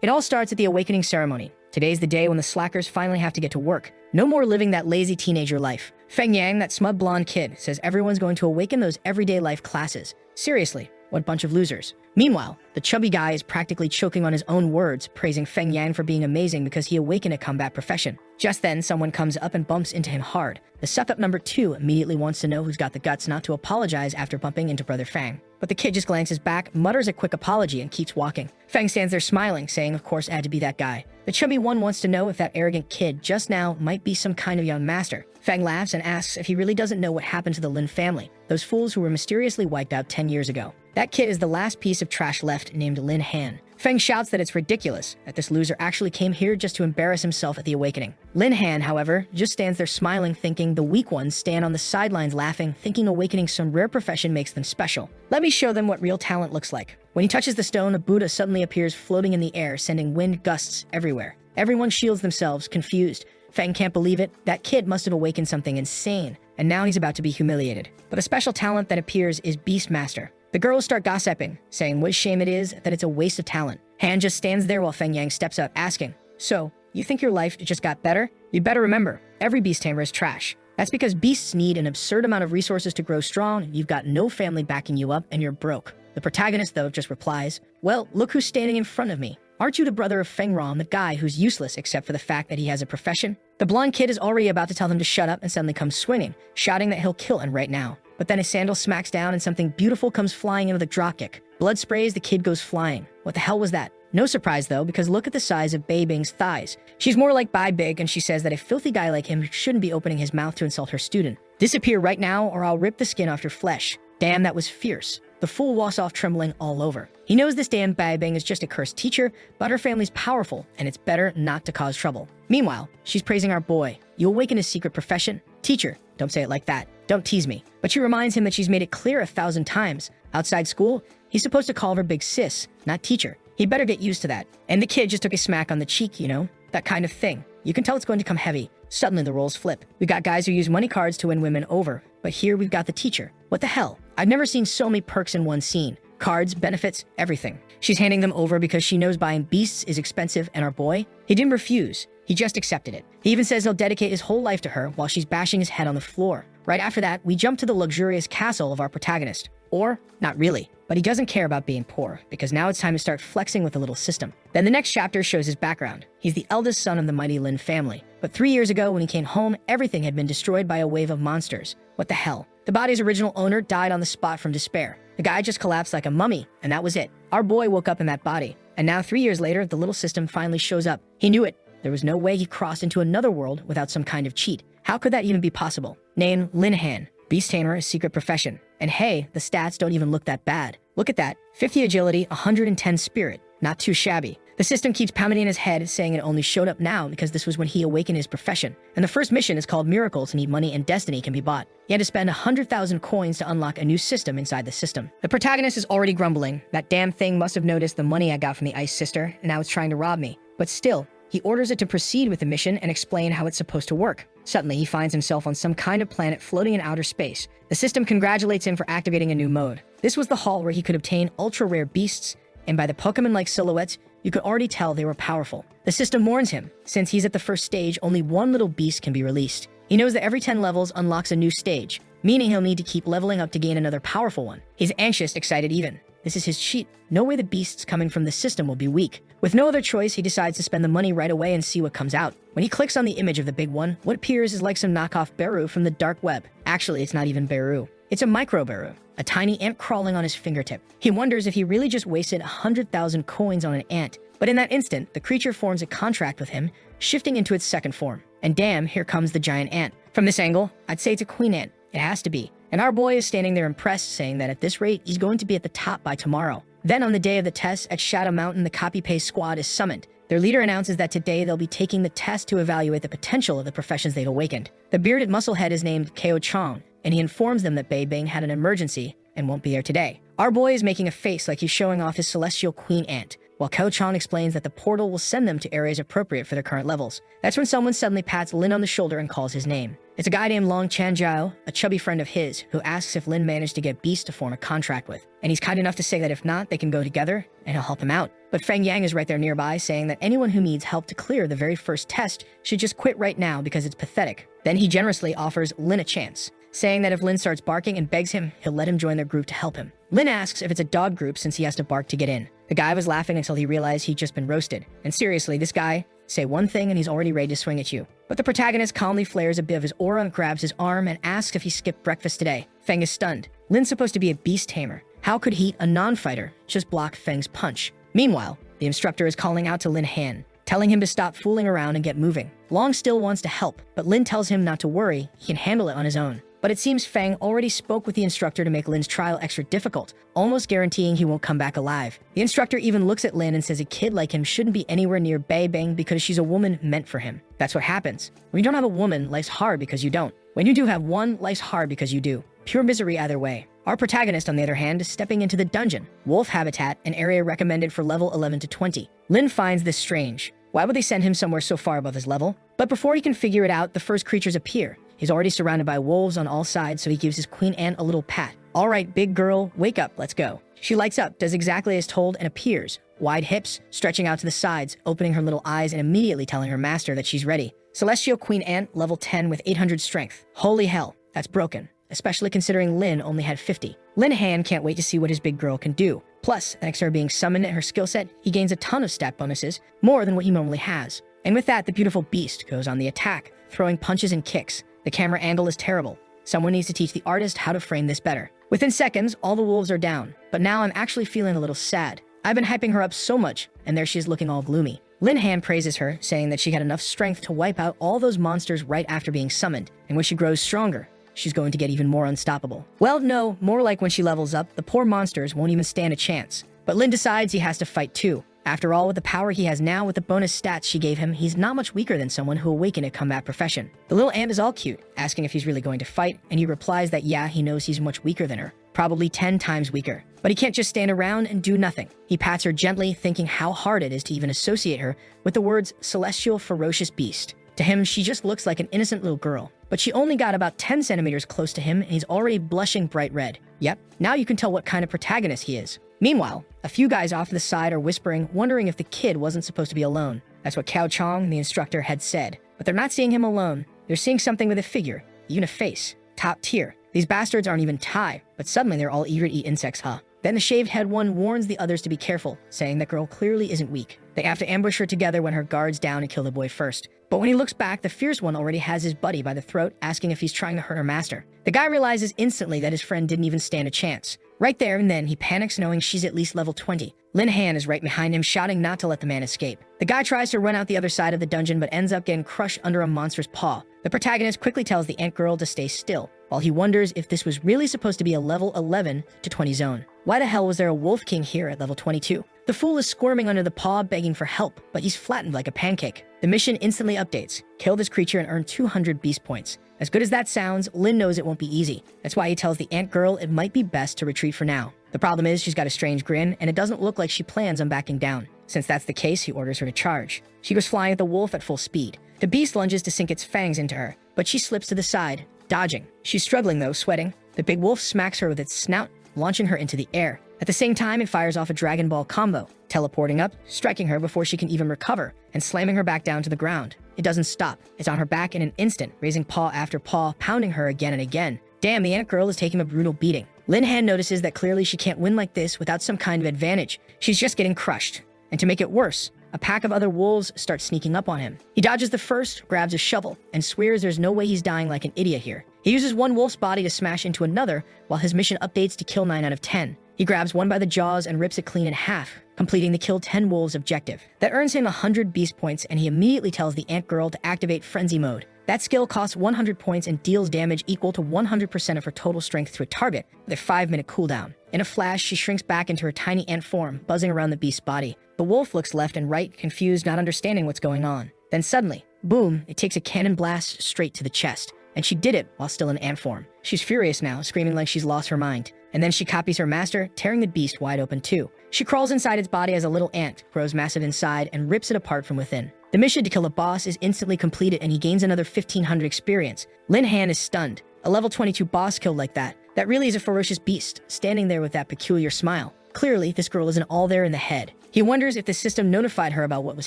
It all starts at the awakening ceremony. Today's the day when the slackers finally have to get to work. No more living that lazy teenager life. Feng Yang, that smug blonde kid, says everyone's going to awaken those everyday life classes. Seriously, what bunch of losers. Meanwhile, the chubby guy is practically choking on his own words, praising Feng Yang for being amazing because he awakened a combat profession. Just then, someone comes up and bumps into him hard. The suck-up number 2 immediately wants to know who's got the guts not to apologize after bumping into Brother Fang. But the kid just glances back, mutters a quick apology, and keeps walking. Fang stands there smiling, saying of course it had to be that guy. The chubby one wants to know if that arrogant kid just now might be some kind of young master. Fang laughs and asks if he really doesn't know what happened to the Lin family, those fools who were mysteriously wiped out 10 years ago. That kid is the last piece of trash left, named Lin Han. Feng shouts that it's ridiculous, that this loser actually came here just to embarrass himself at the awakening. Lin Han, however, just stands there smiling, thinking the weak ones stand on the sidelines laughing, thinking awakening some rare profession makes them special. Let me show them what real talent looks like. When he touches the stone, a Buddha suddenly appears floating in the air, sending wind gusts everywhere. Everyone shields themselves, confused. Feng can't believe it. That kid must have awakened something insane, and now he's about to be humiliated. But a special talent that appears is Beastmaster. The girls start gossiping, saying what a shame it is that it's a waste of talent. Han just stands there while Feng Yang steps up, asking, "So, you think your life just got better? You'd better remember, every beast tamer is trash. That's because beasts need an absurd amount of resources to grow strong, you've got no family backing you up, and you're broke." The protagonist, though, just replies, "Well, look who's standing in front of me. Aren't you the brother of Feng Rom, the guy who's useless except for the fact that he has a profession?" The blonde kid is already about to tell him to shut up and suddenly comes swinging, shouting that he'll kill him right now. But then his sandal smacks down and something beautiful comes flying in with a dropkick. Blood sprays, the kid goes flying. What the hell was that? No surprise though, because look at the size of Bei Bing's thighs. She's more like Bai Big, and she says that a filthy guy like him shouldn't be opening his mouth to insult her student. "Disappear right now or I'll rip the skin off your flesh." Damn, that was fierce. The fool walks off trembling all over. He knows this damn Bai Bing is just a cursed teacher, but her family's powerful, and it's better not to cause trouble. Meanwhile, she's praising our boy. "You awaken his secret profession? Teacher, don't say it like that. Don't tease me." But she reminds him that she's made it clear 1,000 times. Outside school, he's supposed to call her big sis, not teacher. He'd better get used to that. And the kid just took a smack on the cheek, you know? That kind of thing. You can tell it's going to come heavy. Suddenly the roles flip. We've got guys who use money cards to win women over, but here we've got the teacher. What the hell? I've never seen so many perks in one scene. Cards, benefits, everything. She's handing them over because she knows buying beasts is expensive, and our boy, he didn't refuse. He just accepted it. He even says he'll dedicate his whole life to her while she's bashing his head on the floor. Right after that, we jump to the luxurious castle of our protagonist. Or, not really. But he doesn't care about being poor, because now it's time to start flexing with the little system. Then the next chapter shows his background. He's the eldest son of the mighty Lin family. But 3 years ago, when he came home, everything had been destroyed by a wave of monsters. What the hell? The body's original owner died on the spot from despair. The guy just collapsed like a mummy, and that was it. Our boy woke up in that body. And now 3 years later, the little system finally shows up. He knew it. There was no way he crossed into another world without some kind of cheat. How could that even be possible? Name Lin Han. Beast tamer, a secret profession. And hey, the stats don't even look that bad. Look at that. 50 agility, 110 spirit. Not too shabby. The system keeps pounding in his head, saying it only showed up now because this was when he awakened his profession. And the first mission is called Miracles to need money and destiny can be bought. He had to spend 100,000 coins to unlock a new system inside the system. The protagonist is already grumbling. That damn thing must have noticed the money I got from the Ice Sister, and now it's trying to rob me. But still, he orders it to proceed with the mission and explain how it's supposed to work. Suddenly, he finds himself on some kind of planet floating in outer space. The system congratulates him for activating a new mode. This was the hall where he could obtain ultra-rare beasts, and by the Pokemon-like silhouettes, you could already tell they were powerful. The system warns him, since he's at the first stage, only one little beast can be released. He knows that every 10 levels unlocks a new stage, meaning he'll need to keep leveling up to gain another powerful one. He's anxious, excited even. This is his cheat. No way the beasts coming from the system will be weak. With no other choice, he decides to spend the money right away and see what comes out. When he clicks on the image of the big one, what appears is like some knockoff Beru from the dark web. Actually, it's not even Beru. It's a micro Beru, a tiny ant crawling on his fingertip. He wonders if he really just wasted 100,000 coins on an ant. But in that instant, the creature forms a contract with him, shifting into its second form. And damn, here comes the giant ant. From this angle, I'd say it's a queen ant. It has to be. And our boy is standing there impressed, saying that at this rate, he's going to be at the top by tomorrow. Then on the day of the test at Shadow Mountain, the copy-paste squad is summoned. Their leader announces that today they'll be taking the test to evaluate the potential of the professions they've awakened. The bearded musclehead is named Ko Chong, and he informs them that Bei Bing had an emergency and won't be there today. Our boy is making a face like he's showing off his celestial queen ant, while Ko Chang explains that the portal will send them to areas appropriate for their current levels. That's when someone suddenly pats Lin on the shoulder and calls his name. It's a guy named Long Chanjiao, a chubby friend of his, who asks if Lin managed to get Beast to form a contract with. And he's kind enough to say that if not, they can go together and he'll help him out. But Feng Yang is right there nearby, saying that anyone who needs help to clear the very first test should just quit right now because it's pathetic. Then he generously offers Lin a chance, saying that if Lin starts barking and begs him, he'll let him join their group to help him. Lin asks if it's a dog group since he has to bark to get in. The guy was laughing until he realized he'd just been roasted. And seriously, this guy, say one thing and he's already ready to swing at you. But the protagonist calmly flares a bit of his aura and grabs his arm and asks if he skipped breakfast today. Feng is stunned. Lin's supposed to be a beast tamer. How could he, a non-fighter, just block Feng's punch? Meanwhile, the instructor is calling out to Lin Han, telling him to stop fooling around and get moving. Long still wants to help, but Lin tells him not to worry, he can handle it on his own. But it seems Feng already spoke with the instructor to make Lin's trial extra difficult, almost guaranteeing he won't come back alive. The instructor even looks at Lin and says a kid like him shouldn't be anywhere near Bei Bang because she's a woman meant for him. That's what happens. When you don't have a woman, life's hard because you don't. When you do have one, life's hard because you do. Pure misery either way. Our protagonist, on the other hand, is stepping into the dungeon, Wolf Habitat, an area recommended for level 11 to 20. Lin finds this strange. Why would they send him somewhere so far above his level? But before he can figure it out, the first creatures appear. He's already surrounded by wolves on all sides, so he gives his queen ant a little pat. All right, big girl, wake up, let's go. She lights up, does exactly as told, and appears. Wide hips, stretching out to the sides, opening her little eyes and immediately telling her master that she's ready. Celestial Queen Ant, level 10 with 800 strength. Holy hell, that's broken. Especially considering Lin only had 50. Lin Han can't wait to see what his big girl can do. Plus, thanks to her being summoned at her skill set, he gains a ton of stat bonuses, more than what he normally has. And with that, the beautiful beast goes on the attack, throwing punches and kicks. The camera angle is terrible. Someone needs to teach the artist how to frame this better. Within seconds, all the wolves are down, but now I'm actually feeling a little sad. I've been hyping her up so much, and there she is looking all gloomy. Lin Han praises her, saying that she had enough strength to wipe out all those monsters right after being summoned, and when she grows stronger, she's going to get even more unstoppable. Well, no, more like when she levels up, the poor monsters won't even stand a chance. But Lin decides he has to fight too. After all, with the power he has now with the bonus stats she gave him, he's not much weaker than someone who awakened a combat profession. The little ant is all cute, asking if he's really going to fight, and he replies that yeah, he knows he's much weaker than her. Probably 10 times weaker. But he can't just stand around and do nothing. He pats her gently, thinking how hard it is to even associate her with the words celestial ferocious beast. To him, she just looks like an innocent little girl. But she only got about 10 centimeters close to him, and he's already blushing bright red. Yep, now you can tell what kind of protagonist he is. Meanwhile, a few guys off to the side are whispering, wondering if the kid wasn't supposed to be alone. That's what Cao Chong, the instructor, had said. But they're not seeing him alone. They're seeing something with a figure, even a face. Top tier. These bastards aren't even Thai, but suddenly they're all eager to eat insects, huh? Then the shaved head one warns the others to be careful, saying that girl clearly isn't weak. They have to ambush her together when her guard's down and kill the boy first. But when he looks back, the fierce one already has his buddy by the throat, asking if he's trying to hurt her master. The guy realizes instantly that his friend didn't even stand a chance. Right there and then, he panics knowing she's at least level 20. Lin Han is right behind him, shouting not to let the man escape. The guy tries to run out the other side of the dungeon, but ends up getting crushed under a monster's paw. The protagonist quickly tells the ant girl to stay still, while he wonders if this was really supposed to be a level 11 to 20 zone. Why the hell was there a wolf king here at level 22? The fool is squirming under the paw, begging for help, but he's flattened like a pancake. The mission instantly updates. Kill this creature and earn 200 beast points. As good as that sounds, Lin knows it won't be easy. That's why he tells the ant girl it might be best to retreat for now. The problem is she's got a strange grin, and it doesn't look like she plans on backing down. Since that's the case, he orders her to charge. She goes flying at the wolf at full speed. The beast lunges to sink its fangs into her, but she slips to the side, dodging. She's struggling though, sweating. The big wolf smacks her with its snout, launching her into the air. At the same time, it fires off a Dragon Ball combo, teleporting up, striking her before she can even recover, and slamming her back down to the ground. It doesn't stop. It's on her back in an instant, raising paw after paw, pounding her again and again. Damn, the ant girl is taking a brutal beating. Lin Han notices that clearly she can't win like this without some kind of advantage. She's just getting crushed. And to make it worse, a pack of other wolves start sneaking up on him. He dodges the first, grabs a shovel, and swears there's no way he's dying like an idiot here. He uses one wolf's body to smash into another, while his mission updates to kill 9 out of 10. He grabs one by the jaws and rips it clean in half, completing the kill 10 wolves objective. That earns him 100 beast points, and he immediately tells the ant girl to activate frenzy mode. That skill costs 100 points and deals damage equal to 100% of her total strength to a target, with a 5-minute cooldown. In a flash, she shrinks back into her tiny ant form, buzzing around the beast's body. The wolf looks left and right, confused, not understanding what's going on. Then suddenly, boom, it takes a cannon blast straight to the chest. And she did it while still in ant form. She's furious now, screaming like she's lost her mind. and then she copies her master, tearing the beast wide open too. She crawls inside its body as a little ant, grows massive inside, and rips it apart from within. The mission to kill the boss is instantly completed, and he gains another 1500 experience. Lin Han is stunned. A level 22 boss killed like that. That really is a ferocious beast, standing there with that peculiar smile. Clearly, this girl isn't all there in the head. He wonders if the system notified her about what was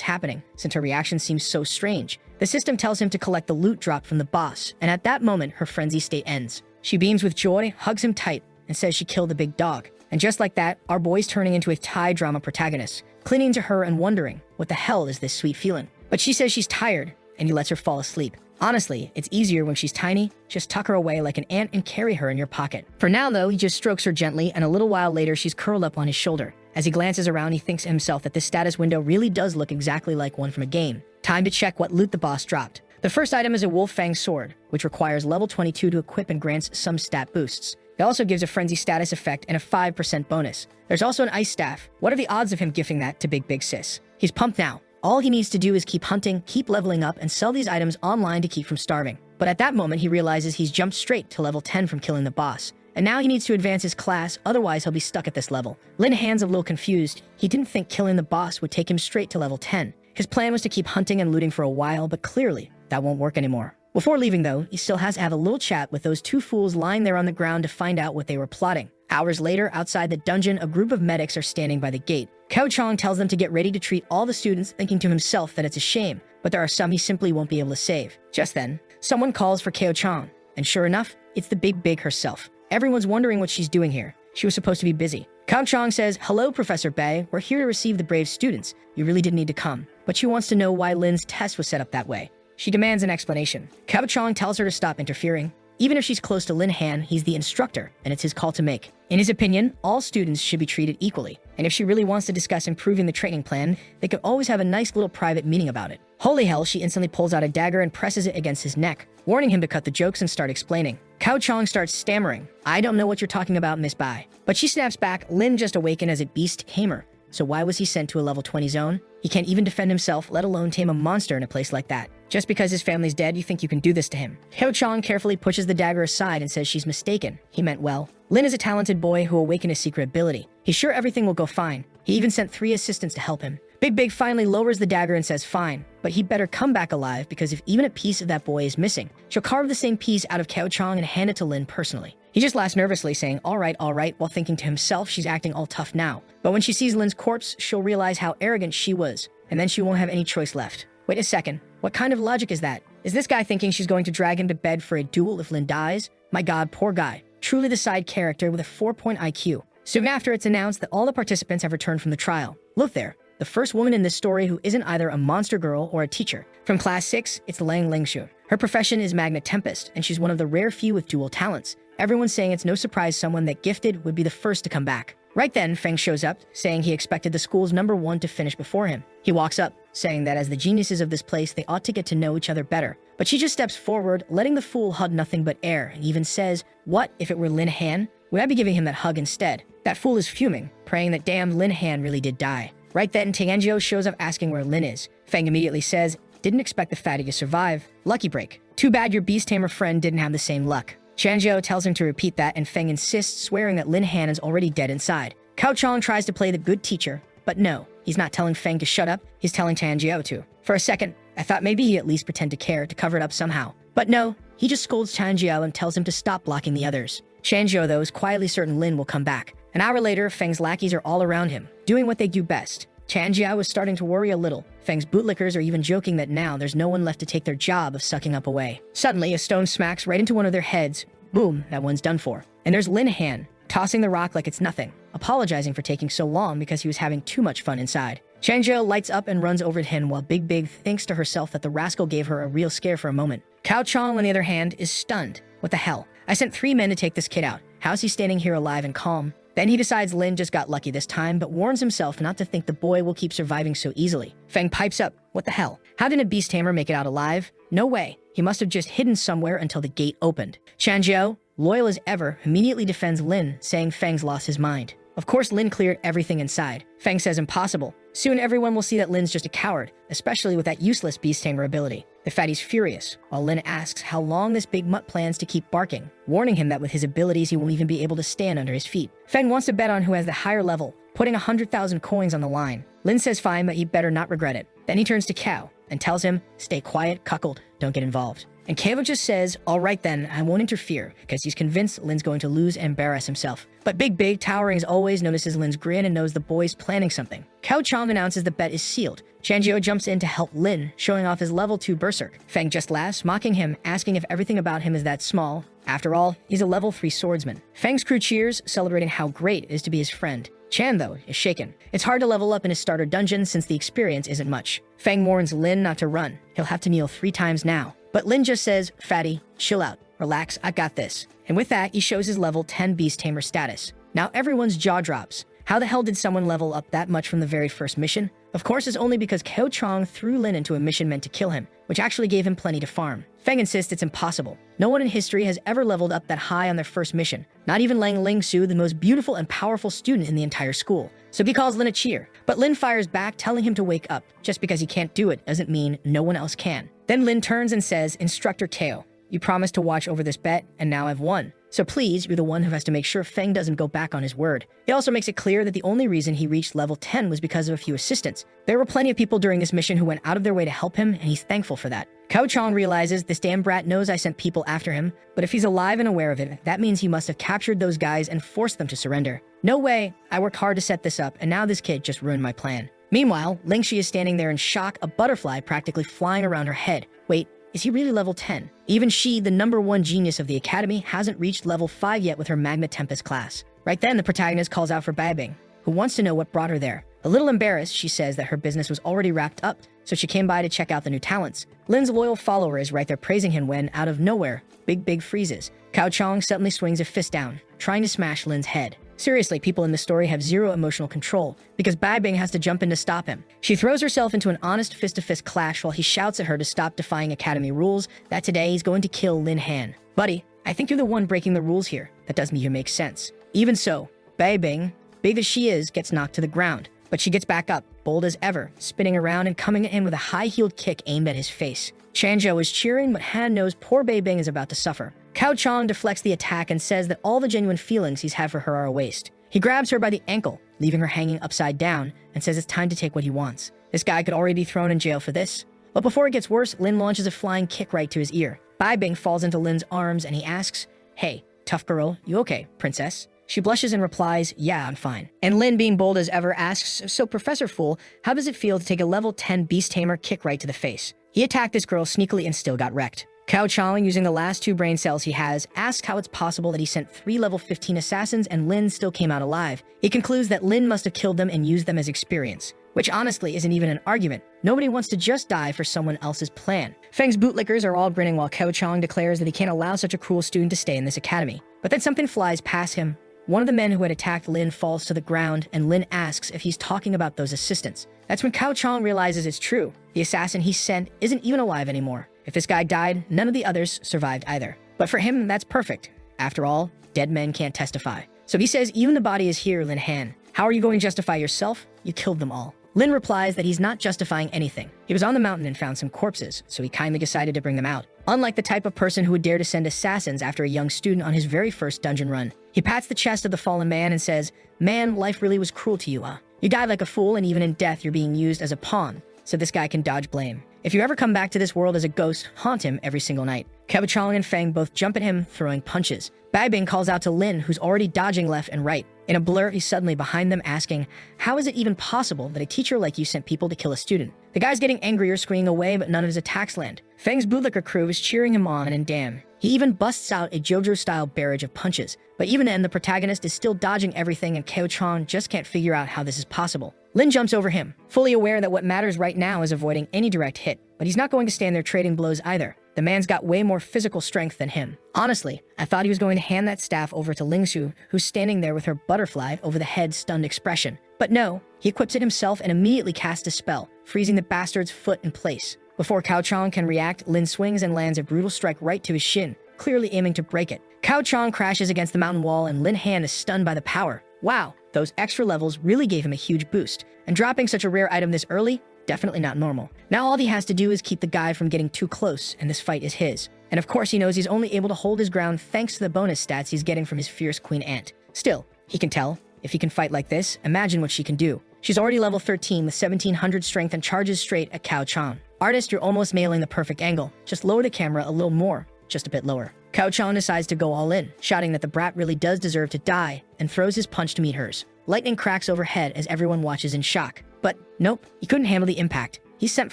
happening, since her reaction seems so strange. The system tells him to collect the loot dropped from the boss, and at that moment, her frenzy state ends. She beams with joy, hugs him tight, and says she killed the big dog. And just like that, our boy's turning into a Thai drama protagonist, clinging to her and wondering, what the hell is this sweet feeling? But she says she's tired, and he lets her fall asleep. Honestly, it's easier when she's tiny. Just tuck her away like an ant and carry her in your pocket. For now, though, he just strokes her gently, and a little while later, she's curled up on his shoulder. As he glances around, he thinks to himself that this status window really does look exactly like one from a game. Time to check what loot the boss dropped. The first item is a Wolf Fang sword, which requires level 22 to equip and grants some stat boosts. It also gives a frenzy status effect and a 5% bonus. There's also an ice staff. What are the odds of him gifting that to Big Sis? He's pumped now. All he needs to do is keep hunting, keep leveling up, and sell these items online to keep from starving. But at that moment, he realizes he's jumped straight to level 10 from killing the boss. And now he needs to advance his class, otherwise he'll be stuck at this level. Lin Han's a little confused. He didn't think killing the boss would take him straight to level 10. His plan was to keep hunting and looting for a while, but clearly, that won't work anymore. Before leaving, though, he still has to have a little chat with those two fools lying there on the ground to find out what they were plotting. Hours later, outside the dungeon, a group of medics are standing by the gate. Kao Chong tells them to get ready to treat all the students, thinking to himself that it's a shame, but there are some he simply won't be able to save. Just then, someone calls for Kao Chong, and sure enough, it's the Big herself. Everyone's wondering what she's doing here. She was supposed to be busy. Kao Chong says, "Hello, Professor Bei. We're here to receive the brave students. You really didn't need to come." But she wants to know why Lin's test was set up that way. She demands an explanation. Kao Chong tells her to stop interfering. Even if she's close to Lin Han, he's the instructor, and it's his call to make. In his opinion, all students should be treated equally, and if she really wants to discuss improving the training plan, they could always have a nice little private meeting about it. Holy hell, she instantly pulls out a dagger and presses it against his neck, warning him to cut the jokes and start explaining. Kao Chong starts stammering, "I don't know what you're talking about, Miss Bai." But she snaps back, Lin just awakened as a beast tamer, so why was he sent to a level 20 zone? He can't even defend himself, let alone tame a monster in a place like that. Just because his family's dead, you think you can do this to him? Kao Chong carefully pushes the dagger aside and says she's mistaken. He meant well. Lin is a talented boy who awakened his secret ability. He's sure everything will go fine. He even sent 3 assistants to help him. Big finally lowers the dagger and says fine, but he'd better come back alive because if even a piece of that boy is missing, she'll carve the same piece out of Kao Chong and hand it to Lin personally. He just laughs nervously, saying, all right, while thinking to himself she's acting all tough now. But when she sees Lin's corpse, she'll realize how arrogant she was, and then she won't have any choice left. Wait a second, what kind of logic is that? Is this guy thinking she's going to drag him to bed for a duel if Lin dies? My god, poor guy. Truly the side character with a 4-point IQ. Soon after, it's announced that all the participants have returned from the trial. Look there, the first woman in this story who isn't either a monster girl or a teacher. From class 6, it's Lang Lingxu. Her profession is Magna Tempest, and she's one of the rare few with dual talents. Everyone's saying it's no surprise someone that gifted would be the first to come back. Right then, Feng shows up, saying he expected the school's #1 to finish before him. He walks up, saying that as the geniuses of this place, they ought to get to know each other better. But she just steps forward, letting the fool hug nothing but air, and even says, what if it were Lin Han? Would I be giving him that hug instead? That fool is fuming, praying that damn Lin Han really did die. Right then, Tianjiao shows up asking where Lin is. Feng immediately says, didn't expect the fatty to survive. Lucky break. Too bad your beast tamer friend didn't have the same luck. Tianjiao tells him to repeat that, and Feng insists, swearing that Lin Han is already dead inside. Kao Chong tries to play the good teacher, but no, he's not telling Feng to shut up, he's telling Tianjiao to. For a second, I thought maybe he'd at least pretend to care to cover it up somehow. But no, he just scolds Tianjiao and tells him to stop blocking the others. Tianjiao, though, is quietly certain Lin will come back. An hour later, Feng's lackeys are all around him, doing what they do best. Tianjiao was starting to worry a little. Feng's bootlickers are even joking that now there's no one left to take their job of sucking up away. Suddenly, a stone smacks right into one of their heads. Boom, that one's done for. And there's Lin Han, tossing the rock like it's nothing, apologizing for taking so long because he was having too much fun inside. Tianjiao lights up and runs over to him while Big thinks to herself that the rascal gave her a real scare for a moment. Kao Chong, on the other hand, is stunned. What the hell? I sent 3 men to take this kid out. How's he standing here alive and calm? Then he decides Lin just got lucky this time, but warns himself not to think the boy will keep surviving so easily. Feng pipes up, what the hell? How did a beast tamer make it out alive? No way. He must have just hidden somewhere until the gate opened. Tianjiao, loyal as ever, immediately defends Lin, saying Feng's lost his mind. Of course, Lin cleared everything inside. Feng says impossible, Soon everyone will see that Lin's just a coward, especially with that useless beast tamer ability. The fatty's furious, while Lin asks how long this big mutt plans to keep barking, warning him that with his abilities he won't even be able to stand under his feet. Feng wants to bet on who has the higher level, putting 100,000 coins on the line. Lin says fine, but he better not regret it. Then he turns to Kao and tells him, stay quiet, cuckold, don't get involved. And Kao just says, all right then, I won't interfere, because he's convinced Lin's going to lose and embarrass himself. But Big towering as always, notices Lin's grin and knows the boy's planning something. Kao Chong announces the bet is sealed. Changjio jumps in to help Lin, showing off his level 2 berserk. Feng just laughs, mocking him, asking if everything about him is that small. After all, he's a level 3 swordsman. Feng's crew cheers, celebrating how great it is to be his friend. Chan, though, is shaken. It's hard to level up in his starter dungeon since the experience isn't much. Feng warns Lin not to run. He'll have to kneel 3 times now. But Lin just says, fatty, chill out, relax, I got this. And with that, he shows his level 10 beast tamer status. Now everyone's jaw drops. How the hell did someone level up that much from the very first mission? Of course, it's only because Kao Chong threw Lin into a mission meant to kill him, which actually gave him plenty to farm. Feng insists it's impossible. No one in history has ever leveled up that high on their first mission, not even Lang Lingsu, the most beautiful and powerful student in the entire school. So he calls Lin a cheer, but Lin fires back, telling him to wake up. Just because he can't do it doesn't mean no one else can. Then Lin turns and says, Instructor Kao, you promised to watch over this bet, and now I've won. So please, you're the one who has to make sure Feng doesn't go back on his word. It also makes it clear that the only reason he reached level 10 was because of a few assistants. There were plenty of people during this mission who went out of their way to help him, and he's thankful for that. Kao Chong realizes this damn brat knows I sent people after him, but if he's alive and aware of it, that means he must have captured those guys and forced them to surrender. No way, I worked hard to set this up, and now this kid just ruined my plan. Meanwhile, Lingxi is standing there in shock, a butterfly practically flying around her head. Wait, is he really level 10? Even she, the #1 genius of the academy, hasn't reached level 5 yet with her Magma Tempest class. Right then, the protagonist calls out for Babing, who wants to know what brought her there. A little embarrassed, she says that her business was already wrapped up, so she came by to check out the new talents. Lin's loyal follower is right there praising him when, out of nowhere, Big freezes. Kao Chong suddenly swings a fist down, trying to smash Lin's head. Seriously, people in the story have zero emotional control, because Babing has to jump in to stop him. She throws herself into an honest fist-to-fist clash while he shouts at her to stop defying academy rules, that today he's going to kill Lin Han. Buddy, I think you're the one breaking the rules here. That doesn't even make sense. Even so, Babing, big as she is, gets knocked to the ground. But she gets back up, bold as ever, spinning around and coming at him with a high-heeled kick aimed at his face. Chanjo is cheering, but Han knows poor Babing is about to suffer. Kao Chong deflects the attack and says that all the genuine feelings he's had for her are a waste. He grabs her by the ankle, leaving her hanging upside down, and says it's time to take what he wants. This guy could already be thrown in jail for this. But before it gets worse, Lin launches a flying kick right to his ear. Babing falls into Lin's arms and he asks, hey, tough girl, you okay, princess? She blushes and replies, yeah, I'm fine. And Lin, being bold as ever, asks, so Professor Fool, how does it feel to take a level 10 beast tamer kick right to the face? He attacked this girl sneakily and still got wrecked. Kao Chong, using the last 2 brain cells he has, asks how it's possible that he sent 3 level 15 assassins and Lin still came out alive. He concludes that Lin must have killed them and used them as experience, which honestly isn't even an argument. Nobody wants to just die for someone else's plan. Feng's bootlickers are all grinning while Kao Chong declares that he can't allow such a cruel student to stay in this academy. But then something flies past him. One of the men who had attacked Lin falls to the ground, and Lin asks if he's talking about those assistants. That's when Kao Chong realizes it's true. The assassin he sent isn't even alive anymore. If this guy died, none of the others survived either. But for him, that's perfect. After all, dead men can't testify. So he says, even the body is here, Lin Han. How are you going to justify yourself? You killed them all. Lin replies that he's not justifying anything. He was on the mountain and found some corpses, so he kindly decided to bring them out. Unlike the type of person who would dare to send assassins after a young student on his very first dungeon run. He pats the chest of the fallen man and says, man, life really was cruel to you, huh? You died like a fool, and even in death, you're being used as a pawn, so this guy can dodge blame. If you ever come back to this world as a ghost, haunt him every single night. Kao Chong and Feng both jump at him, throwing punches. Babing calls out to Lin, who's already dodging left and right. In a blur, he's suddenly behind them, asking, how is it even possible that a teacher like you sent people to kill a student? The guy's getting angrier, screaming away, but none of his attacks land. Feng's bootlicker crew is cheering him on, and damn, he even busts out a JoJo-style barrage of punches. But even then, the protagonist is still dodging everything, and Kao Chong just can't figure out how this is possible. Lin jumps over him, fully aware that what matters right now is avoiding any direct hit. But he's not going to stand there trading blows either. The man's got way more physical strength than him. Honestly, I thought he was going to hand that staff over to Lingxu, who's standing there with her butterfly over the head stunned expression. But no, he equips it himself and immediately casts a spell, freezing the bastard's foot in place. Before Kao Chong can react, Lin swings and lands a brutal strike right to his shin, clearly aiming to break it. Kao Chong crashes against the mountain wall and Lin Han is stunned by the power. Wow, those extra levels really gave him a huge boost. And dropping such a rare item this early? Definitely not normal. Now all he has to do is keep the guy from getting too close, and this fight is his. And of course he knows he's only able to hold his ground thanks to the bonus stats he's getting from his fierce queen ant. Still, he can tell, if he can fight like this, imagine what she can do. She's already level 13 with 1700 strength and charges straight at Cao Chang. Artist, you're almost nailing the perfect angle. Just lower the camera a little more, just a bit lower. Cao Chang decides to go all in, shouting that the brat really does deserve to die, and throws his punch to meet hers. Lightning cracks overhead as everyone watches in shock. But nope, he couldn't handle the impact. He's sent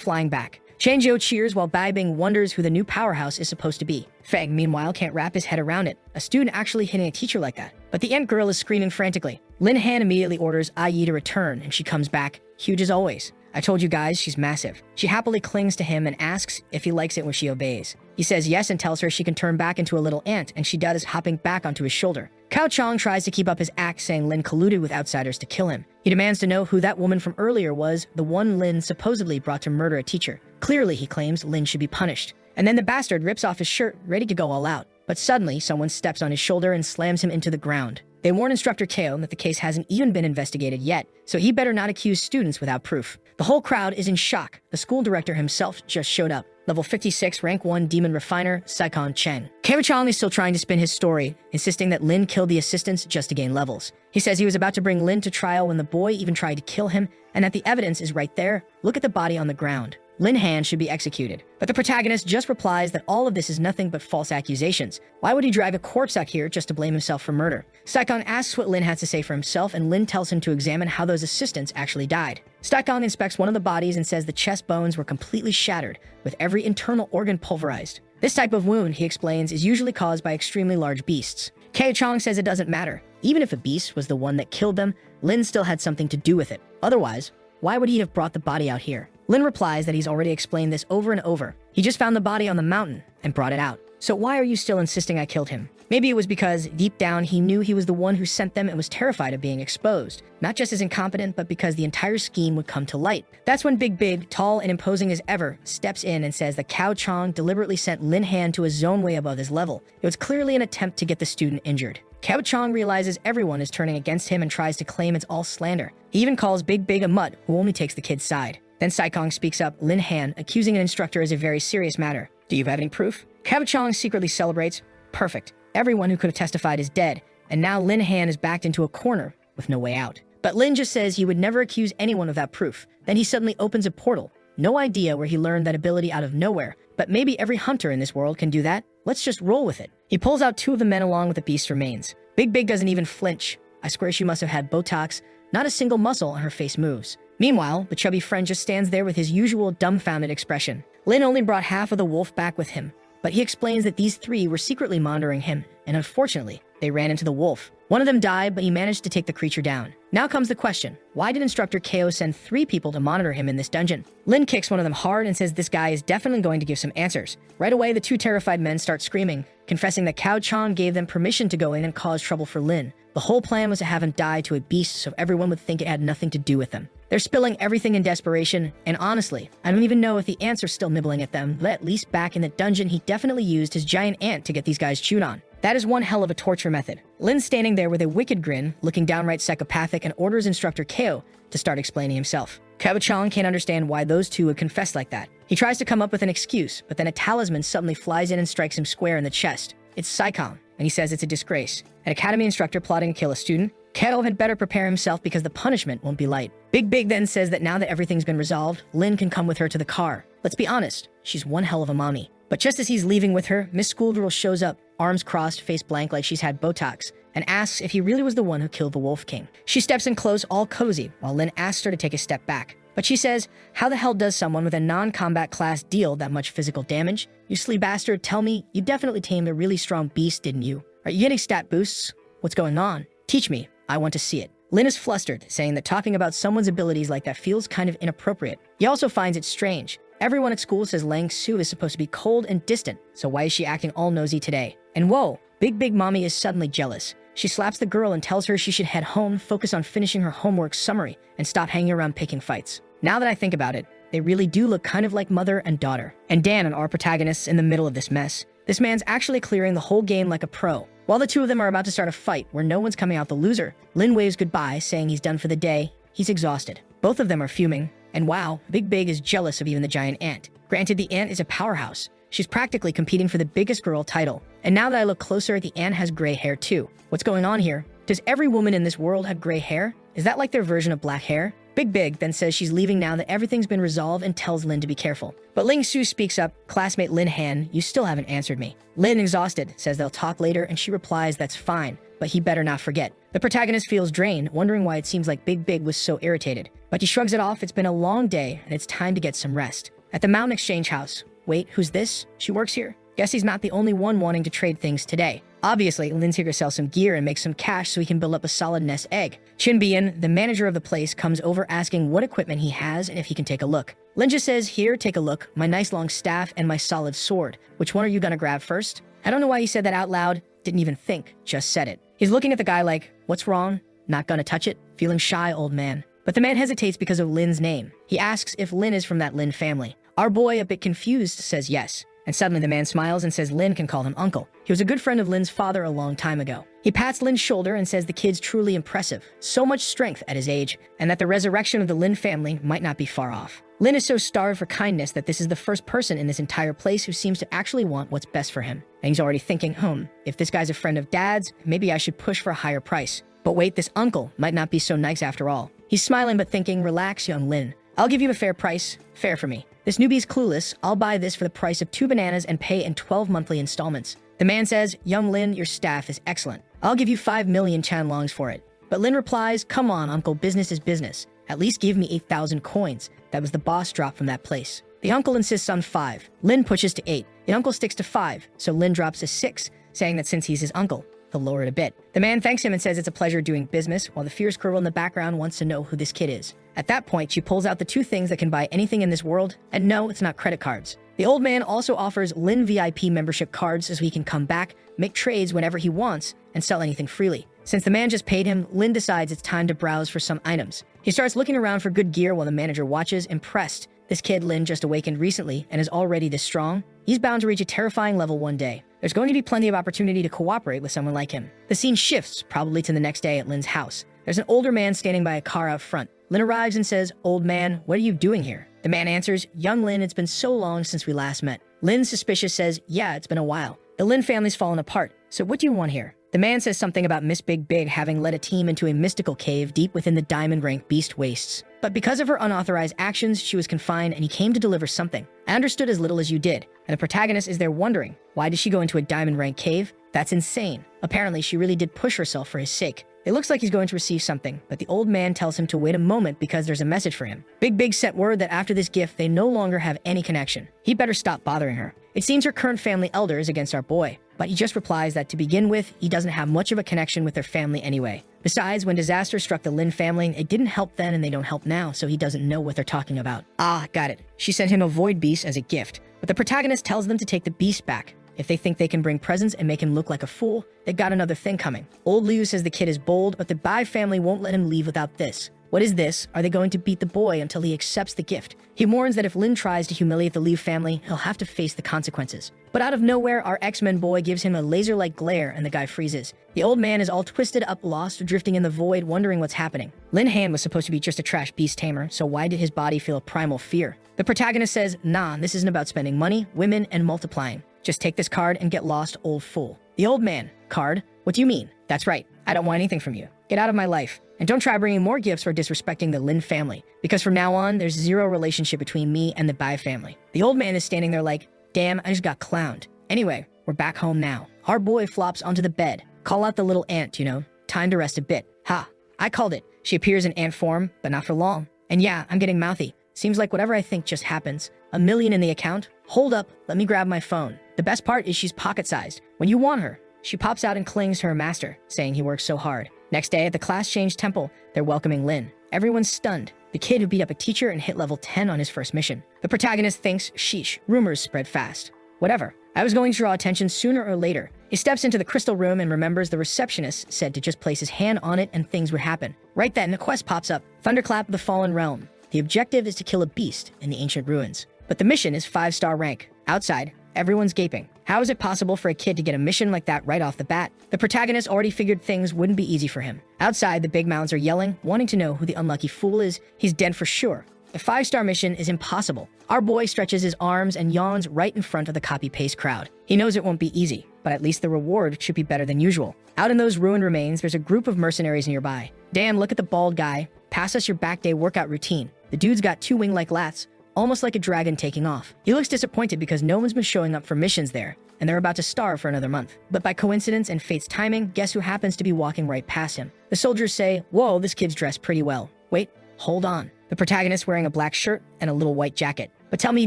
flying back. Changzhou cheers while Bai Bing wonders who the new powerhouse is supposed to be. Feng, meanwhile, can't wrap his head around it. A student actually hitting a teacher like that. But the ant girl is screaming frantically. Lin Han immediately orders Ai Yi to return, and she comes back, huge as always. I told you guys, she's massive. She happily clings to him and asks if he likes it when she obeys. He says yes and tells her she can turn back into a little ant, and she does, hopping back onto his shoulder. Cao Chang tries to keep up his act, saying Lin colluded with outsiders to kill him. He demands to know who that woman from earlier was, the one Lin supposedly brought to murder a teacher. Clearly, he claims Lin should be punished. And then the bastard rips off his shirt, ready to go all out. But suddenly, someone steps on his shoulder and slams him into the ground. They warn Instructor Kao that the case hasn't even been investigated yet, so he better not accuse students without proof. The whole crowd is in shock. The school director himself just showed up. Level 56, rank 1 demon refiner, Saikon Cheng. Kao Chang is still trying to spin his story, insisting that Lin killed the assistants just to gain levels. He says he was about to bring Lin to trial when the boy even tried to kill him, and that the evidence is right there. Look at the body on the ground. Lin Han should be executed. But the protagonist just replies that all of this is nothing but false accusations. Why would he drag a corpse out here just to blame himself for murder? Saikon asks what Lin has to say for himself, and Lin tells him to examine how those assistants actually died. Saikon inspects one of the bodies and says the chest bones were completely shattered, with every internal organ pulverized. This type of wound, he explains, is usually caused by extremely large beasts. Kao Chang says it doesn't matter. Even if a beast was the one that killed them, Lin still had something to do with it. Otherwise, why would he have brought the body out here? Lin replies that he's already explained this over and over. He just found the body on the mountain and brought it out. So why are you still insisting I killed him? Maybe it was because, deep down, he knew he was the one who sent them and was terrified of being exposed. Not just as incompetent, but because the entire scheme would come to light. That's when Big, tall and imposing as ever, steps in and says that Cao Chang deliberately sent Lin Han to a zone way above his level. It was clearly an attempt to get the student injured. Cao Chang realizes everyone is turning against him and tries to claim it's all slander. He even calls Big a mutt who only takes the kid's side. Then Saikong speaks up, Lin Han, accusing an instructor is a very serious matter. Do you have any proof? Cao Chang secretly celebrates. Perfect. Everyone who could have testified is dead, and now Lin Han is backed into a corner with no way out. But Lin just says he would never accuse anyone without proof. Then he suddenly opens a portal. No idea where he learned that ability out of nowhere, but maybe every hunter in this world can do that. Let's just roll with it. He pulls out 2 of the men along with the beast's remains. Big doesn't even flinch. I swear she must have had Botox. Not a single muscle on her face moves. Meanwhile, the chubby friend just stands there with his usual dumbfounded expression. Lin only brought half of the wolf back with him, but he explains that these 3 were secretly monitoring him, and unfortunately, they ran into the wolf. One of them died, but he managed to take the creature down. Now comes the question, why did Instructor Kao send 3 people to monitor him in this dungeon? Lin kicks one of them hard and says this guy is definitely going to give some answers. Right away, the 2 terrified men start screaming, confessing that Cao Chang gave them permission to go in and cause trouble for Lin. The whole plan was to have him die to a beast so everyone would think it had nothing to do with them. They're spilling everything in desperation, and honestly, I don't even know if the ants are still nibbling at them, but at least back in the dungeon, he definitely used his giant ant to get these guys chewed on. That is one hell of a torture method. Lin's standing there with a wicked grin, looking downright psychopathic, and orders Instructor Kao to start explaining himself. Cao Chang can't understand why those 2 would confess like that. He tries to come up with an excuse, but then a talisman suddenly flies in and strikes him square in the chest. It's Saikong, and he says it's a disgrace. An academy instructor plotting to kill a student? Kao had better prepare himself because the punishment won't be light. Big then says that now that everything's been resolved, Lin can come with her to the car. Let's be honest, she's one hell of a mommy. But just as he's leaving with her, Miss Schoolgirl shows up, arms crossed, face blank like she's had Botox, and asks if he really was the one who killed the Wolf King. She steps in close, all cozy, while Lin asks her to take a step back. But she says, how the hell does someone with a non-combat class deal that much physical damage? You silly bastard, tell me, you definitely tamed a really strong beast, didn't you? Are you getting stat boosts? What's going on? Teach me. I want to see it. Lin is flustered, saying that talking about someone's abilities like that feels kind of inappropriate. He also finds it strange. Everyone at school says Lang Su is supposed to be cold and distant, so why is she acting all nosy today? And whoa, Big Mommy is suddenly jealous. She slaps the girl and tells her she should head home, focus on finishing her homework summary, and stop hanging around picking fights. Now that I think about it, they really do look kind of like mother and daughter. And Dan and our protagonists in the middle of this mess. This man's actually clearing the whole game like a pro. While the two of them are about to start a fight where no one's coming out the loser, Lin waves goodbye, saying he's done for the day. He's exhausted. Both of them are fuming. And wow, Big Big is jealous of even the giant ant. Granted, the ant is a powerhouse. She's practically competing for the biggest girl title. And now that I look closer, the ant has gray hair too. What's going on here? Does every woman in this world have gray hair? Is that like their version of black hair? Big Big then says she's leaving now that everything's been resolved and tells Lin to be careful. But Ling Su speaks up, classmate Lin Han, you still haven't answered me. Lin, exhausted, says they'll talk later and she replies that's fine, but he better not forget. The protagonist feels drained, wondering why it seems like Big Big was so irritated. But he shrugs it off, it's been a long day and it's time to get some rest. At the Mountain Exchange House. Wait, who's this? She works here. Guess he's not the only one wanting to trade things today. Obviously, Lin's here to sell some gear and make some cash so he can build up a solid nest egg. Chin Bien, the manager of the place, comes over asking what equipment he has and if he can take a look. Lin just says, here, take a look, my nice long staff and my solid sword. Which one are you gonna grab first? I don't know why he said that out loud, didn't even think, just said it. He's looking at the guy like, what's wrong? Not gonna touch it? Feeling shy, old man. But the man hesitates because of Lin's name. He asks if Lin is from that Lin family. Our boy, a bit confused, says yes. And suddenly the man smiles and says Lin can call him uncle. He was a good friend of Lin's father a long time ago. He pats Lin's shoulder and says the kid's truly impressive, so much strength at his age, and that the resurrection of the Lin family might not be far off. Lin is so starved for kindness that this is the first person in this entire place who seems to actually want what's best for him. And he's already thinking, if this guy's a friend of Dad's, maybe I should push for a higher price. But wait, this uncle might not be so nice after all. He's smiling but thinking, relax, young Lin. I'll give you a fair price, fair for me. This newbie's clueless, I'll buy this for the price of 2 bananas and pay in 12 monthly installments. The man says, young Lin, your staff is excellent. I'll give you 5 million Chanlongs for it. But Lin replies, come on, uncle, business is business. At least give me 8,000 coins. That was the boss drop from that place. The uncle insists on 5. Lin pushes to 8. The uncle sticks to 5, so Lin drops to 6, saying that since he's his uncle, he'll lower it a bit. The man thanks him and says it's a pleasure doing business, while the fierce girl in the background wants to know who this kid is. At that point, she pulls out the 2 things that can buy anything in this world, and no, it's not credit cards. The old man also offers Lin VIP membership cards so he can come back, make trades whenever he wants, and sell anything freely. Since the man just paid him, Lin decides it's time to browse for some items. He starts looking around for good gear while the manager watches, impressed. This kid Lin just awakened recently and is already this strong. He's bound to reach a terrifying level one day. There's going to be plenty of opportunity to cooperate with someone like him. The scene shifts, probably to the next day at Lin's house. There's an older man standing by a car out front. Lin arrives and says, old man, what are you doing here? The man answers, young Lin, it's been so long since we last met. Lin, suspicious, says, yeah, it's been a while. The Lin family's fallen apart, so what do you want here? The man says something about Miss Big Big having led a team into a mystical cave deep within the diamond rank beast wastes. But because of her unauthorized actions, she was confined and he came to deliver something. I understood as little as you did. And the protagonist is there wondering, why did she go into a diamond rank cave? That's insane. Apparently, she really did push herself for his sake. It looks like he's going to receive something, but the old man tells him to wait a moment because there's a message for him. Big Big sent word that after this gift, they no longer have any connection. He better stop bothering her. It seems her current family elder is against our boy, but he just replies that to begin with, he doesn't have much of a connection with their family anyway. Besides, when disaster struck the Lin family, it didn't help then and they don't help now, so he doesn't know what they're talking about. Ah, got it. She sent him a void beast as a gift, but the protagonist tells them to take the beast back. If they think they can bring presents and make him look like a fool, they got another thing coming. Old Liu says the kid is bold, but the Bai family won't let him leave without this. What is this? Are they going to beat the boy until he accepts the gift? He warns that if Lin tries to humiliate the Liu family, he'll have to face the consequences. But out of nowhere, our X-Men boy gives him a laser-like glare and the guy freezes. The old man is all twisted up, lost, drifting in the void, wondering what's happening. Lin Han was supposed to be just a trash beast tamer, so why did his body feel primal fear? The protagonist says, nah, this isn't about spending money, women, and multiplying. Just take this card and get lost, old fool. The old man, card? What do you mean? That's right, I don't want anything from you. Get out of my life. And don't try bringing more gifts or disrespecting the Lin family, because from now on, there's zero relationship between me and the Bai family. The old man is standing there like, damn, I just got clowned. Anyway, we're back home now. Our boy flops onto the bed. Call out the little ant, Time to rest a bit. Ha, I called it. She appears in ant form, but not for long. And yeah, I'm getting mouthy. Seems like whatever I think just happens. $1 million in the account? Hold up, let me grab my phone. The best part is she's pocket-sized. When you want her, she pops out and clings to her master, saying he works so hard. Next day at the class change temple, they're welcoming Lin. Everyone's stunned. The kid who beat up a teacher and hit level 10 on his first mission. The protagonist thinks, sheesh, rumors spread fast. Whatever. I was going to draw attention sooner or later. He steps into the crystal room and remembers the receptionist said to just place his hand on it and things would happen. Right then, a quest pops up. Thunderclap of the Fallen Realm. The objective is to kill a beast in the ancient ruins. But the mission is 5-star rank. Outside, Everyone's gaping. How is it possible for a kid to get a mission like that right off the bat? The protagonist already figured things wouldn't be easy for him. Outside, the big mouths are yelling, wanting to know who the unlucky fool is. He's dead for sure. The 5-star mission is impossible. Our boy stretches his arms and yawns right in front of the copy-paste crowd. He knows it won't be easy, but at least the reward should be better than usual. Out in those ruined remains, there's a group of mercenaries nearby. Dan, look at the bald guy. Pass us your back day workout routine. The dude's got 2 wing-like lats, almost like a dragon taking off. He looks disappointed because no one's been showing up for missions there, and they're about to starve for another month. But by coincidence and fate's timing, guess who happens to be walking right past him? The soldiers say, "Whoa, this kid's dressed pretty well." Wait, hold on. The protagonist wearing a black shirt and a little white jacket. But tell me he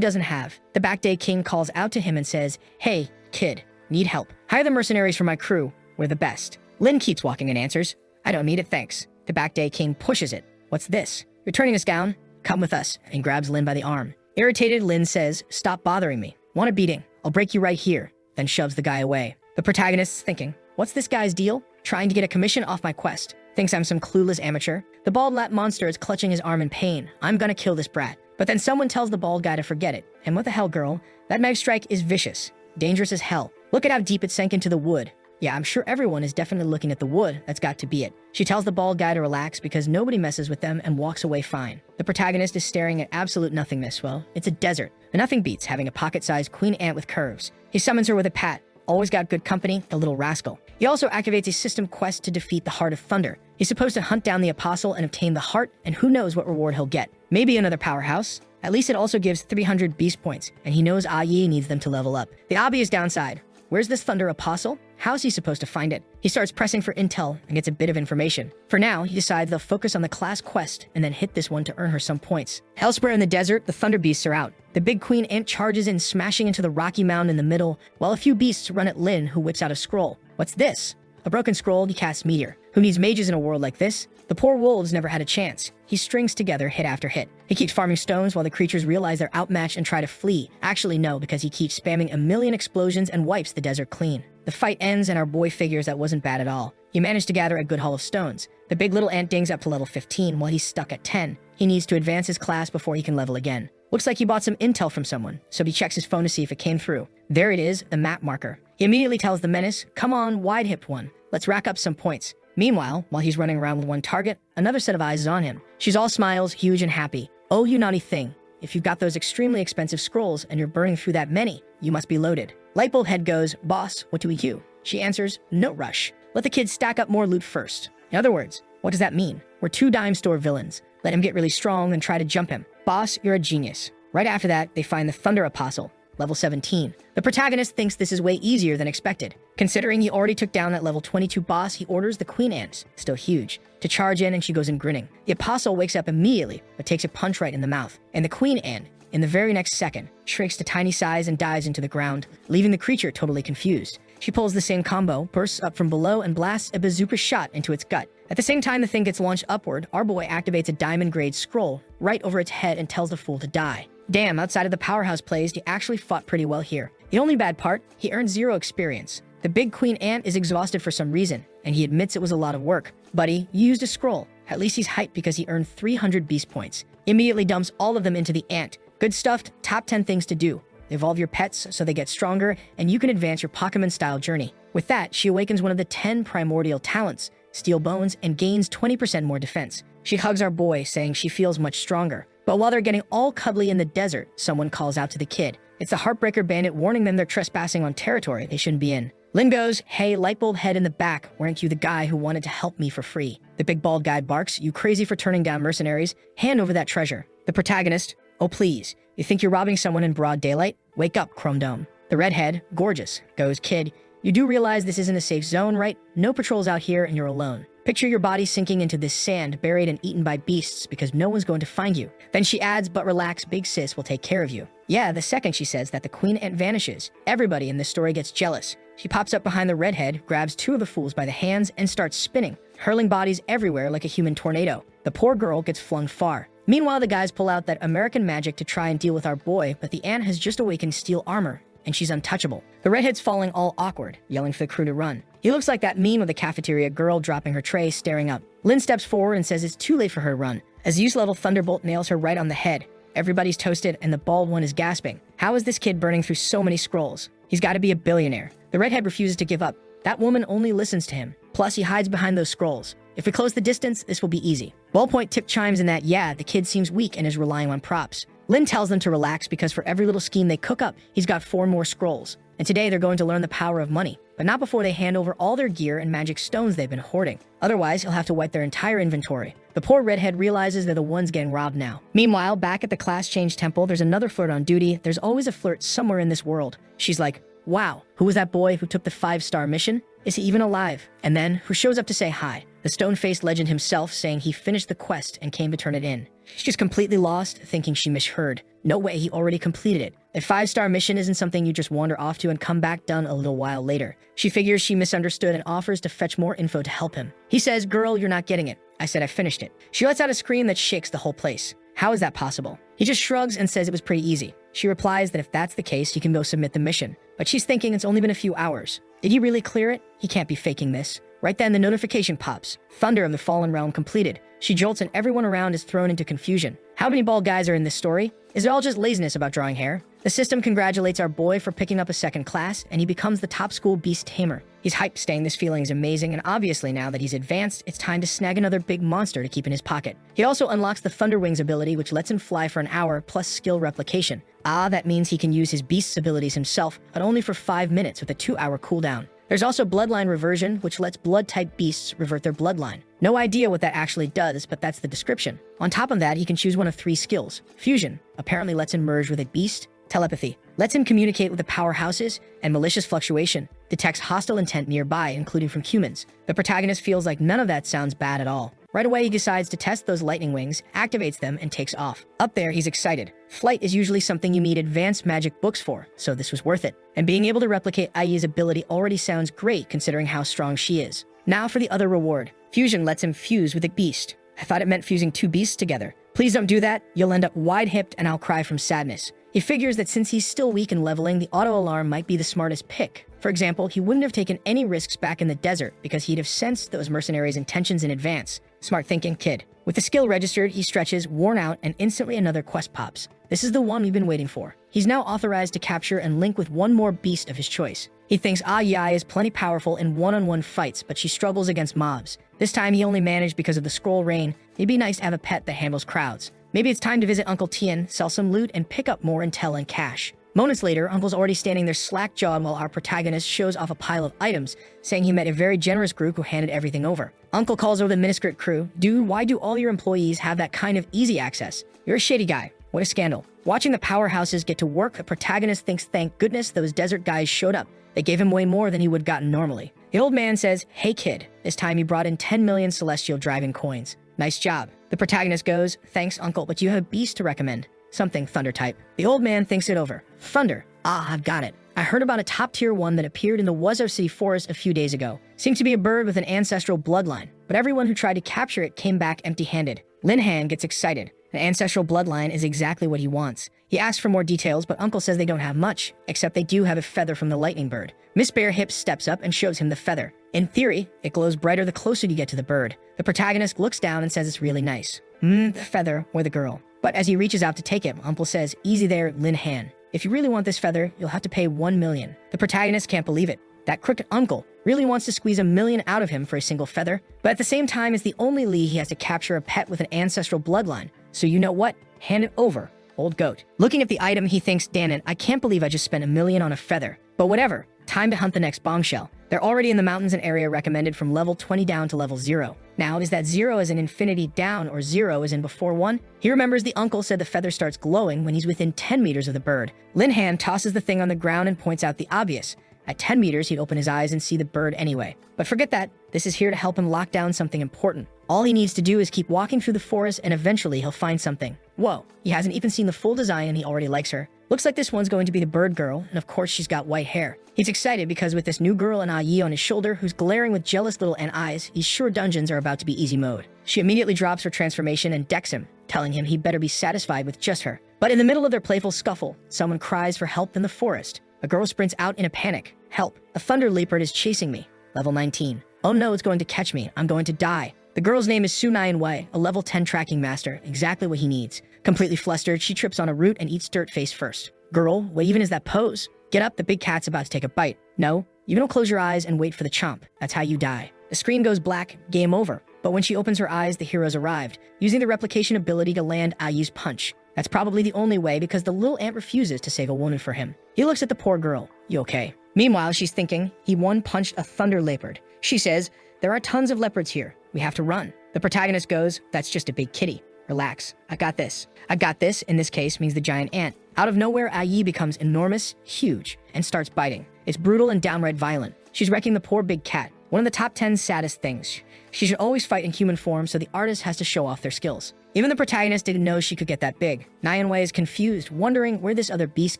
doesn't have. The back day king calls out to him and says, "Hey, kid, need help. Hire the mercenaries for my crew. We're the best." Lin keeps walking and answers, "I don't need it, thanks." The back day king pushes it. "What's this? You're turning us down? Come with us," and grabs Lin by the arm. Irritated, Lin says, "Stop bothering me. Want a beating? I'll break you right here," then shoves the guy away. The protagonist's thinking, what's this guy's deal? Trying to get a commission off my quest. Thinks I'm some clueless amateur. The bald lap monster is clutching his arm in pain. I'm gonna kill this brat. But then someone tells the bald guy to forget it. And what the hell, girl? That mag strike is vicious. Dangerous as hell. Look at how deep it sank into the wood. Yeah, I'm sure everyone is definitely looking at the wood. That's got to be it. She tells the bald guy to relax because nobody messes with them and walks away fine. The protagonist is staring at absolute nothingness. Well, it's a desert. And nothing beats having a pocket-sized queen ant with curves. He summons her with a pat. Always got good company, the little rascal. He also activates a system quest to defeat the Heart of Thunder. He's supposed to hunt down the apostle and obtain the heart, and who knows what reward he'll get. Maybe another powerhouse. At least it also gives 300 beast points, and he knows Yi needs them to level up. The obvious downside. Where's this Thunder Apostle? How's he supposed to find it? He starts pressing for intel and gets a bit of information. For now, he decides they'll focus on the class quest and then hit this one to earn her some points. Elsewhere in the desert, the Thunder Beasts are out. The big queen ant charges in, smashing into the rocky mound in the middle, while a few beasts run at Lin, who whips out a scroll. What's this? A broken scroll to cast Meteor. Who needs mages in a world like this? The poor wolves never had a chance. He strings together hit after hit. He keeps farming stones while the creatures realize they're outmatched and try to flee. Actually, no, because he keeps spamming a million explosions and wipes the desert clean. The fight ends and our boy figures that wasn't bad at all. He managed to gather a good haul of stones. The big little ant dings up to level 15 while he's stuck at 10. He needs to advance his class before he can level again. Looks like he bought some intel from someone, so he checks his phone to see if it came through. There it is, the map marker. He immediately tells the menace, "Come on, wide-hipped one. Let's rack up some points." Meanwhile, while he's running around with one target, another set of eyes is on him. She's all smiles, huge and happy. "Oh, you naughty thing. If you've got those extremely expensive scrolls and you're burning through that many, you must be loaded." Lightbulb head goes, "Boss, what do we do?" She answers, "No rush. Let the kid stack up more loot first." In other words, what does that mean? We're 2 dime store villains. Let him get really strong and try to jump him. "Boss, you're a genius." Right after that, they find the Thunder Apostle, level 17. The protagonist thinks this is way easier than expected. Considering he already took down that level 22 boss, he orders the Queen Ants, still huge, to charge in, and she goes in grinning. The Apostle wakes up immediately, but takes a punch right in the mouth. And the Queen Ant, in the very next second, shrinks to tiny size and dives into the ground, leaving the creature totally confused. She pulls the same combo, bursts up from below, and blasts a bazooka shot into its gut. At the same time the thing gets launched upward, our boy activates a diamond-grade scroll right over its head and tells the fool to die. Damn, outside of the powerhouse plays, he actually fought pretty well here. The only bad part, he earned 0 experience. The big queen ant is exhausted for some reason, and he admits it was a lot of work. Buddy, you used a scroll. At least he's hyped because he earned 300 beast points. Immediately dumps all of them into the ant. Good stuffed, top 10 things to do. Evolve your pets so they get stronger, and you can advance your Pokemon-style journey. With that, she awakens one of the 10 primordial talents, Steel Bones, and gains 20% more defense. She hugs our boy, saying she feels much stronger. But while they're getting all cuddly in the desert, someone calls out to the kid. It's the Heartbreaker Bandit warning them they're trespassing on territory they shouldn't be in. Lin goes, "Hey, Lightbulb head in the back, weren't you the guy who wanted to help me for free?" The big bald guy barks, "You crazy for turning down mercenaries? Hand over that treasure." The protagonist, "Oh please, you think you're robbing someone in broad daylight? Wake up, Chrome Dome." The redhead, gorgeous, goes, "Kid, you do realize this isn't a safe zone, right? No patrols out here and you're alone. Picture your body sinking into this sand, buried and eaten by beasts because no one's going to find you." Then she adds, "But relax, big sis will take care of you." Yeah, the second she says that, the queen ant vanishes. Everybody in this story gets jealous. She pops up behind the redhead, grabs 2 of the fools by the hands, and starts spinning, hurling bodies everywhere like a human tornado. The poor girl gets flung far. Meanwhile, the guys pull out that American magic to try and deal with our boy, but the ant has just awakened steel armor, and she's untouchable. The redhead's falling all awkward, yelling for the crew to run. He looks like that meme of the cafeteria girl dropping her tray, staring up. Lin steps forward and says it's too late for her to run, as use level Thunderbolt nails her right on the head. Everybody's toasted, and the bald one is gasping. How is this kid burning through so many scrolls? He's got to be a billionaire. The redhead refuses to give up. That woman only listens to him. Plus, he hides behind those scrolls. If we close the distance, this will be easy. Ballpoint tip chimes in that, yeah, the kid seems weak and is relying on props. Lin tells them to relax because for every little scheme they cook up, he's got 4 more scrolls. And today they're going to learn the power of money, but not before they hand over all their gear and magic stones they've been hoarding. Otherwise, he'll have to wipe their entire inventory. The poor redhead realizes they're the ones getting robbed now. Meanwhile, back at the class change temple, there's another flirt on duty. There's always a flirt somewhere in this world. She's like, wow, who was that boy who took the 5-star mission? Is he even alive? And then, who shows up to say hi? The stone-faced legend himself, saying he finished the quest and came to turn it in. She's just completely lost, thinking she misheard. No way, he already completed it. A 5-star mission isn't something you just wander off to and come back done a little while later. She figures she misunderstood and offers to fetch more info to help him. He says, girl, you're not getting it. I said I finished it. She lets out a scream that shakes the whole place. How is that possible? He just shrugs and says it was pretty easy. She replies that if that's the case, he can go submit the mission. But she's thinking it's only been a few hours. Did he really clear it? He can't be faking this. Right then, the notification pops. Thunder of the Fallen Realm completed. She jolts and everyone around is thrown into confusion. How many bald guys are in this story? Is it all just laziness about drawing hair? The system congratulates our boy for picking up a 2nd class, and he becomes the top school beast tamer. He's hyped, saying this feeling is amazing, and obviously now that he's advanced, it's time to snag another big monster to keep in his pocket. He also unlocks the Thunder Wings ability, which lets him fly for an hour, plus skill replication. That means he can use his beast's abilities himself, but only for 5 minutes with a 2-hour cooldown. There's also bloodline reversion, which lets blood-type beasts revert their bloodline. No idea what that actually does, but that's the description. On top of that, he can choose one of 3 skills. Fusion apparently lets him merge with a beast. Telepathy lets him communicate with the powerhouses, and malicious fluctuation detects hostile intent nearby, including from humans. The protagonist feels like none of that sounds bad at all. Right away, he decides to test those lightning wings, activates them, and takes off. Up there, he's excited. Flight is usually something you need advanced magic books for, so this was worth it. And being able to replicate Ai's ability already sounds great considering how strong she is. Now for the other reward. Fusion lets him fuse with a beast. I thought it meant fusing 2 beasts together. Please don't do that. You'll end up wide-hipped and I'll cry from sadness. He figures that since he's still weak in leveling, the auto-alarm might be the smartest pick. For example, he wouldn't have taken any risks back in the desert because he'd have sensed those mercenaries' intentions in advance. Smart thinking, kid. With the skill registered, he stretches, worn out, and instantly another quest pops. This is the one we've been waiting for. He's now authorized to capture and link with one more beast of his choice. He thinks Ai is plenty powerful in one-on-one fights, but she struggles against mobs. This time he only managed because of the scroll rain. It'd be nice to have a pet that handles crowds. Maybe it's time to visit Uncle Tien, sell some loot, and pick up more intel and cash. Moments later, Uncle's already standing there slack-jawed while our protagonist shows off a pile of items, saying he met a very generous group who handed everything over. Uncle calls over the Miniscript crew. Dude, why do all your employees have that kind of easy access? You're a shady guy. What a scandal. Watching the powerhouses get to work, the protagonist thinks thank goodness those desert guys showed up. They gave him way more than he would have gotten normally. The old man says, hey kid, this time you brought in 10 million celestial driving coins. Nice job. The protagonist goes, thanks uncle, but you have a beast to recommend. Something thunder type. The old man thinks it over. Thunder. I've got it. I heard about a top-tier one that appeared in the Wuzhou City forest a few days ago. Seemed to be a bird with an ancestral bloodline, but everyone who tried to capture it came back empty-handed. Lin Han gets excited. An ancestral bloodline is exactly what he wants. He asks for more details, but Uncle says they don't have much, except they do have a feather from the lightning bird. Miss Bare Hips steps up and shows him the feather. In theory, it glows brighter the closer you get to the bird. The protagonist looks down and says it's really nice. The feather or the girl. But as he reaches out to take it, Uncle says, easy there, Lin Han. If you really want this feather, you'll have to pay 1 million. The protagonist can't believe it. That crooked uncle really wants to squeeze 1 million out of him for a single feather. But at the same time, it's the only Lee he has to capture a pet with an ancestral bloodline. So you know what? Hand it over, old goat. Looking at the item, he thinks, damn it, I can't believe I just spent 1 million on a feather. But whatever, time to hunt the next bombshell. They're already in the mountains and area recommended from level 20 down to level 0. Now, is that 0 as in infinity down or 0 as in before 1? He remembers the uncle said the feather starts glowing when he's within 10 meters of the bird. Lin Han tosses the thing on the ground and points out the obvious. At 10 meters, he'd open his eyes and see the bird anyway. But forget that. This is here to help him lock down something important. All he needs to do is keep walking through the forest and eventually he'll find something. Whoa, he hasn't even seen the full design and he already likes her. Looks like this one's going to be the bird girl, and of course she's got white hair. He's excited because with this new girl and Ai on his shoulder who's glaring with jealous little eyes, he's sure dungeons are about to be easy mode. She immediately drops her transformation and decks him, telling him he'd better be satisfied with just her. But in the middle of their playful scuffle, someone cries for help in the forest. A girl sprints out in a panic. Help, a thunder leopard is chasing me. Level 19. Oh no, it's going to catch me. I'm going to die. The girl's name is Sunai Wei, a level 10 tracking master, exactly what he needs. Completely flustered, she trips on a root and eats dirt face first. Girl, what even is that pose? Get up, the big cat's about to take a bite. No, you don't close your eyes and wait for the chomp. That's how you die. The screen goes black, game over. But when she opens her eyes, the heroes arrived, using the replication ability to land Ayu's punch. That's probably the only way because the little ant refuses to save a woman for him. He looks at the poor girl. You okay? Meanwhile, she's thinking, he one-punched a thunder leopard. She says, there are tons of leopards here. We have to run. The protagonist goes, that's just a big kitty. Relax. I got this. I got this, in this case, means the giant ant. Out of nowhere, Ayi becomes enormous, huge, and starts biting. It's brutal and downright violent. She's wrecking the poor big cat. One of the top 10 saddest things. She should always fight in human form, so the artist has to show off their skills. Even the protagonist didn't know she could get that big. Nyanwei is confused, wondering where this other beast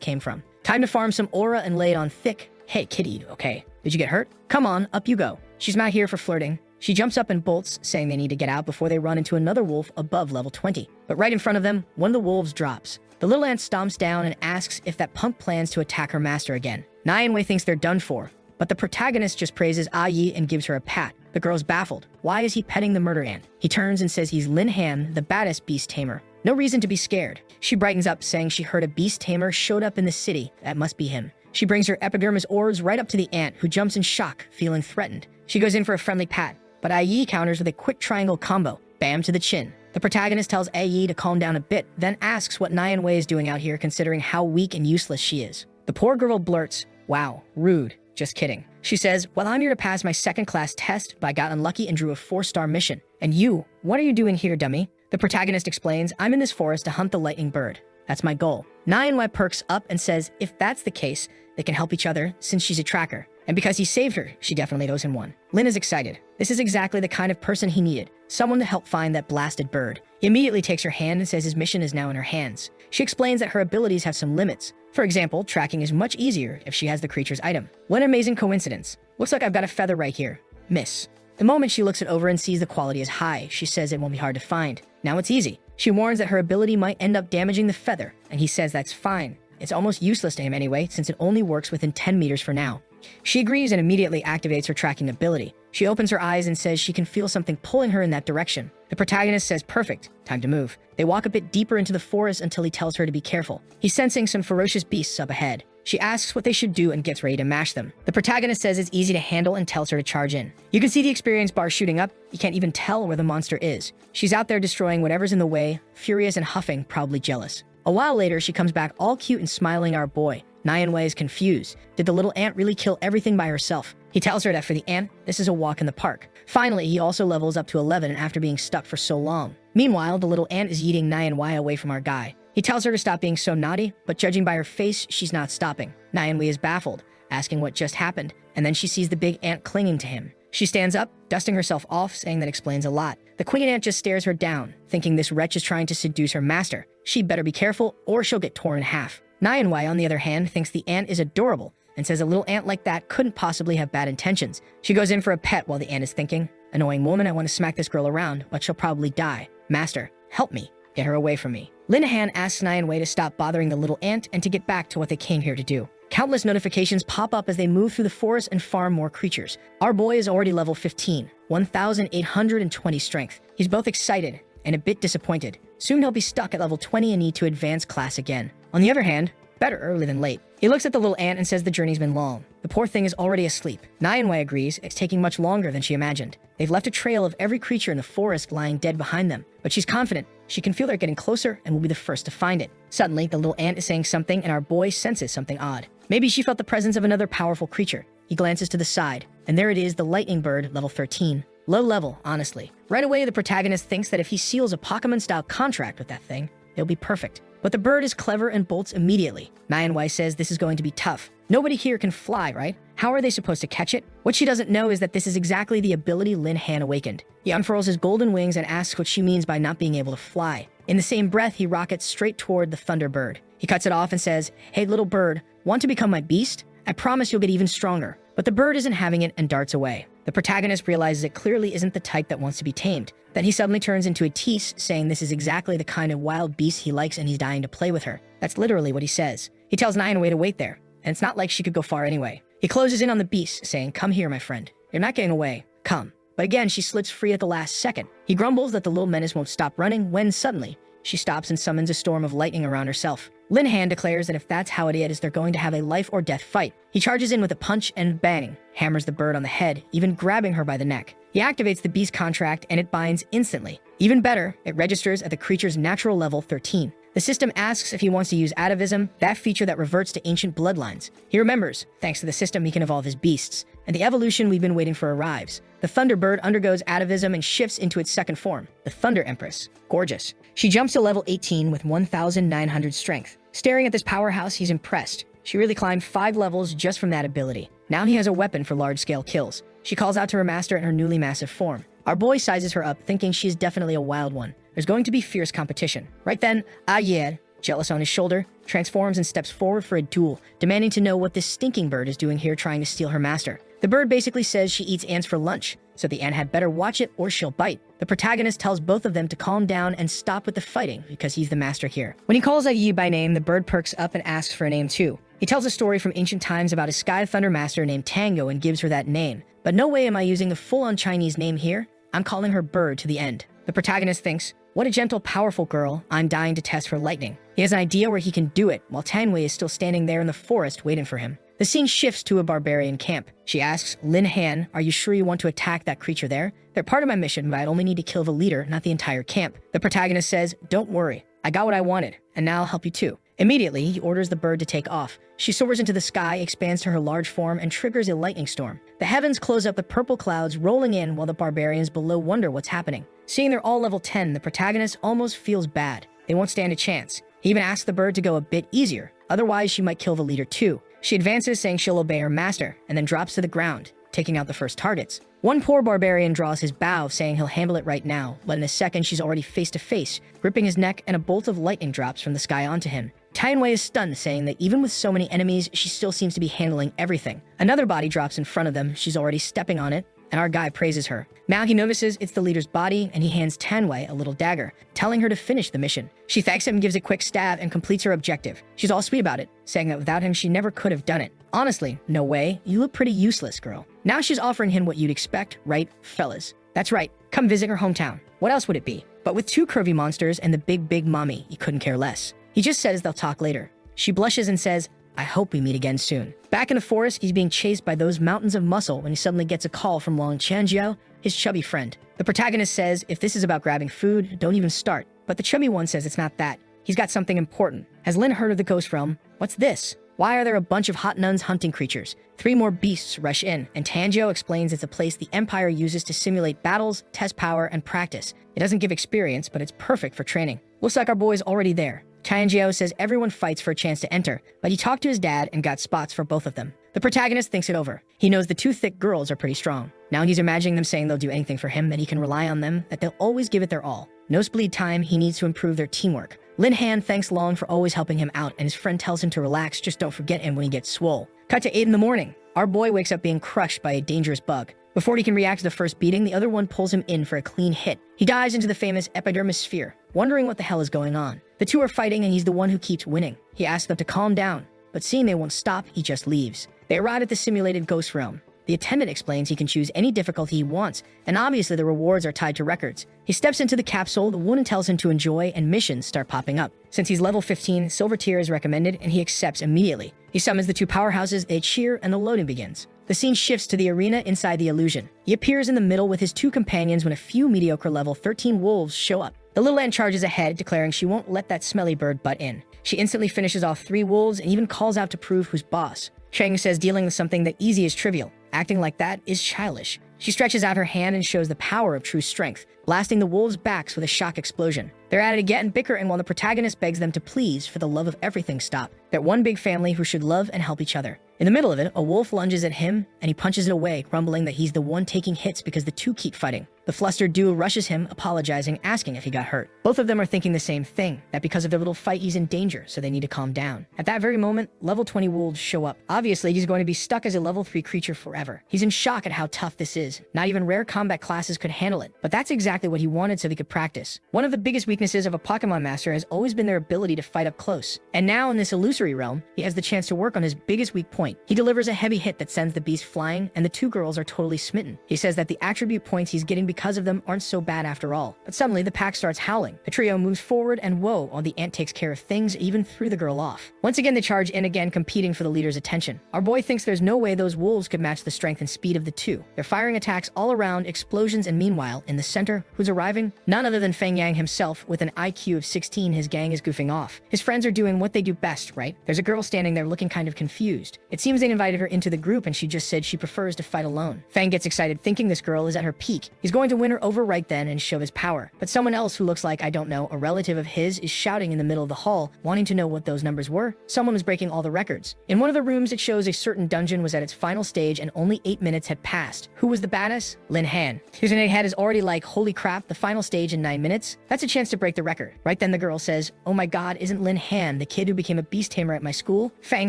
came from. Time to farm some aura and lay it on thick. Hey, kitty, okay? Did you get hurt? Come on, up you go. She's not here for flirting. She jumps up and bolts, saying they need to get out before they run into another wolf above level 20. But right in front of them, one of the wolves drops. The little ant stomps down and asks if that punk plans to attack her master again. Nyanwei thinks they're done for, but the protagonist just praises Ayi and gives her a pat. The girl's baffled. Why is he petting the murder ant? He turns and says he's Lin Han, the baddest beast tamer. No reason to be scared. She brightens up, saying she heard a beast tamer showed up in the city. That must be him. She brings her epidermis orbs right up to the ant, who jumps in shock, feeling threatened. She goes in for a friendly pat, but Ayi counters with a quick triangle combo. Bam to the chin. The protagonist tells Ayi to calm down a bit, then asks what Nyanwei is doing out here considering how weak and useless she is. The poor girl blurts, wow, rude. Just kidding. She says, well, I'm here to pass my second-class test, but I got unlucky and drew a 4-star mission. And you, what are you doing here, dummy? The protagonist explains, I'm in this forest to hunt the lightning bird. That's my goal. Nyanwei perks up and says, if that's the case, they can help each other since she's a tracker. And because he saved her, she definitely owes him one. Lin is excited. This is exactly the kind of person he needed. Someone to help find that blasted bird. He immediately takes her hand and says his mission is now in her hands. She explains that her abilities have some limits. For example, tracking is much easier if she has the creature's item. What an amazing coincidence. Looks like I've got a feather right here. Miss. The moment she looks it over and sees the quality is high, she says it won't be hard to find. Now it's easy. She warns that her ability might end up damaging the feather, and he says that's fine. It's almost useless to him anyway, since it only works within 10 meters for now. She agrees and immediately activates her tracking ability. She opens her eyes and says she can feel something pulling her in that direction. The protagonist says perfect, time to move. They walk a bit deeper into the forest until he tells her to be careful. He's sensing some ferocious beasts up ahead. She asks what they should do and gets ready to mash them. The protagonist says it's easy to handle and tells her to charge in. You can see the experience bar shooting up. You can't even tell where the monster is. She's out there destroying whatever's in the way, furious and huffing, probably jealous. A while later, she comes back all cute and smiling at our boy. Nyanwei is confused. Did the little ant really kill everything by herself? He tells her that for the ant, this is a walk in the park. Finally, he also levels up to 11 after being stuck for so long. Meanwhile, the little ant is eating Nyanwei away from our guy. He tells her to stop being so naughty, but judging by her face, she's not stopping. Nyanwei is baffled, asking what just happened, and then she sees the big ant clinging to him. She stands up, dusting herself off, saying that explains a lot. The queen ant just stares her down, thinking this wretch is trying to seduce her master. She better be careful, or she'll get torn in half. Nyanwei, on the other hand, thinks the ant is adorable, and says a little ant like that couldn't possibly have bad intentions. She goes in for a pet while the ant is thinking, annoying woman, I want to smack this girl around, but she'll probably die. Master, help me. Get her away from me. Lin Han asks Nyanwei to stop bothering the little ant and to get back to what they came here to do. Countless notifications pop up as they move through the forest and farm more creatures. Our boy is already level 15, 1,820 strength. He's both excited and a bit disappointed. Soon he'll be stuck at level 20 and need to advance class again. On the other hand, better early than late. He looks at the little ant and says the journey's been long. The poor thing is already asleep. Nyanwei agrees it's taking much longer than she imagined. They've left a trail of every creature in the forest lying dead behind them, but she's confident. She can feel they're getting closer and will be the first to find it. Suddenly, the little ant is saying something and our boy senses something odd. Maybe she felt the presence of another powerful creature. He glances to the side, and there it is, the lightning bird, level 13. Low level, honestly. Right away, the protagonist thinks that if he seals a Pokemon-style contract with that thing, it'll be perfect. But the bird is clever and bolts immediately. Nyanwei says this is going to be tough. Nobody here can fly, right? How are they supposed to catch it? What she doesn't know is that this is exactly the ability Lin Han awakened. He unfurls his golden wings and asks what she means by not being able to fly. In the same breath, he rockets straight toward the Thunderbird. He cuts it off and says, hey little bird, want to become my beast? I promise you'll get even stronger. But the bird isn't having it and darts away. The protagonist realizes it clearly isn't the type that wants to be tamed. Then he suddenly turns into a tease, saying this is exactly the kind of wild beast he likes and he's dying to play with her. That's literally what he says. He tells Nyanwei to wait there, and it's not like she could go far anyway. He closes in on the beast, saying, come here, my friend. You're not getting away. Come. But again, she slips free at the last second. He grumbles that the little menace won't stop running when suddenly, she stops and summons a storm of lightning around herself. Lin Han declares that if that's how it is, they're going to have a life or death fight. He charges in with a punch and bang, hammers the bird on the head, even grabbing her by the neck. He activates the beast contract and it binds instantly. Even better, it registers at the creature's natural level 13. The system asks if he wants to use atavism, that feature that reverts to ancient bloodlines. He remembers, thanks to the system he can evolve his beasts, and the evolution we've been waiting for arrives. The Thunderbird undergoes atavism and shifts into its second form, the Thunder Empress. Gorgeous. She jumps to level 18 with 1,900 strength. Staring at this powerhouse, he's impressed. She really climbed 5 levels just from that ability. Now he has a weapon for large-scale kills. She calls out to her master in her newly massive form. Our boy sizes her up, thinking she is definitely a wild one. There's going to be fierce competition. Right then, Ayer, jealous on his shoulder, transforms and steps forward for a duel, demanding to know what this stinking bird is doing here trying to steal her master. The bird basically says she eats ants for lunch, so the ant had better watch it or she'll bite. The protagonist tells both of them to calm down and stop with the fighting because he's the master here. When he calls Yi by name, the bird perks up and asks for a name too. He tells a story from ancient times about a sky thunder master named Tango and gives her that name. But no way am I using the full-on Chinese name here. I'm calling her Bird to the end. The protagonist thinks, what a gentle, powerful girl, I'm dying to test for lightning. He has an idea where he can do it, while Tanwei is still standing there in the forest waiting for him. The scene shifts to a barbarian camp. She asks, Lin Han, are you sure you want to attack that creature there? They're part of my mission, but I'd only need to kill the leader, not the entire camp. The protagonist says, don't worry, I got what I wanted, and now I'll help you too. Immediately, he orders the bird to take off. She soars into the sky, expands to her large form, and triggers a lightning storm. The heavens close up with purple clouds rolling in while the barbarians below wonder what's happening. Seeing they're all level 10, the protagonist almost feels bad. They won't stand a chance. He even asks the bird to go a bit easier, otherwise she might kill the leader too. She advances, saying she'll obey her master, and then drops to the ground, taking out the first targets. One poor barbarian draws his bow, saying he'll handle it right now, but in a second she's already face to face, gripping his neck, and a bolt of lightning drops from the sky onto him. Tianwei is stunned, saying that even with so many enemies, she still seems to be handling everything. Another body drops in front of them, she's already stepping on it, and our guy praises her. Now he notices it's the leader's body, and he hands Tianwei a little dagger, telling her to finish the mission. She thanks him, gives a quick stab, and completes her objective. She's all sweet about it, saying that without him she never could have done it. Honestly, no way, you look pretty useless, girl. Now she's offering him what you'd expect, right, fellas? That's right, come visit her hometown. What else would it be? But with 2 curvy monsters and the big mommy, he couldn't care less. He just says they'll talk later. She blushes and says, I hope we meet again soon. Back in the forest, he's being chased by those mountains of muscle when he suddenly gets a call from Long Chanjiao, his chubby friend. The protagonist says, if this is about grabbing food, don't even start. But the chubby one says it's not that. He's got something important. Has Lin heard of the Ghost Realm? What's this? Why are there a bunch of hot nuns hunting creatures? 3 more beasts rush in, and Tanjiao explains it's a place the Empire uses to simulate battles, test power, and practice. It doesn't give experience, but it's perfect for training. Looks like our boy's already there. Tianjiao says everyone fights for a chance to enter, but he talked to his dad and got spots for both of them. The protagonist thinks it over. He knows the 2 thick girls are pretty strong. Now he's imagining them saying they'll do anything for him, that he can rely on them, that they'll always give it their all. Nosebleed time, he needs to improve their teamwork. Lin Han thanks Long for always helping him out, and his friend tells him to relax, just don't forget him when he gets swole. Cut to 8 in the morning. Our boy wakes up being crushed by a dangerous bug. Before he can react to the first beating, the other one pulls him in for a clean hit. He dives into the famous epidermis sphere, wondering what the hell is going on. The 2 are fighting, and he's the one who keeps winning. He asks them to calm down, but seeing they won't stop, he just leaves. They arrive at the simulated Ghost Realm. The attendant explains he can choose any difficulty he wants, and obviously the rewards are tied to records. He steps into the capsule, the woman tells him to enjoy, and missions start popping up. Since he's level 15, Silver Tier is recommended, and he accepts immediately. He summons the 2 powerhouses, they cheer, and the loading begins. The scene shifts to the arena inside the illusion. He appears in the middle with his 2 companions when a few mediocre level 13 wolves show up. The little ant charges ahead, declaring she won't let that smelly bird butt in. She instantly finishes off 3 wolves and even calls out to prove who's boss. Cheng says dealing with something that easy is trivial. Acting like that is childish. She stretches out her hand and shows the power of true strength, blasting the wolves' backs with a shock explosion. They're at it again, bickering while the protagonist begs them to please, for the love of everything, stop. They're one big family who should love and help each other. In the middle of it, a wolf lunges at him, and he punches it away, grumbling that he's the one taking hits because the 2 keep fighting. The flustered duo rushes him, apologizing, asking if he got hurt. Both of them are thinking the same thing, that because of their little fight he's in danger, so they need to calm down. At that very moment, level 20 wolves show up. Obviously, he's going to be stuck as a level 3 creature forever. He's in shock at how tough this is. Not even rare combat classes could handle it, but that's exactly what he wanted so he could practice. One of the biggest weaknesses of a Pokemon master has always been their ability to fight up close. And now in this illusory illusory realm, he has the chance to work on his biggest weak point. He delivers a heavy hit that sends the beast flying, and the two girls are totally smitten. He says that the attribute points he's getting because of them aren't so bad after all. But suddenly, the pack starts howling. The trio moves forward, and whoa, all the ant takes care of things, even threw the girl off. Once again, they charge in again, competing for the leader's attention. Our boy thinks there's no way those wolves could match the strength and speed of the two. They're firing attacks all around, explosions, and meanwhile, in the center, who's arriving? None other than Feng Yang himself. With an IQ of 16, his gang is goofing off. His friends are doing what they do best, right? There's a girl standing there looking kind of confused. It seems they invited her into the group and she just said she prefers to fight alone. Feng gets excited thinking this girl is at her peak. He's going to win her over right then and show his power. But someone else who looks like, I don't know, a relative of his is shouting in the middle of the hall, wanting to know what those numbers were. Someone was breaking all the records. In one of the rooms, it shows a certain dungeon was at its final stage and only 8 minutes had passed. Who was the badass? Lin Han. His innate head is already like, holy crap, the final stage in 9 minutes? That's a chance to break the record. Right then the girl says, oh my god, isn't Lin Han the kid who became a beast tamer at my school? Fang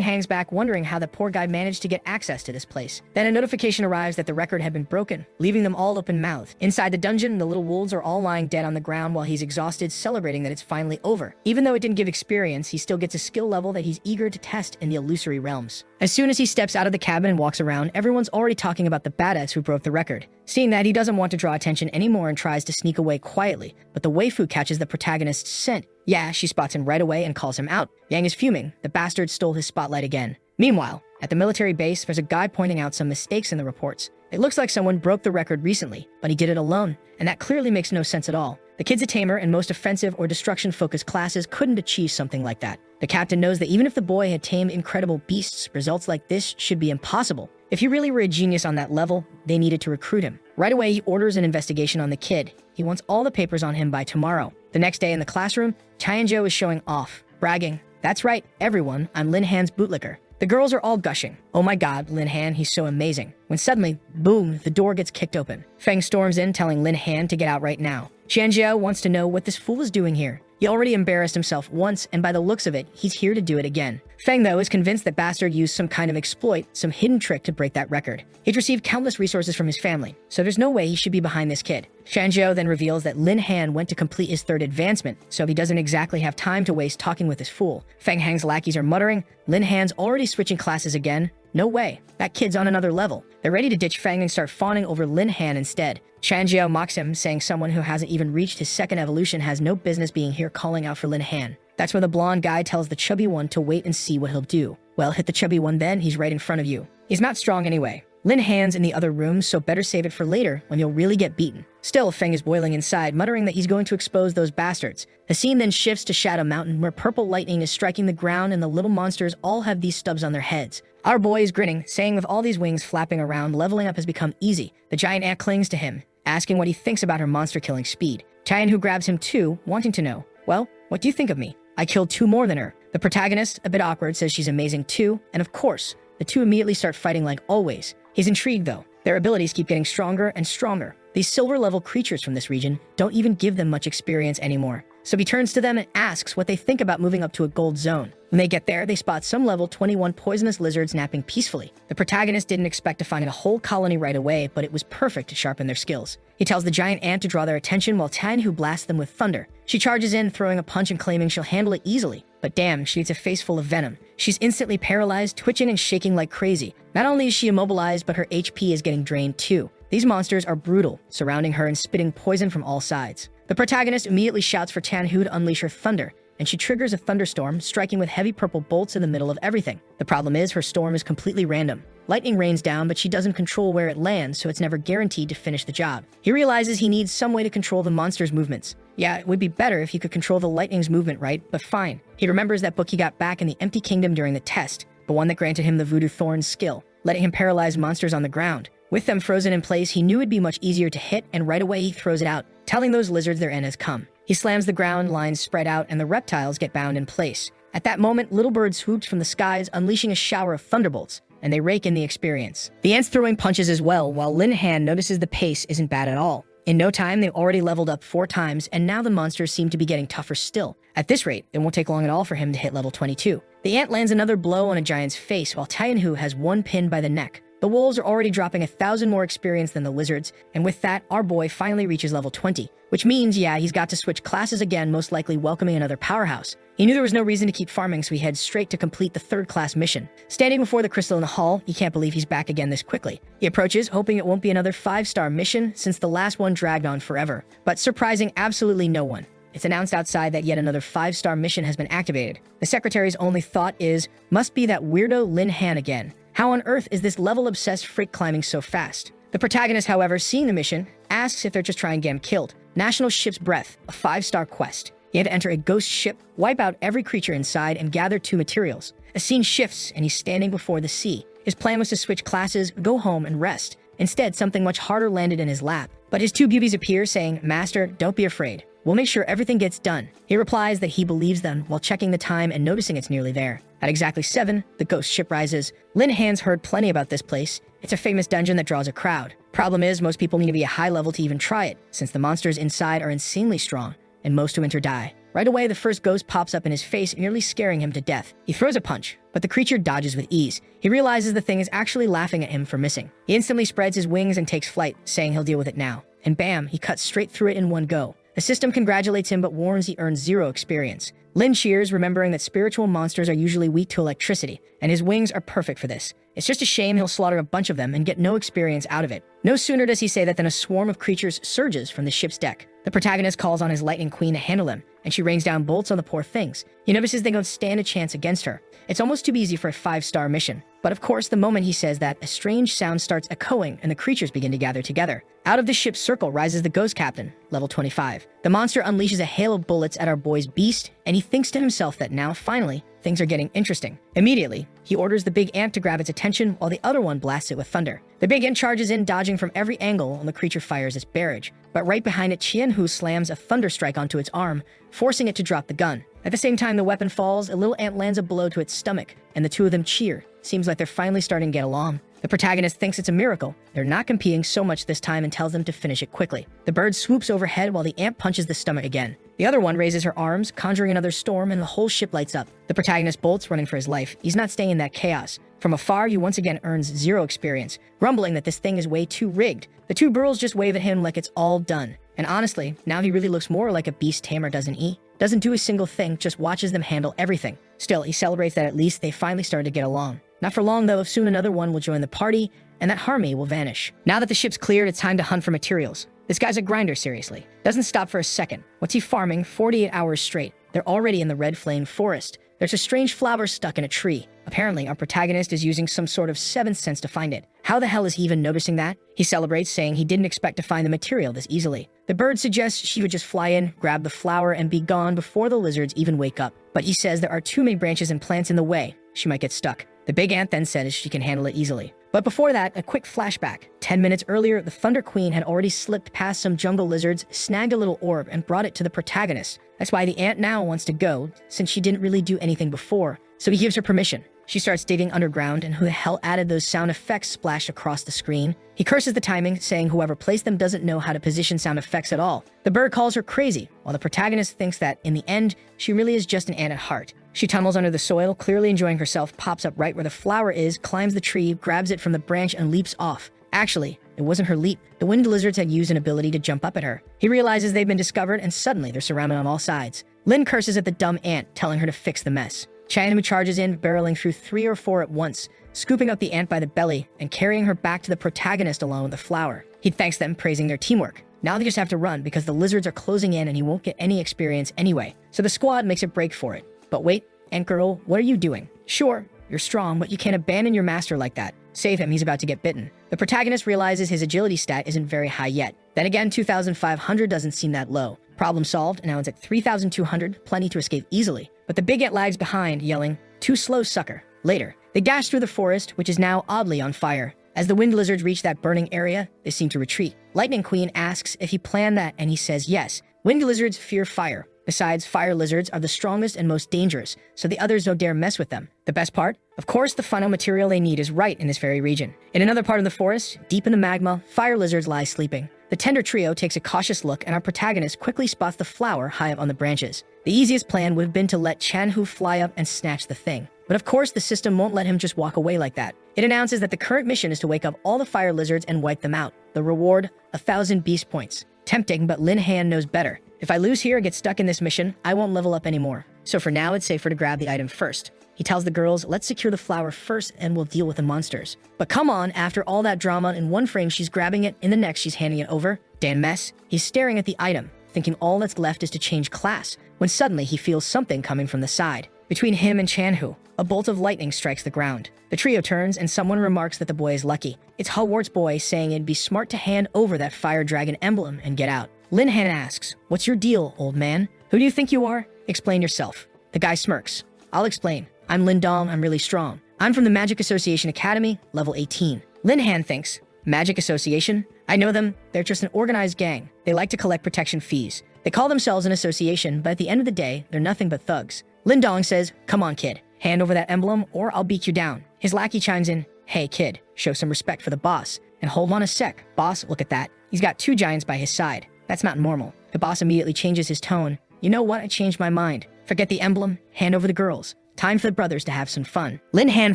hangs back, wondering how the poor guy managed to get access to this place. Then a notification arrives that the record had been broken, leaving them all open-mouthed. Inside the dungeon, the little wolves are all lying dead on the ground while he's exhausted, celebrating that it's finally over. Even though it didn't give experience, he still gets a skill level that he's eager to test in the illusory realms. As soon as he steps out of the cabin and walks around, everyone's already talking about the badass who broke the record. Seeing that, he doesn't want to draw attention anymore and tries to sneak away quietly, but the waifu catches the protagonist's scent. Yeah, she spots him right away and calls him out. Yang is fuming. The bastard stole his spotlight again. Meanwhile, at the military base, there's a guy pointing out some mistakes in the reports. It looks like someone broke the record recently, but he did it alone, and that clearly makes no sense at all. The kid's a tamer, and most offensive or destruction-focused classes couldn't achieve something like that. The captain knows that even if the boy had tamed incredible beasts, results like this should be impossible. If he really were a genius on that level, they needed to recruit him. Right away, he orders an investigation on the kid. He wants all the papers on him by tomorrow. The next day in the classroom, Tianzhou is showing off, bragging, "That's right, everyone, I'm Lin Han's bootlicker." The girls are all gushing. Oh my god, Lin Han, he's so amazing. When suddenly, boom, the door gets kicked open. Feng storms in, telling Lin Han to get out right now. Tianzhou wants to know what this fool is doing here. He already embarrassed himself once, and by the looks of it, he's here to do it again. Feng, though, is convinced that Bastard used some kind of exploit, some hidden trick to break that record. He'd received countless resources from his family, so there's no way he should be behind this kid. Tianzhou then reveals that Lin Han went to complete his third advancement, so he doesn't exactly have time to waste talking with this fool. Feng Hang's lackeys are muttering, Lin Han's already switching classes again. No way. That kid's on another level. They're ready to ditch Feng and start fawning over Lin Han instead. Tianzhou mocks him, saying someone who hasn't even reached his second evolution has no business being here calling out for Lin Han. That's when the blonde guy tells the chubby one to wait and see what he'll do. Well, hit the chubby one then, he's right in front of you. He's not strong anyway. Lin Han's in the other room, so better save it for later when you'll really get beaten. Still, Feng is boiling inside, muttering that he's going to expose those bastards. The scene then shifts to Shadow Mountain, where purple lightning is striking the ground and the little monsters all have these stubs on their heads. Our boy is grinning, saying with all these wings flapping around, leveling up has become easy. The giant ant clings to him, asking what he thinks about her monster-killing speed. Tianhu grabs him too, wanting to know, well, what do you think of me? I killed 2 more than her. The protagonist, a bit awkward, says she's amazing too, and of course, the two immediately start fighting like always. He's intrigued though. Their abilities keep getting stronger and stronger. These silver-level creatures from this region don't even give them much experience anymore. So he turns to them and asks what they think about moving up to a gold zone. When they get there, they spot some level 21 poisonous lizards napping peacefully. The protagonist didn't expect to find a whole colony right away, but it was perfect to sharpen their skills. He tells the giant ant to draw their attention while Tianhu blasts them with thunder. She charges in, throwing a punch and claiming she'll handle it easily. But damn, she needs a face full of venom. She's instantly paralyzed, twitching and shaking like crazy. Not only is she immobilized, but her HP is getting drained too. These monsters are brutal, surrounding her and spitting poison from all sides. The protagonist immediately shouts for Tianhu to unleash her thunder, and she triggers a thunderstorm, striking with heavy purple bolts in the middle of everything. The problem is her storm is completely random. Lightning rains down, but she doesn't control where it lands, so it's never guaranteed to finish the job. He realizes he needs some way to control the monster's movements. Yeah, it would be better if he could control the lightning's movement, right? But fine. He remembers that book he got back in the Empty Kingdom during the test, the one that granted him the Voodoo Thorn's skill, letting him paralyze monsters on the ground. With them frozen in place, he knew it'd be much easier to hit, and right away he throws it out, telling those lizards their end has come. He slams the ground, lines spread out, and the reptiles get bound in place. At that moment, little birds swooped from the skies, unleashing a shower of thunderbolts, and they rake in the experience. The ants throwing punches as well, while Lin Han notices the pace isn't bad at all. In no time, they've already leveled up 4 times, and now the monsters seem to be getting tougher still. At this rate, it won't take long at all for him to hit level 22. The ant lands another blow on a giant's face, while Tianhu has one pinned by the neck. The wolves are already dropping 1,000 more experience than the lizards, and with that, our boy finally reaches level 20, which means, yeah, he's got to switch classes again, most likely welcoming another powerhouse. He knew there was no reason to keep farming, so he heads straight to complete the third-class mission. Standing before the crystal in the hall, he can't believe he's back again this quickly. He approaches, hoping it won't be another 5-star mission, since the last one dragged on forever, but surprising absolutely no one. It's announced outside that yet another 5-star mission has been activated. The secretary's only thought is, must be that weirdo Lin Han again. How on earth is this level-obsessed freak climbing so fast? The protagonist, however, seeing the mission, asks if they're just trying to get him killed. National Ship's Breath, a 5-star quest. You have to enter a ghost ship, wipe out every creature inside, and gather 2 materials. A scene shifts, and he's standing before the sea. His plan was to switch classes, go home, and rest. Instead, something much harder landed in his lap. But his 2 beauties appear, saying, "Master, don't be afraid. We'll make sure everything gets done." He replies that he believes them while checking the time and noticing it's nearly there. At exactly 7, the ghost ship rises. Lin Han's heard plenty about this place. It's a famous dungeon that draws a crowd. Problem is, most people need to be a high level to even try it, since the monsters inside are insanely strong, and most who enter die. Right away, the first ghost pops up in his face, nearly scaring him to death. He throws a punch, but the creature dodges with ease. He realizes the thing is actually laughing at him for missing. He instantly spreads his wings and takes flight, saying he'll deal with it now. And bam, he cuts straight through it in one go. The system congratulates him but warns he earns 0 experience. Lin cheers, remembering that spiritual monsters are usually weak to electricity, and his wings are perfect for this. It's just a shame he'll slaughter a bunch of them and get no experience out of it. No sooner does he say that than a swarm of creatures surges from the ship's deck. The protagonist calls on his lightning queen to handle them, and she rains down bolts on the poor things. He notices they don't stand a chance against her. It's almost too easy for a 5-star mission. But of course, the moment he says that, a strange sound starts echoing and the creatures begin to gather together. Out of the ship's circle rises the ghost captain, level 25. The monster unleashes a hail of bullets at our boy's beast, and he thinks to himself that now, finally, things are getting interesting. Immediately, he orders the big ant to grab its attention while the other one blasts it with thunder. The big ant charges in, dodging from every angle, and the creature fires its barrage. But right behind it, Qianhu slams a thunder strike onto its arm, forcing it to drop the gun. At the same time the weapon falls, a little ant lands a blow to its stomach, and the 2 of them cheer. Seems like they're finally starting to get along. The protagonist thinks it's a miracle. They're not competing so much this time and tells them to finish it quickly. The bird swoops overhead while the ant punches the stomach again. The other one raises her arms, conjuring another storm, and the whole ship lights up. The protagonist bolts, running for his life. He's not staying in that chaos. From afar, he once again earns 0 experience, grumbling that this thing is way too rigged. The 2 burls just wave at him like it's all done. And honestly, now he really looks more like a beast tamer, doesn't he? Doesn't do a single thing, just watches them handle everything. Still, he celebrates that at least they finally started to get along. Not for long though, soon another one will join the party, and that harmony will vanish. Now that the ship's cleared, it's time to hunt for materials. This guy's a grinder, seriously. Doesn't stop for a second. What's he farming 48 hours straight? They're already in the red flame forest. There's a strange flower stuck in a tree. Apparently, our protagonist is using some sort of 7th sense to find it. How the hell is he even noticing that? He celebrates, saying he didn't expect to find the material this easily. The bird suggests she would just fly in, grab the flower, and be gone before the lizards even wake up. But he says there are too many branches and plants in the way. She might get stuck. The big ant then says she can handle it easily. But before that, a quick flashback. 10 minutes earlier, the Thunder Queen had already slipped past some jungle lizards, snagged a little orb, and brought it to the protagonist. That's why the ant now wants to go, since she didn't really do anything before. So he gives her permission. She starts digging underground, and who the hell added those sound effects splashed across the screen? He curses the timing, saying whoever placed them doesn't know how to position sound effects at all. The bird calls her crazy, while the protagonist thinks that, in the end, she really is just an ant at heart. She tunnels under the soil, clearly enjoying herself, pops up right where the flower is, climbs the tree, grabs it from the branch, and leaps off. Actually, it wasn't her leap. The wind lizards had used an ability to jump up at her. He realizes they've been discovered, and suddenly they're surrounded on all sides. Lin curses at the dumb ant, telling her to fix the mess. Qianhu charges in, barreling through 3 or 4 at once, scooping up the ant by the belly and carrying her back to the protagonist along with the flower. He thanks them, praising their teamwork. Now they just have to run because the lizards are closing in and he won't get any experience anyway. So the squad makes a break for it. But wait, Ant Girl, what are you doing? Sure, you're strong, but you can't abandon your master like that. Save him, he's about to get bitten. The protagonist realizes his agility stat isn't very high yet. Then again, 2,500 doesn't seem that low. Problem solved, and now it's at 3,200, plenty to escape easily. But the big ant lags behind, yelling, "Too slow, sucker." Later, they dash through the forest, which is now oddly on fire. As the wind lizards reach that burning area, they seem to retreat. Lightning Queen asks if he planned that, and he says yes. Wind lizards fear fire. Besides, fire lizards are the strongest and most dangerous, so the others don't dare mess with them. The best part? Of course, the final material they need is right in this very region. In another part of the forest, deep in the magma, fire lizards lie sleeping. The tender trio takes a cautious look, and our protagonist quickly spots the flower high up on the branches. The easiest plan would have been to let Qianhu fly up and snatch the thing. But of course, the system won't let him just walk away like that. It announces that the current mission is to wake up all the fire lizards and wipe them out. The reward, 1,000 beast points. Tempting, but Lin Han knows better. If I lose here or get stuck in this mission, I won't level up anymore. So for now, it's safer to grab the item first. He tells the girls, let's secure the flower first and we'll deal with the monsters. But come on, after all that drama, in one frame she's grabbing it, in the next she's handing it over. Dan mess. He's staring at the item, thinking all that's left is to change class, when suddenly he feels something coming from the side. Between him and Chanhu, a bolt of lightning strikes the ground. The trio turns and someone remarks that the boy is lucky. It's Hogwarts boy saying it'd be smart to hand over that fire dragon emblem and get out. Lin Han asks, what's your deal, old man? Who do you think you are? Explain yourself. The guy smirks. I'll explain. I'm Lin Dong, I'm really strong. I'm from the Magic Association Academy, level 18. Lin Han thinks, Magic Association? I know them. They're just an organized gang. They like to collect protection fees. They call themselves an association, but at the end of the day, they're nothing but thugs. Lin Dong says, come on, kid. Hand over that emblem or I'll beat you down. His lackey chimes in, hey, kid, show some respect for the boss. And hold on a sec. Boss, look at that. He's got 2 giants by his side. That's not normal. The boss immediately changes his tone. You know what? I changed my mind. Forget the emblem. Hand over the girls. Time for the brothers to have some fun. Lin Han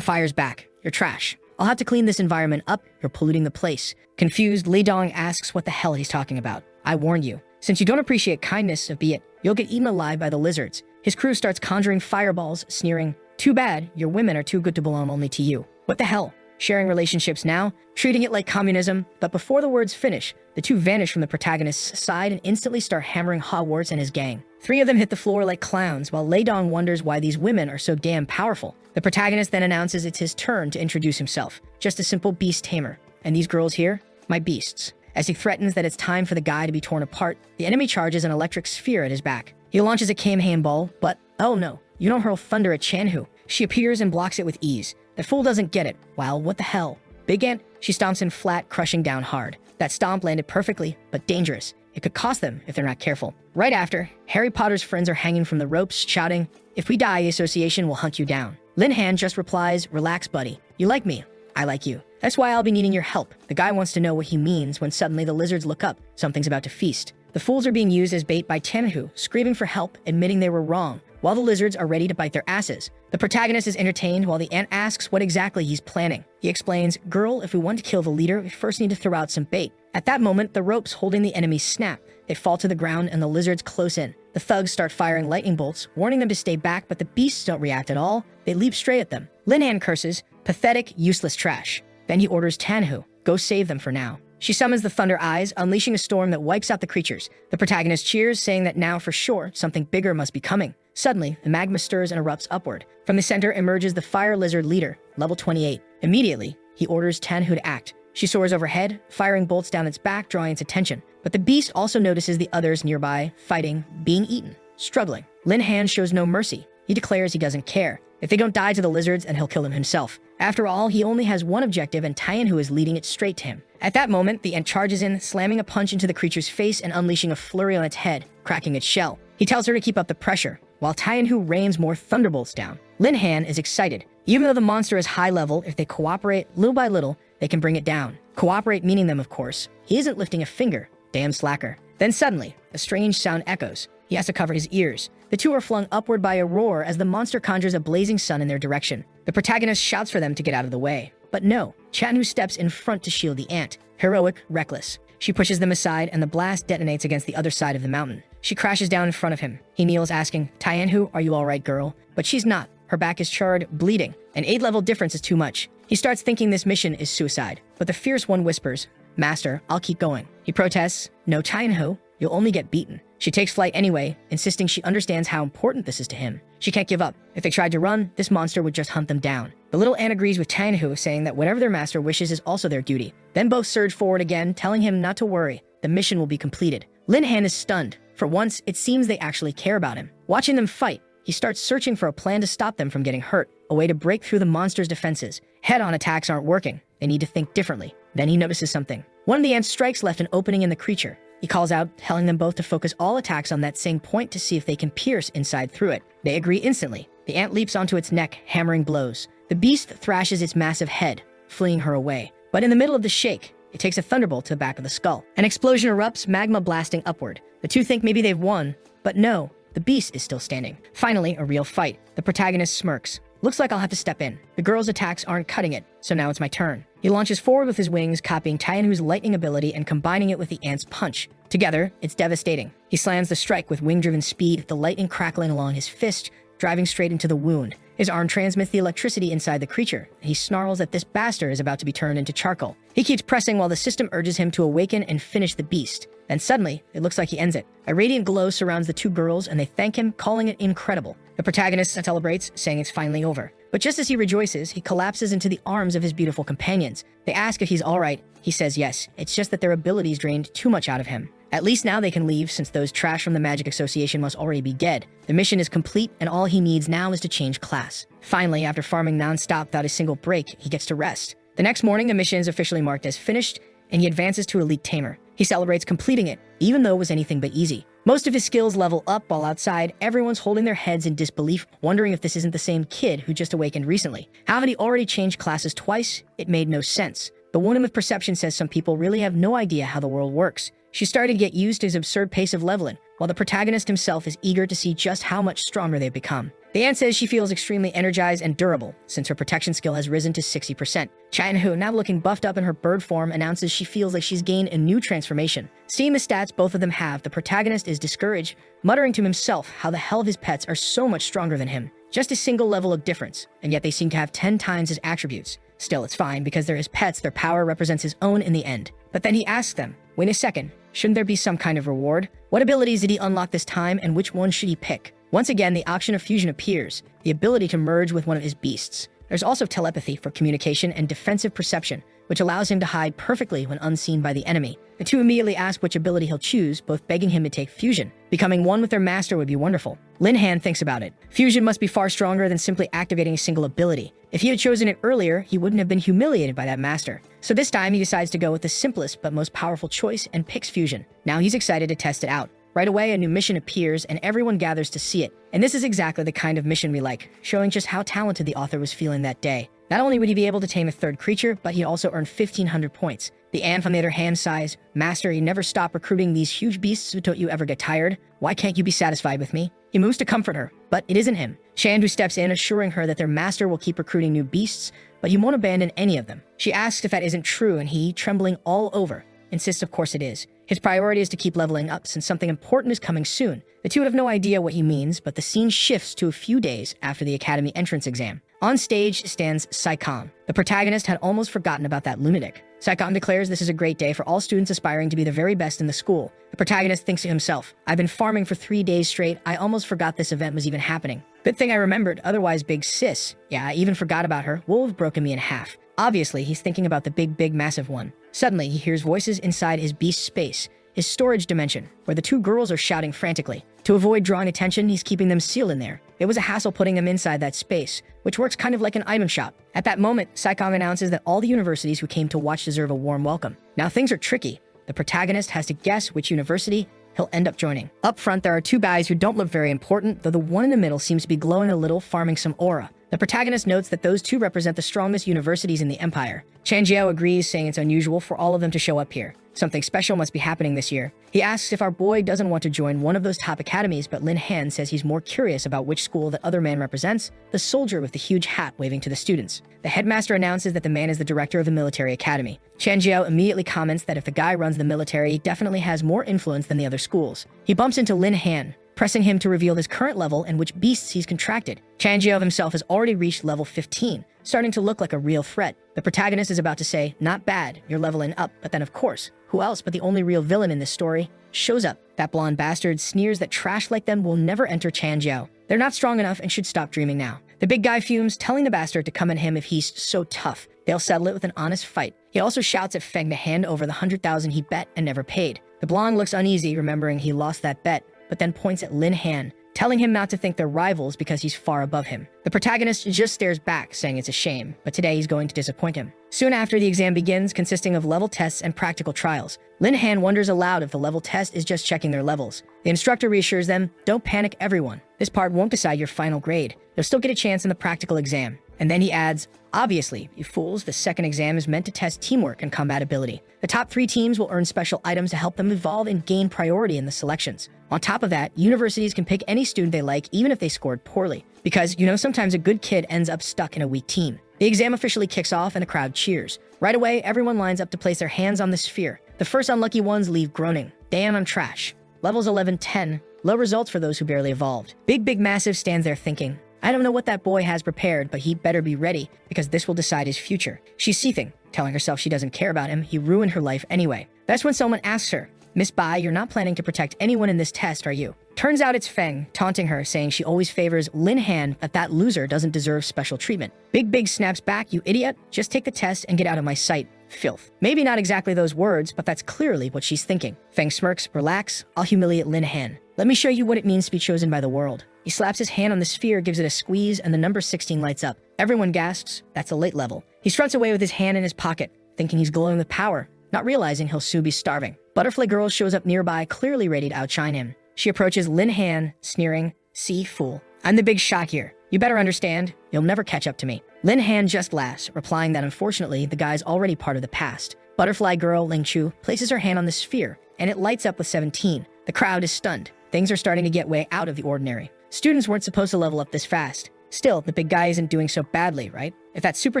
fires back. You're trash. I'll have to clean this environment up. You're polluting the place. Confused, Li Dong asks what the hell he's talking about. I warned you. Since you don't appreciate kindness, so be it. You'll get eaten alive by the lizards. His crew starts conjuring fireballs, sneering, too bad, your women are too good to belong only to you. What the hell? Sharing relationships now, treating it like communism, but before the words finish, the 2 vanish from the protagonist's side and instantly start hammering Hogwarts and his gang. 3 of them hit the floor like clowns, while Lei Dong wonders why these women are so damn powerful. The protagonist then announces it's his turn to introduce himself, just a simple beast tamer. And these girls here? My beasts. As he threatens that it's time for the guy to be torn apart, the enemy charges an electric sphere at his back. He launches a Kamehameha ball, but oh no, you don't hurl thunder at Chanhu. She appears and blocks it with ease. The fool doesn't get it. Wow, what the hell? Big Ant? She stomps in flat, crushing down hard. That stomp landed perfectly, but dangerous. It could cost them if they're not careful. Right after, Harry Potter's friends are hanging from the ropes, shouting, if we die, the association will hunt you down. Lin Han just replies, relax, buddy. You like me. I like you. That's why I'll be needing your help. The guy wants to know what he means when suddenly the lizards look up. Something's about to feast. The fools are being used as bait by Tianhu, screaming for help, admitting they were wrong, while the lizards are ready to bite their asses. The protagonist is entertained while the ant asks what exactly he's planning. He explains, girl, if we want to kill the leader, we first need to throw out some bait. At that moment, the ropes holding the enemy snap. They fall to the ground and the lizards close in. The thugs start firing lightning bolts, warning them to stay back, but the beasts don't react at all. They leap straight at them. Lin Han curses, pathetic, useless trash. Then he orders Tanhu, go save them for now. She summons the Thunder Eyes, unleashing a storm that wipes out the creatures. The protagonist cheers, saying that now for sure, something bigger must be coming. Suddenly, the magma stirs and erupts upward. From the center emerges the Fire Lizard leader, level 28. Immediately, he orders Tanhu to act. She soars overhead, firing bolts down its back, drawing its attention. But the beast also notices the others nearby, fighting, being eaten, struggling. Lin Han shows no mercy. He declares he doesn't care. If they don't die to the lizards, and he'll kill them himself. After all, he only has one objective, and Tianhu is leading it straight to him. At that moment, the ant charges in, slamming a punch into the creature's face and unleashing a flurry on its head, cracking its shell. He tells her to keep up the pressure, while Tianhu rains more thunderbolts down. Lin Han is excited. Even though the monster is high level, if they cooperate little by little, they can bring it down. Cooperate meaning them, of course. He isn't lifting a finger. Damn slacker. Then suddenly, a strange sound echoes. He has to cover his ears. The 2 are flung upward by a roar as the monster conjures a blazing sun in their direction. The protagonist shouts for them to get out of the way. But no, Chanhu steps in front to shield the ant. Heroic, reckless. She pushes them aside and the blast detonates against the other side of the mountain. She crashes down in front of him. He kneels asking, Tianhu, are you alright, girl? But she's not. Her back is charred, bleeding. An 8-level difference is too much. He starts thinking this mission is suicide. But the fierce one whispers, Master, I'll keep going. He protests, no Tianhu, you'll only get beaten. She takes flight anyway, insisting she understands how important this is to him. She can't give up. If they tried to run, this monster would just hunt them down. The little ant agrees with Tianhu, saying that whatever their master wishes is also their duty. Then both surge forward again, telling him not to worry. The mission will be completed. Lin Han is stunned. For once, it seems they actually care about him. Watching them fight, he starts searching for a plan to stop them from getting hurt, a way to break through the monster's defenses. Head-on attacks aren't working. They need to think differently. Then he notices something. One of the ant's strikes left an opening in the creature. He calls out, telling them both to focus all attacks on that same point to see if they can pierce inside through it. They agree instantly. The ant leaps onto its neck, hammering blows. The beast thrashes its massive head, fleeing her away. But in the middle of the shake, it takes a thunderbolt to the back of the skull. An explosion erupts, magma blasting upward. The 2 think maybe they've won, but no, the beast is still standing. Finally, a real fight. The protagonist smirks. Looks like I'll have to step in. The girl's attacks aren't cutting it, so now it's my turn. He launches forward with his wings, copying Tianhu's lightning ability and combining it with the ant's punch. Together, it's devastating. He slams the strike with wing-driven speed, the lightning crackling along his fist, driving straight into the wound. His arm transmits the electricity inside the creature. He snarls that this bastard is about to be turned into charcoal. He keeps pressing while the system urges him to awaken and finish the beast. Then suddenly, it looks like he ends it. A radiant glow surrounds the two girls, and they thank him, calling it incredible. The protagonist celebrates, saying it's finally over. But just as he rejoices, he collapses into the arms of his beautiful companions. They ask if he's alright. He says yes. It's just that their abilities drained too much out of him. At least now they can leave, since those trash from the Magic Association must already be dead. The mission is complete, and all he needs now is to change class. Finally, after farming non-stop without a single break, he gets to rest. The next morning, the mission is officially marked as finished, and he advances to Elite Tamer. He celebrates completing it, even though it was anything but easy. Most of his skills level up, while outside, everyone's holding their heads in disbelief, wondering if this isn't the same kid who just awakened recently. How had he already changed classes twice? It made no sense. The woman with perception says some people really have no idea how the world works. She started to get used to his absurd pace of leveling, while the protagonist himself is eager to see just how much stronger they've become. The aunt says she feels extremely energized and durable, since her protection skill has risen to 60%. Chien-Hu, now looking buffed up in her bird form, announces she feels like she's gained a new transformation. Seeing the stats both of them have, the protagonist is discouraged, muttering to himself how the hell his pets are so much stronger than him. Just a single level of difference, and yet they seem to have 10 times his attributes. Still, it's fine, because they're his pets, their power represents his own in the end. But then he asks them, wait a second, shouldn't there be some kind of reward? What abilities did he unlock this time, and which one should he pick? Once again, the option of fusion appears, the ability to merge with one of his beasts. There's also telepathy for communication and defensive perception, which allows him to hide perfectly when unseen by the enemy. The two immediately ask which ability he'll choose, both begging him to take fusion. Becoming one with their master would be wonderful. Lin Han thinks about it. Fusion must be far stronger than simply activating a single ability. If he had chosen it earlier, he wouldn't have been humiliated by that master. So this time he decides to go with the simplest but most powerful choice and picks fusion. Now he's excited to test it out. Right away, a new mission appears and everyone gathers to see it. And this is exactly the kind of mission we like, showing just how talented the author was feeling that day. Not only would he be able to tame a third creature, but he'd also earn 1,500 points. The ant, on the other hand, sighs, Master, you never stop recruiting these huge beasts, so don't you ever get tired? Why can't you be satisfied with me? He moves to comfort her, but it isn't him. Chien-Hu steps in, assuring her that their master will keep recruiting new beasts, but he won't abandon any of them. She asks if that isn't true, and he, trembling all over, insists of course it is. His priority is to keep leveling up since something important is coming soon. The two have no idea what he means, but the scene shifts to a few days after the academy entrance exam. On stage stands Saikon. The protagonist had almost forgotten about that lunatic. Saikon declares this is a great day for all students aspiring to be the very best in the school. The protagonist thinks to himself, I've been farming for 3 days straight. I almost forgot this event was even happening. Good thing I remembered, otherwise big sis. Yeah, I even forgot about her. Wool have broken me in half. Obviously, he's thinking about the big massive one. Suddenly, he hears voices inside his beast space, his storage dimension, where the two girls are shouting frantically. To avoid drawing attention, he's keeping them sealed in there. It was a hassle putting them inside that space, which works kind of like an item shop. At that moment, Saikon announces that all the universities who came to watch deserve a warm welcome. Now things are tricky. The protagonist has to guess which university he'll end up joining. Up front, there are two guys who don't look very important, though the one in the middle seems to be glowing a little, farming some aura. The protagonist notes that those two represent the strongest universities in the Empire. Chien-Jiao agrees, saying it's unusual for all of them to show up here. Something special must be happening this year. He asks if our boy doesn't want to join one of those top academies, but Lin Han says he's more curious about which school that other man represents, the soldier with the huge hat waving to the students. The headmaster announces that the man is the director of the military academy. Chien-Jiao immediately comments that if the guy runs the military, he definitely has more influence than the other schools. He bumps into Lin Han, pressing him to reveal his current level and which beasts he's contracted. Chien-Jiao himself has already reached level 15, starting to look like a real threat. The protagonist is about to say, not bad, you're leveling up, but then of course, who else but the only real villain in this story shows up. That blonde bastard sneers that trash like them will never enter Chien-Jiao. They're not strong enough and should stop dreaming now. The big guy fumes, telling the bastard to come at him if he's so tough. They'll settle it with an honest fight. He also shouts at Feng to hand over the 100,000 he bet and never paid. The blonde looks uneasy, remembering he lost that bet, but then points at Lin Han, telling him not to think they're rivals because he's far above him. The protagonist just stares back, saying it's a shame, but today he's going to disappoint him. Soon after, the exam begins, consisting of level tests and practical trials. Lin Han wonders aloud if the level test is just checking their levels. The instructor reassures them, don't panic everyone. This part won't decide your final grade. You'll still get a chance in the practical exam. And then he adds, obviously, you fools, the second exam is meant to test teamwork and compatibility. The top 3 teams will earn special items to help them evolve and gain priority in the selections. On top of that, universities can pick any student they like even if they scored poorly. Because, sometimes a good kid ends up stuck in a weak team. The exam officially kicks off and the crowd cheers. Right away, everyone lines up to place their hands on the sphere. The first unlucky ones leave groaning. Damn, I'm trash. Levels 11, 10. Low results for those who barely evolved. Big Massive stands there thinking, I don't know what that boy has prepared, but he better be ready, because this will decide his future. She's seething, telling herself she doesn't care about him. He ruined her life anyway. That's when someone asks her, Miss Bai, you're not planning to protect anyone in this test, are you? Turns out it's Feng, taunting her, saying she always favors Lin Han, that loser doesn't deserve special treatment. Big snaps back, you idiot. Just take the test and get out of my sight. Filth. Maybe not exactly those words, but that's clearly what she's thinking. Feng smirks, relax, I'll humiliate Lin Han. Let me show you what it means to be chosen by the world. He slaps his hand on the sphere, gives it a squeeze, and the number 16 lights up. Everyone gasps, that's a late level. He struts away with his hand in his pocket, thinking he's glowing with power, not realizing he'll soon be starving. Butterfly Girl shows up nearby, clearly ready to outshine him. She approaches Lin Han, sneering, see, fool. I'm the big shot here. You better understand, you'll never catch up to me. Lin Han just laughs, replying that unfortunately, the guy's already part of the past. Butterfly Girl, Ling Chu, places her hand on the sphere, and it lights up with 17. The crowd is stunned. Things are starting to get way out of the ordinary. Students weren't supposed to level up this fast. Still, the big guy isn't doing so badly, right? If that super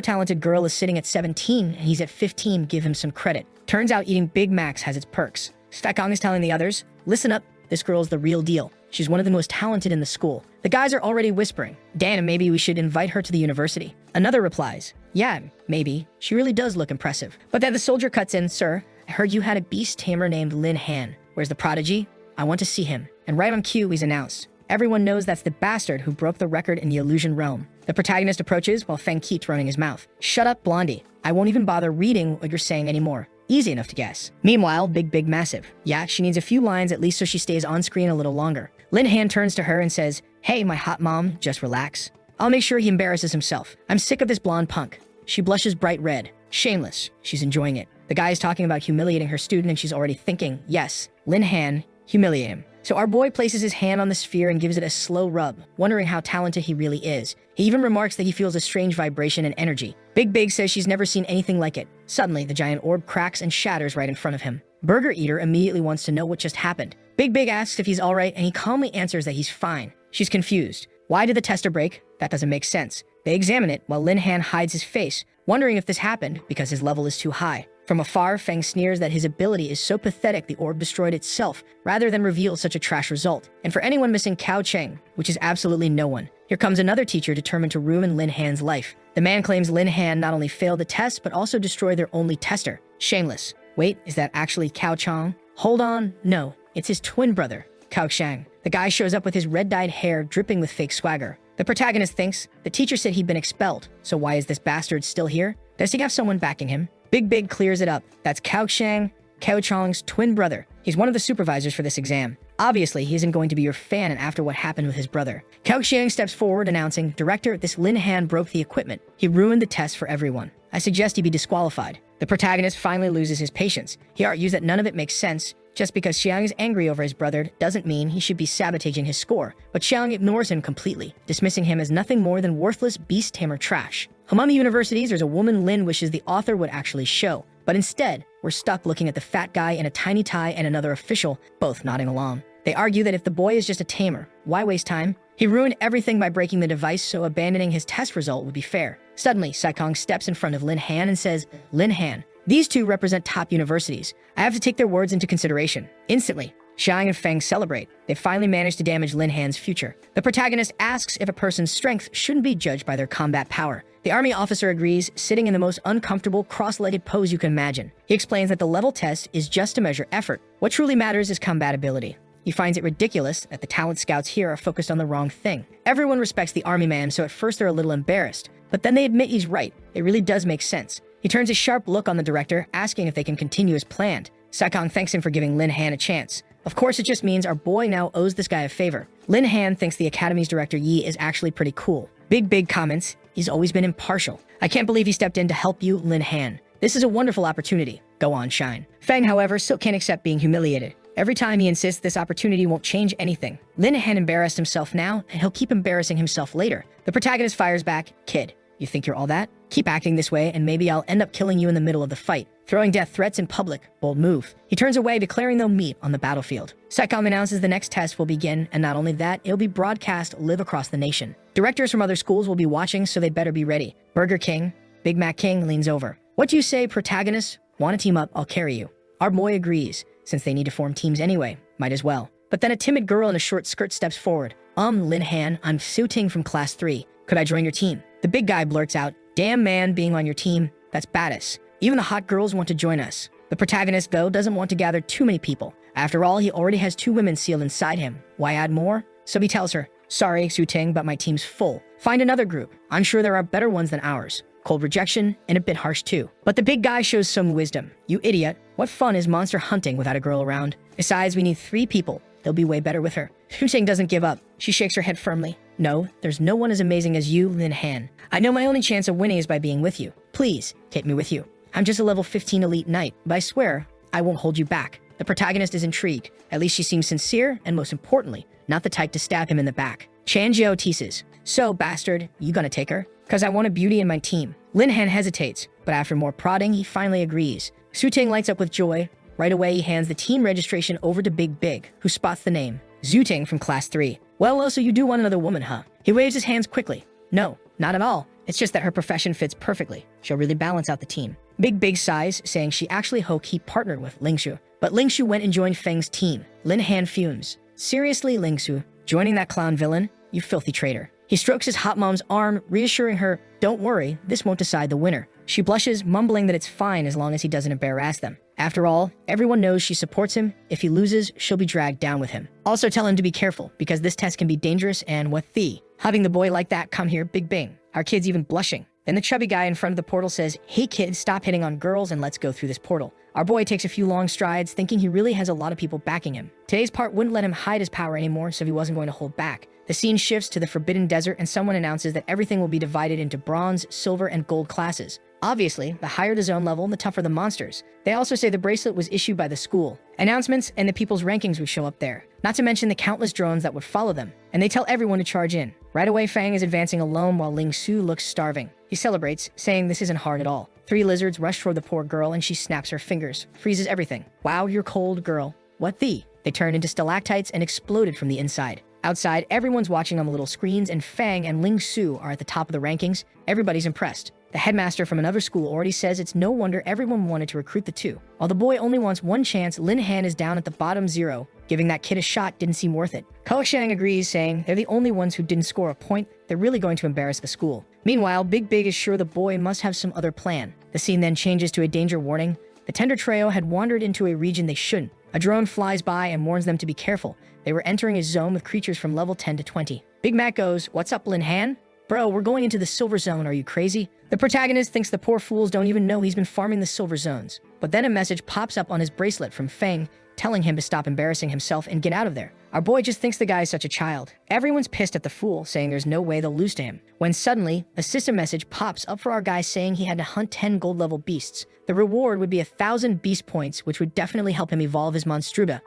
talented girl is sitting at 17 and he's at 15, give him some credit. Turns out eating Big Macs has its perks. Stakong is telling the others, listen up, this girl's the real deal. She's one of the most talented in the school. The guys are already whispering, Dan, maybe we should invite her to the university. Another replies, yeah, maybe. She really does look impressive. But then the soldier cuts in, sir, I heard you had a beast tamer named Lin Han. Where's the prodigy? I want to see him. And right on cue, he's announced. Everyone knows that's the bastard who broke the record in the illusion realm. The protagonist approaches while Feng keeps running his mouth. Shut up, Blondie. I won't even bother reading what you're saying anymore. Easy enough to guess. Meanwhile, Big Massive. Yeah, she needs a few lines at least so she stays on screen a little longer. Lin Han turns to her and says, hey, my hot mom, just relax. I'll make sure he embarrasses himself. I'm sick of this blonde punk. She blushes bright red. Shameless. She's enjoying it. The guy is talking about humiliating her student and she's already thinking, yes, Lin Han, humiliate him. So our boy places his hand on the sphere and gives it a slow rub, wondering how talented he really is. He even remarks that he feels a strange vibration and energy. Big says she's never seen anything like it. Suddenly, the giant orb cracks and shatters right in front of him. Burger Eater immediately wants to know what just happened. Big asks if he's alright and he calmly answers that he's fine. She's confused. Why did the tester break? That doesn't make sense. They examine it while Lin Han hides his face, wondering if this happened because his level is too high. From afar, Feng sneers that his ability is so pathetic the orb destroyed itself, rather than reveal such a trash result. And for anyone missing Cao Cheng, which is absolutely no one, here comes another teacher determined to ruin Lin Han's life. The man claims Lin Han not only failed the test, but also destroyed their only tester. Shameless. Wait, is that actually Cao Cheng? Hold on, no, it's his twin brother, Cao Shang. The guy shows up with his red-dyed hair dripping with fake swagger. The protagonist thinks, the teacher said he'd been expelled, so why is this bastard still here? Does he have someone backing him? Big clears it up. That's Cao Shang, Cao Chong's twin brother. He's one of the supervisors for this exam. Obviously, he isn't going to be your fan after what happened with his brother. Cao Shang steps forward announcing, Director, this Lin Han broke the equipment. He ruined the test for everyone. I suggest he be disqualified. The protagonist finally loses his patience. He argues that none of it makes sense. Just because Xiang is angry over his brother doesn't mean he should be sabotaging his score. But Xiang ignores him completely, dismissing him as nothing more than worthless beast tamer trash. Among the universities, there's a woman Lin wishes the author would actually show. But instead, we're stuck looking at the fat guy in a tiny tie and another official, both nodding along. They argue that if the boy is just a tamer, why waste time? He ruined everything by breaking the device, so abandoning his test result would be fair. Suddenly, Saikong steps in front of Lin Han and says, Lin Han, these two represent top universities. I have to take their words into consideration. Instantly, Xiang and Feng celebrate. They finally managed to damage Lin Han's future. The protagonist asks if a person's strength shouldn't be judged by their combat power. The army officer agrees, sitting in the most uncomfortable, cross-legged pose you can imagine. He explains that the level test is just to measure effort. What truly matters is compatibility. He finds it ridiculous that the talent scouts here are focused on the wrong thing. Everyone respects the army man, so at first they're a little embarrassed. But then they admit he's right. It really does make sense. He turns a sharp look on the director, asking if they can continue as planned. Saikong thanks him for giving Lin Han a chance. Of course, it just means our boy now owes this guy a favor. Lin Han thinks the Academy's director Yi is actually pretty cool. Big comments, he's always been impartial. I can't believe he stepped in to help you, Lin Han. This is a wonderful opportunity. Go on, shine. Feng, however, still can't accept being humiliated. Every time he insists this opportunity won't change anything. Lin Han embarrassed himself now, and he'll keep embarrassing himself later. The protagonist fires back, kid. You think you're all that? Keep acting this way and maybe I'll end up killing you in the middle of the fight. Throwing death threats in public, bold move. He turns away, declaring they'll meet on the battlefield. Psychom announces the next test will begin, and not only that, it'll be broadcast live across the nation. Directors from other schools will be watching, so they'd better be ready. Burger King, Big Mac King leans over. What do you say, protagonist? Want to team up? I'll carry you. Our boy agrees, since they need to form teams anyway. Might as well. But then a timid girl in a short skirt steps forward. Lin Han, I'm Su Ting from Class 3. Could I join your team? The big guy blurts out, damn man, being on your team, that's badass. Even the hot girls want to join us. The protagonist, though, doesn't want to gather too many people. After all, he already has 2 women sealed inside him. Why add more? So he tells her, sorry, Su Ting, but my team's full. Find another group. I'm sure there are better ones than ours. Cold rejection, and a bit harsh too. But the big guy shows some wisdom. You idiot, what fun is monster hunting without a girl around? Besides, we need 3 people. They'll be way better with her. Su Ting doesn't give up. She shakes her head firmly. No, there's no one as amazing as you, Lin Han. I know my only chance of winning is by being with you. Please, take me with you. I'm just a level 15 elite knight, but I swear, I won't hold you back. The protagonist is intrigued. At least she seems sincere, and most importantly, not the type to stab him in the back. Chan Jiao teases. So, bastard, you gonna take her? Cause I want a beauty in my team. Lin Han hesitates, but after more prodding, he finally agrees. Su Ting lights up with joy. Right away, he hands the team registration over to Big, who spots the name. Su Ting from Class 3. Well, so you do want another woman, huh? He waves his hands quickly. No, not at all. It's just that her profession fits perfectly. She'll really balance out the team. Big sighs, saying she actually hoped he partnered with Lingshu. But Lingshu went and joined Feng's team. Lin Han fumes. Seriously, Lingshu, joining that clown villain? You filthy traitor. He strokes his hot mom's arm, reassuring her, don't worry, this won't decide the winner. She blushes, mumbling that it's fine as long as he doesn't embarrass them. After all, everyone knows she supports him. If he loses, she'll be dragged down with him. Also tell him to be careful, because this test can be dangerous and what the? Having the boy like that come here, Big Bing. Our kid's even blushing. Then the chubby guy in front of the portal says, hey kid, stop hitting on girls and let's go through this portal. Our boy takes a few long strides, thinking he really has a lot of people backing him. Today's part wouldn't let him hide his power anymore, so he wasn't going to hold back. The scene shifts to the Forbidden Desert and someone announces that everything will be divided into bronze, silver, and gold classes. Obviously, the higher the zone level, the tougher the monsters. They also say the bracelet was issued by the school. Announcements and the people's rankings would show up there. Not to mention the countless drones that would follow them. And they tell everyone to charge in. Right away, Fang is advancing alone while Ling Su looks starving. He celebrates, saying this isn't hard at all. 3 lizards rush toward the poor girl and she snaps her fingers, freezes everything. Wow, you're cold, girl. What the? They turned into stalactites and exploded from the inside. Outside, everyone's watching on the little screens and Fang and Ling Su are at the top of the rankings. Everybody's impressed. The headmaster from another school already says it's no wonder everyone wanted to recruit the 2. While the boy only wants 1 chance, Lin Han is down at the bottom 0. Giving that kid a shot didn't seem worth it. Kaoxiang agrees, saying they're the only ones who didn't score a point. They're really going to embarrass the school. Meanwhile, Big is sure the boy must have some other plan. The scene then changes to a danger warning. The tender trio had wandered into a region they shouldn't. A drone flies by and warns them to be careful. They were entering a zone with creatures from level 10 to 20. Big Mac goes, what's up, Lin Han? Bro, we're going into the silver zone, are you crazy? The protagonist thinks the poor fools don't even know he's been farming the silver zones. But then a message pops up on his bracelet from Feng, telling him to stop embarrassing himself and get out of there. Our boy just thinks the guy is such a child. Everyone's pissed at the fool, saying there's no way they'll lose to him. When suddenly, a system message pops up for our guy saying he had to hunt 10 gold level beasts. The reward would be 1,000 beast points, which would definitely help him evolve his monstruba.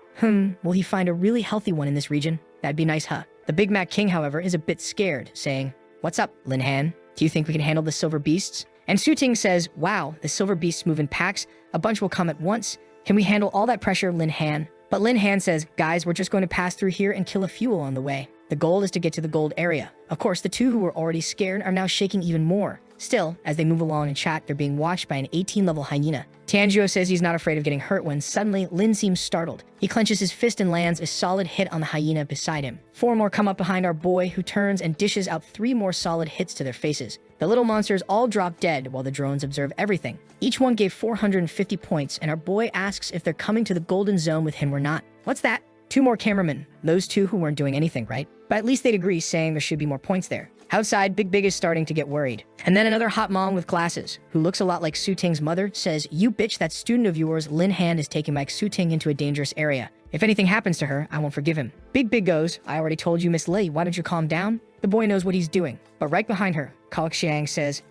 Will he find a really healthy one in this region? That'd be nice, huh? The Big Mac King, however, is a bit scared, saying, what's up, Lin Han? Do you think we can handle the silver beasts? And Su Ting says, wow, the silver beasts move in packs. A bunch will come at once. Can we handle all that pressure, Lin Han? But Lin Han says, guys, we're just going to pass through here and kill a few on the way. The goal is to get to the gold area. Of course, the 2 who were already scared are now shaking even more. Still, as they move along and chat, they're being watched by an 18-level hyena. Tianzhuo says he's not afraid of getting hurt when suddenly Lin seems startled. He clenches his fist and lands a solid hit on the hyena beside him. 4 more come up behind our boy, who turns and dishes out 3 more solid hits to their faces. The little monsters all drop dead while the drones observe everything. Each one gave 450 points, and our boy asks if they're coming to the golden zone with him or not. What's that? 2 more cameramen. Those 2 who weren't doing anything, right? But at least they'd agree, saying there should be more points there. Outside, Big is starting to get worried. And then another hot mom with glasses, who looks a lot like Su Ting's mother, says, you bitch, that student of yours, Lin Han, is taking my Su Ting into a dangerous area. If anything happens to her, I won't forgive him. Big goes, I already told you, Miss Lei, why don't you calm down? The boy knows what he's doing. But right behind her, Kaoxiang says,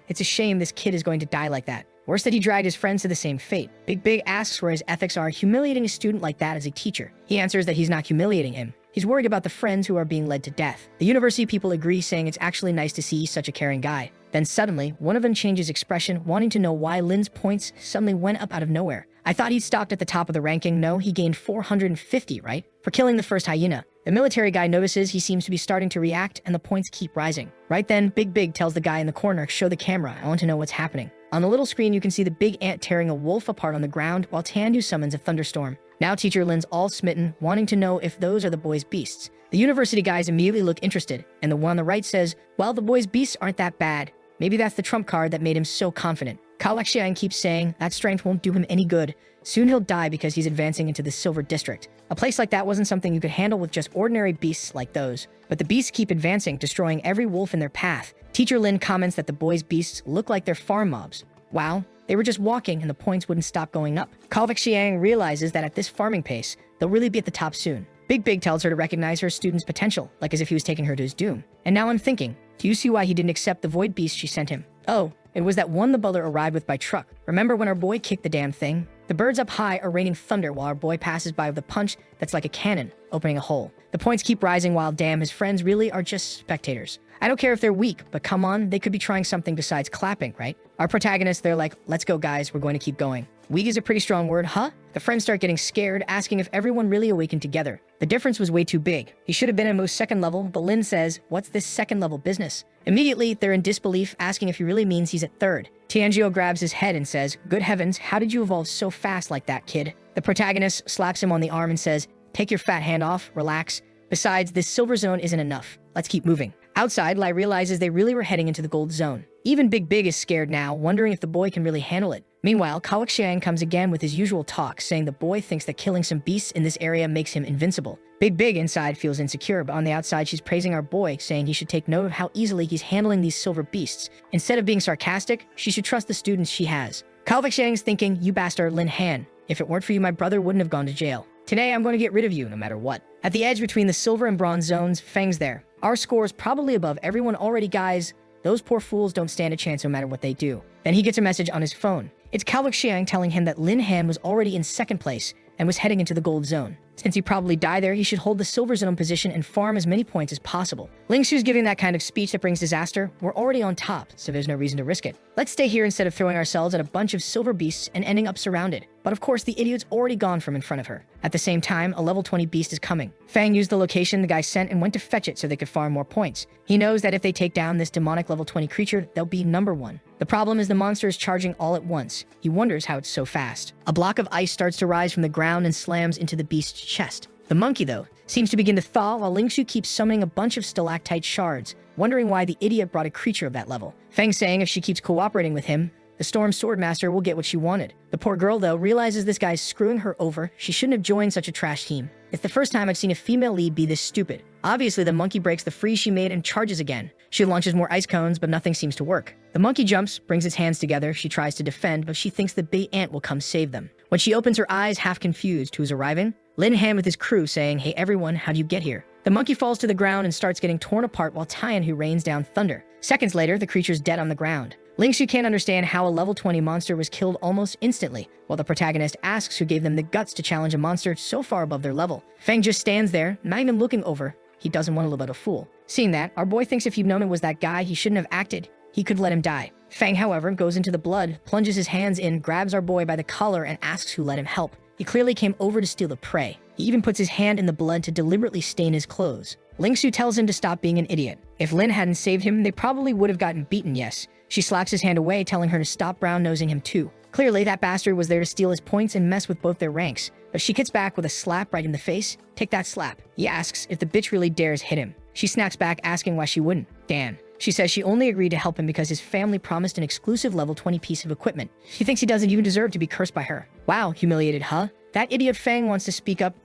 it's a shame this kid is going to die like that. Worse that he dragged his friends to the same fate. Big asks where his ethics are humiliating a student like that as a teacher. He answers that he's not humiliating him. He's worried about the friends who are being led to death. The university people agree, saying it's actually nice to see such a caring guy. Then suddenly, one of them changes expression, wanting to know why Lin's points suddenly went up out of nowhere. I thought he'd stopped at the top of the ranking. No, he gained 450, right? For killing the first hyena. The military guy notices he seems to be starting to react, and the points keep rising. Right then, Big tells the guy in the corner, show the camera, I want to know what's happening. On the little screen, you can see the big ant tearing a wolf apart on the ground, while Tandu summons a thunderstorm. Now teacher Lin's all smitten, wanting to know if those are the boy's beasts. The university guys immediately look interested, and the one on the right says, well, the boy's beasts aren't that bad. Maybe that's the trump card that made him so confident. Kalexian keeps saying that strength won't do him any good. Soon he'll die because he's advancing into the Silver District. A place like that wasn't something you could handle with just ordinary beasts like those. But the beasts keep advancing, destroying every wolf in their path. Teacher Lin comments that the boys' beasts look like they're farm mobs. Wow, they were just walking and the points wouldn't stop going up. Kalexian realizes that at this farming pace, they'll really be at the top soon. Big tells her to recognize her student's potential, like as if he was taking her to his doom. And now I'm thinking, do you see why he didn't accept the void beast she sent him? Oh, it was that one the butler arrived with by truck. Remember when our boy kicked the damn thing? The birds up high are raining thunder while our boy passes by with a punch that's like a cannon, opening a hole. The points keep rising while damn his friends really are just spectators. I don't care if they're weak, but come on, they could be trying something besides clapping, right? Our protagonists, they're like, let's go guys, we're going to keep going. Weak is a pretty strong word, huh? The friends start getting scared, asking if everyone really awakened together. The difference was way too big. He should have been at most second level, but Lin says, what's this second level business? Immediately, they're in disbelief, asking if he really means he's at third. Tianjio grabs his head and says, good heavens, how did you evolve so fast like that, kid? The protagonist slaps him on the arm and says, take your fat hand off, relax. Besides, this silver zone isn't enough. Let's keep moving. Outside, Lai realizes they really were heading into the gold zone. Even Big is scared now, wondering if the boy can really handle it. Meanwhile, Kalexian comes again with his usual talk, saying the boy thinks that killing some beasts in this area makes him invincible. Big inside feels insecure, but on the outside she's praising our boy, saying he should take note of how easily he's handling these silver beasts. Instead of being sarcastic, she should trust the students she has. Kalexian's thinking, you bastard Lin Han. If it weren't for you, my brother wouldn't have gone to jail. Today, I'm going to get rid of you no matter what. At the edge between the silver and bronze zones, Feng's there. Our score is probably above everyone already, guys. Those poor fools don't stand a chance no matter what they do. Then he gets a message on his phone. It's Kalexian telling him that Lin Han was already in second place and was heading into the gold zone. Since he probably died there, he should hold the silver zone position and farm as many points as possible. Ling Xu's giving that kind of speech that brings disaster. We're already on top, so there's no reason to risk it. Let's stay here instead of throwing ourselves at a bunch of silver beasts and ending up surrounded. But of course, the idiot's already gone from in front of her. At the same time, a level 20 beast is coming. Fang used the location the guy sent and went to fetch it so they could farm more points. He knows that if they take down this demonic level 20 creature, they'll be number one. The problem is the monster is charging all at once. He wonders how it's so fast. A block of ice starts to rise from the ground and slams into the beast's chest. The monkey, though, seems to begin to thaw while Ling Xu keeps summoning a bunch of stalactite shards, wondering why the idiot brought a creature of that level. Feng saying if she keeps cooperating with him, the Storm Swordmaster will get what she wanted. The poor girl, though, realizes this guy's screwing her over. She shouldn't have joined such a trash team. It's the first time I've seen a female lead be this stupid. Obviously, the monkey breaks the freeze she made and charges again. She launches more ice cones, but nothing seems to work. The monkey jumps, brings its hands together. She tries to defend, but she thinks the big ant will come save them. When she opens her eyes, half confused, who's arriving? Lin Han with his crew saying, hey everyone, how'd you get here? The monkey falls to the ground and starts getting torn apart while Tian who rains down thunder. Seconds later, the creature's dead on the ground. Ling Xu can't understand how a level 20 monster was killed almost instantly, while the protagonist asks who gave them the guts to challenge a monster so far above their level. Feng just stands there, not even looking over. He doesn't want to look like a fool. Seeing that, our boy thinks if he'd known it was that guy, he shouldn't have acted. He could let him die. Feng, however, goes into the blood, plunges his hands in, grabs our boy by the collar, and asks who let him help. He clearly came over to steal the prey. He even puts his hand in the blood to deliberately stain his clothes. Ling Xu tells him to stop being an idiot. If Lin hadn't saved him, they probably would have gotten beaten, yes. She slaps his hand away, telling her to stop brown-nosing him too. Clearly, that bastard was there to steal his points and mess with both their ranks. But she gets back with a slap right in the face. Take that slap. He asks if the bitch really dares hit him. She snaps back, asking why she wouldn't. Dan. She says she only agreed to help him because his family promised an exclusive level 20 piece of equipment. She thinks he doesn't even deserve to be cursed by her. Wow, humiliated, huh? That idiot Fang wants to speak up,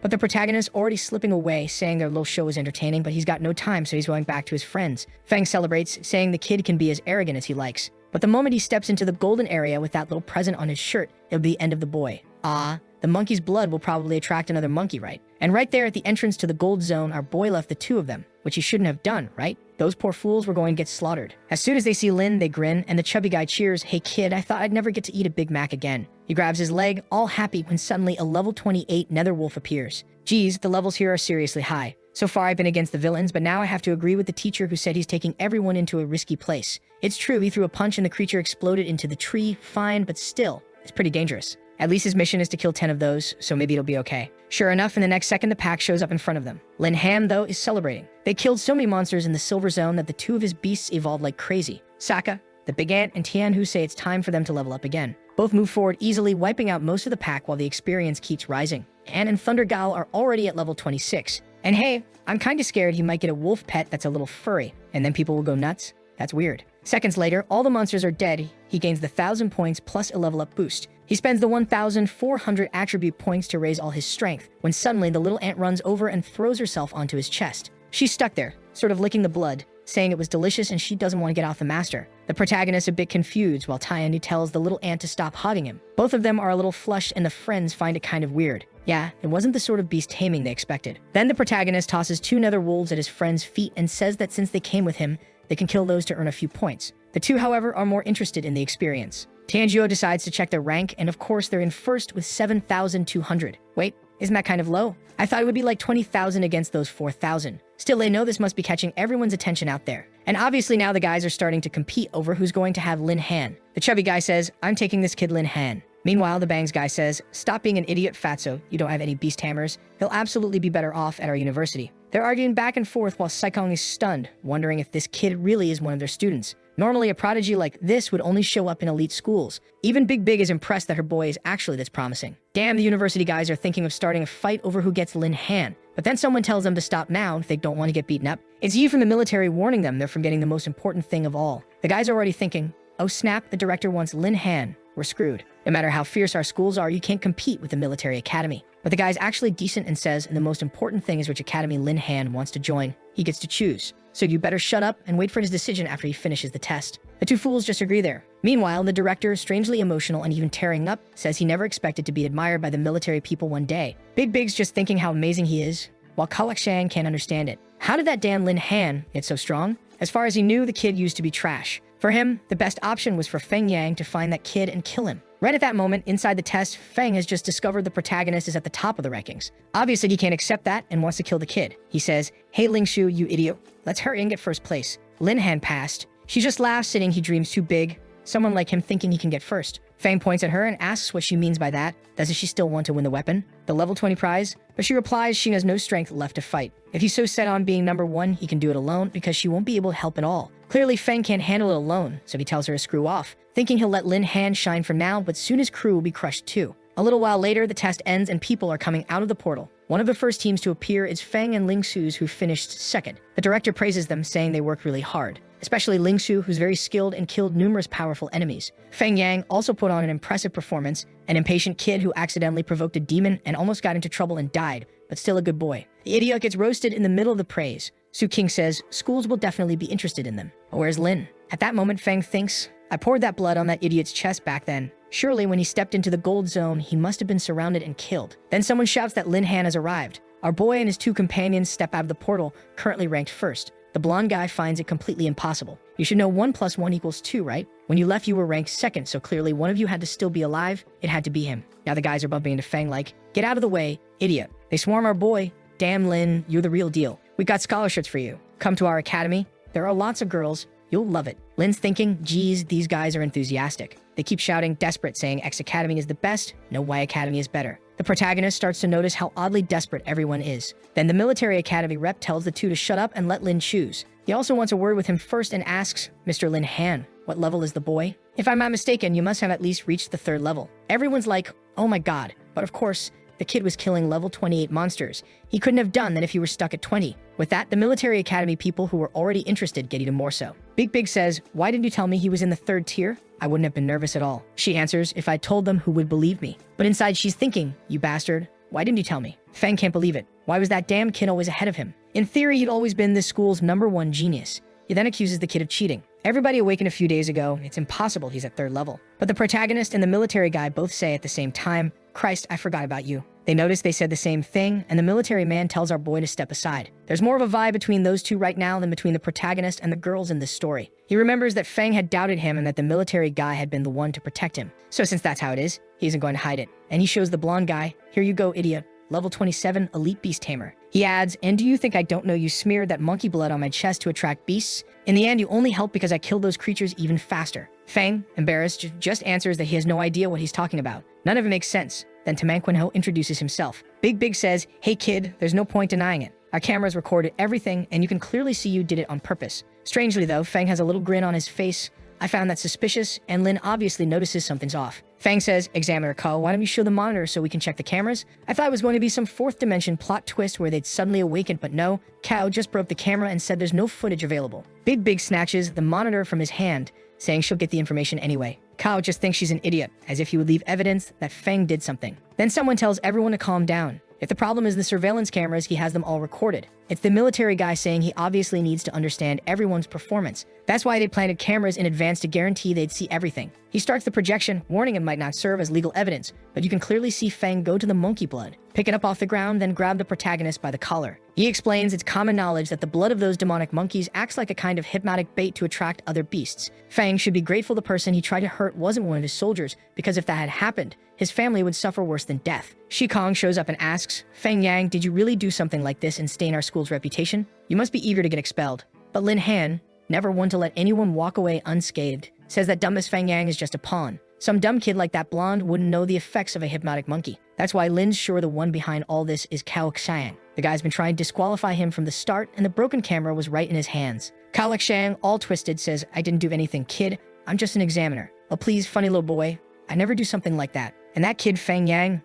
but the protagonist already slipping away, saying their little show is entertaining, but he's got no time, so he's going back to his friends. Fang celebrates, saying the kid can be as arrogant as he likes. But the moment he steps into the golden area with that little present on his shirt, it'll be the end of the boy. Ah, the monkey's blood will probably attract another monkey, right? And right there at the entrance to the gold zone, our boy left the two of them, which he shouldn't have done, right? Those poor fools were going to get slaughtered. As soon as they see Lin, they grin, and the chubby guy cheers, hey kid, I thought I'd never get to eat a Big Mac again. He grabs his leg, all happy when suddenly a level 28 nether wolf appears. Geez, the levels here are seriously high. So far I've been against the villains, but now I have to agree with the teacher who said he's taking everyone into a risky place. It's true, he threw a punch and the creature exploded into the tree, fine, but still, it's pretty dangerous. At least his mission is to kill 10 of those, so maybe it'll be okay. Sure enough, in the next second the pack shows up in front of them. Lin Han, though, is celebrating. They killed so many monsters in the Silver Zone that the two of his beasts evolved like crazy. Sokka, the big ant, and Tianhu say it's time for them to level up again. Both move forward easily, wiping out most of the pack while the experience keeps rising. Anne and Thunder Gal are already at level 26. And hey, I'm kinda scared he might get a wolf pet that's a little furry, and then people will go nuts. That's weird. Seconds later, all the monsters are dead. He gains the 1,000 points plus a level up boost. He spends the 1,400 attribute points to raise all his strength, when suddenly the little ant runs over and throws herself onto his chest. She's stuck there, sort of licking the blood, saying it was delicious and she doesn't want to get off the master. The protagonist a bit confused while Tianyu tells the little ant to stop hugging him. Both of them are a little flushed and the friends find it kind of weird. Yeah, it wasn't the sort of beast taming they expected. Then the protagonist tosses 2 nether wolves at his friend's feet and says that since they came with him, they can kill those to earn a few points. The two, however, are more interested in the experience. Tianzhuo decides to check their rank, and of course they're in first with 7,200. Wait, isn't that kind of low? I thought it would be like 20,000 against those 4,000. Still, they know this must be catching everyone's attention out there. And obviously now the guys are starting to compete over who's going to have Lin Han. The chubby guy says, I'm taking this kid Lin Han. Meanwhile, the bangs guy says, stop being an idiot, fatso. You don't have any beast hammers. He'll absolutely be better off at our university. They're arguing back and forth while Saikong is stunned, wondering if this kid really is one of their students. Normally, a prodigy like this would only show up in elite schools. Even Big Big is impressed that her boy is actually this promising. Damn, the university guys are thinking of starting a fight over who gets Lin Han. But then someone tells them to stop now if they don't want to get beaten up. It's Yi from the military warning them they're forgetting the most important thing of all. The guys are already thinking, oh snap, the director wants Lin Han. We're screwed. No matter how fierce our schools are, you can't compete with the military academy. But the guy's actually decent and says, and the most important thing is which academy Lin Han wants to join. He gets to choose. So you better shut up and wait for his decision after he finishes the test. The two fools just agree there. Meanwhile, the director, strangely emotional and even tearing up, says he never expected to be admired by the military people one day. Big Big's just thinking how amazing he is, while Kalak Shan can't understand it. How did that damn Lin Han get so strong? As far as he knew, the kid used to be trash. For him, the best option was for Feng Yang to find that kid and kill him. Right at that moment, inside the test, Feng has just discovered the protagonist is at the top of the rankings. Obviously, he can't accept that and wants to kill the kid. He says, hey Lingshu, you idiot, let's hurry and get first place. Lin Han passed. She just laughs, saying he dreams too big. Someone like him thinking he can get first. Feng points at her and asks what she means by that. Doesn't she still want to win the weapon? The level 20 prize? But she replies she has no strength left to fight. If he's so set on being number 1, he can do it alone because she won't be able to help at all. Clearly, Feng can't handle it alone, so he tells her to screw off, thinking he'll let Lin Han shine for now, but soon his crew will be crushed too. A little while later, the test ends and people are coming out of the portal. One of the first teams to appear is Feng and Lingsu's, who finished second. The director praises them, saying they worked really hard, especially Lingsu, who's very skilled and killed numerous powerful enemies. Feng Yang also put on an impressive performance, an impatient kid who accidentally provoked a demon and almost got into trouble and died, but still a good boy. The idiot gets roasted in the middle of the praise. Su King says schools will definitely be interested in them. But where's Lin? At that moment, Feng thinks, I poured that blood on that idiot's chest back then. Surely when he stepped into the gold zone, he must have been surrounded and killed. Then someone shouts that Lin Han has arrived. Our boy and his 2 companions step out of the portal, currently ranked first. The blonde guy finds it completely impossible. You should know 1 + 1 = 2, right? When you left, you were ranked second, so clearly one of you had to still be alive. It had to be him. Now the guys are bumping into Feng like, get out of the way, idiot. They swarm our boy. Damn, Lin, you're the real deal. We got scholarships for you. Come to our academy. There are lots of girls. You'll love it. Lin's thinking, geez, these guys are enthusiastic. They keep shouting, desperate, saying X Academy is the best, no Y Academy is better. The protagonist starts to notice how oddly desperate everyone is. Then the military academy rep tells the two to shut up and let Lin choose. He also wants a word with him first and asks, Mr. Lin Han, what level is the boy? If I'm not mistaken, you must have at least reached the 3rd level. Everyone's like, oh my god. But of course, the kid was killing level 28 monsters. He couldn't have done that if he were stuck at 20. With that, the military academy people who were already interested get even more so. Big Big says, why didn't you tell me he was in the 3rd tier? I wouldn't have been nervous at all. She answers, if I told them, who would believe me? But inside she's thinking, you bastard, why didn't you tell me? Feng can't believe it. Why was that damn kid always ahead of him? In theory, he'd always been this school's #1 genius. He then accuses the kid of cheating. Everybody awakened a few days ago. It's impossible he's at 3rd level. But the protagonist and the military guy both say at the same time, Christ, I forgot about you. They notice they said the same thing, and the military man tells our boy to step aside. There's more of a vibe between those two right now than between the protagonist and the girls in this story. He remembers that Feng had doubted him and that the military guy had been the one to protect him. So since that's how it is, he isn't going to hide it. And he shows the blonde guy, here you go, idiot. level 27 elite beast tamer. He adds, and do you think I don't know you smeared that monkey blood on my chest to attract beasts? In the end, you only help because I killed those creatures even faster. Feng, embarrassed, just answers that he has no idea what he's talking about. None of it makes sense. Then Manhwa introduces himself. Big says, hey kid, there's no point denying it. Our cameras recorded everything, and you can clearly see you did it on purpose. Strangely though, Feng has a little grin on his face. I found that suspicious, and Lin obviously notices something's off. Feng says, Examiner Ko, why don't you show the monitor so we can check the cameras? I thought it was going to be some fourth dimension plot twist where they'd suddenly awaken, but no. Kao just broke the camera and said there's no footage available. Big snatches the monitor from his hand, saying she'll get the information anyway. Kao just thinks she's an idiot, as if he would leave evidence that Feng did something. Then someone tells everyone to calm down. If the problem is the surveillance cameras, he has them all recorded. It's the military guy saying he obviously needs to understand everyone's performance. That's why they planted cameras in advance to guarantee they'd see everything. He starts the projection, warning it might not serve as legal evidence, but you can clearly see Feng go to the monkey blood, pick it up off the ground, then grab the protagonist by the collar. He explains it's common knowledge that the blood of those demonic monkeys acts like a kind of hypnotic bait to attract other beasts. Feng should be grateful the person he tried to hurt wasn't one of his soldiers, because if that had happened, his family would suffer worse than death. Shikong shows up and asks, Feng Yang, did you really do something like this and stain our school's reputation? You must be eager to get expelled. But Lin Han, never one to let anyone walk away unscathed, says that dumbass Feng Yang is just a pawn. Some dumb kid like that blonde wouldn't know the effects of a hypnotic monkey. That's why Lin's sure the one behind all this is Kao Xiang. The guy's been trying to disqualify him from the start, and the broken camera was right in his hands. Kao Xiang, all twisted, says, I didn't do anything, kid. I'm just an examiner. Oh please, funny little boy. I never do something like that. And that kid Feng Yang,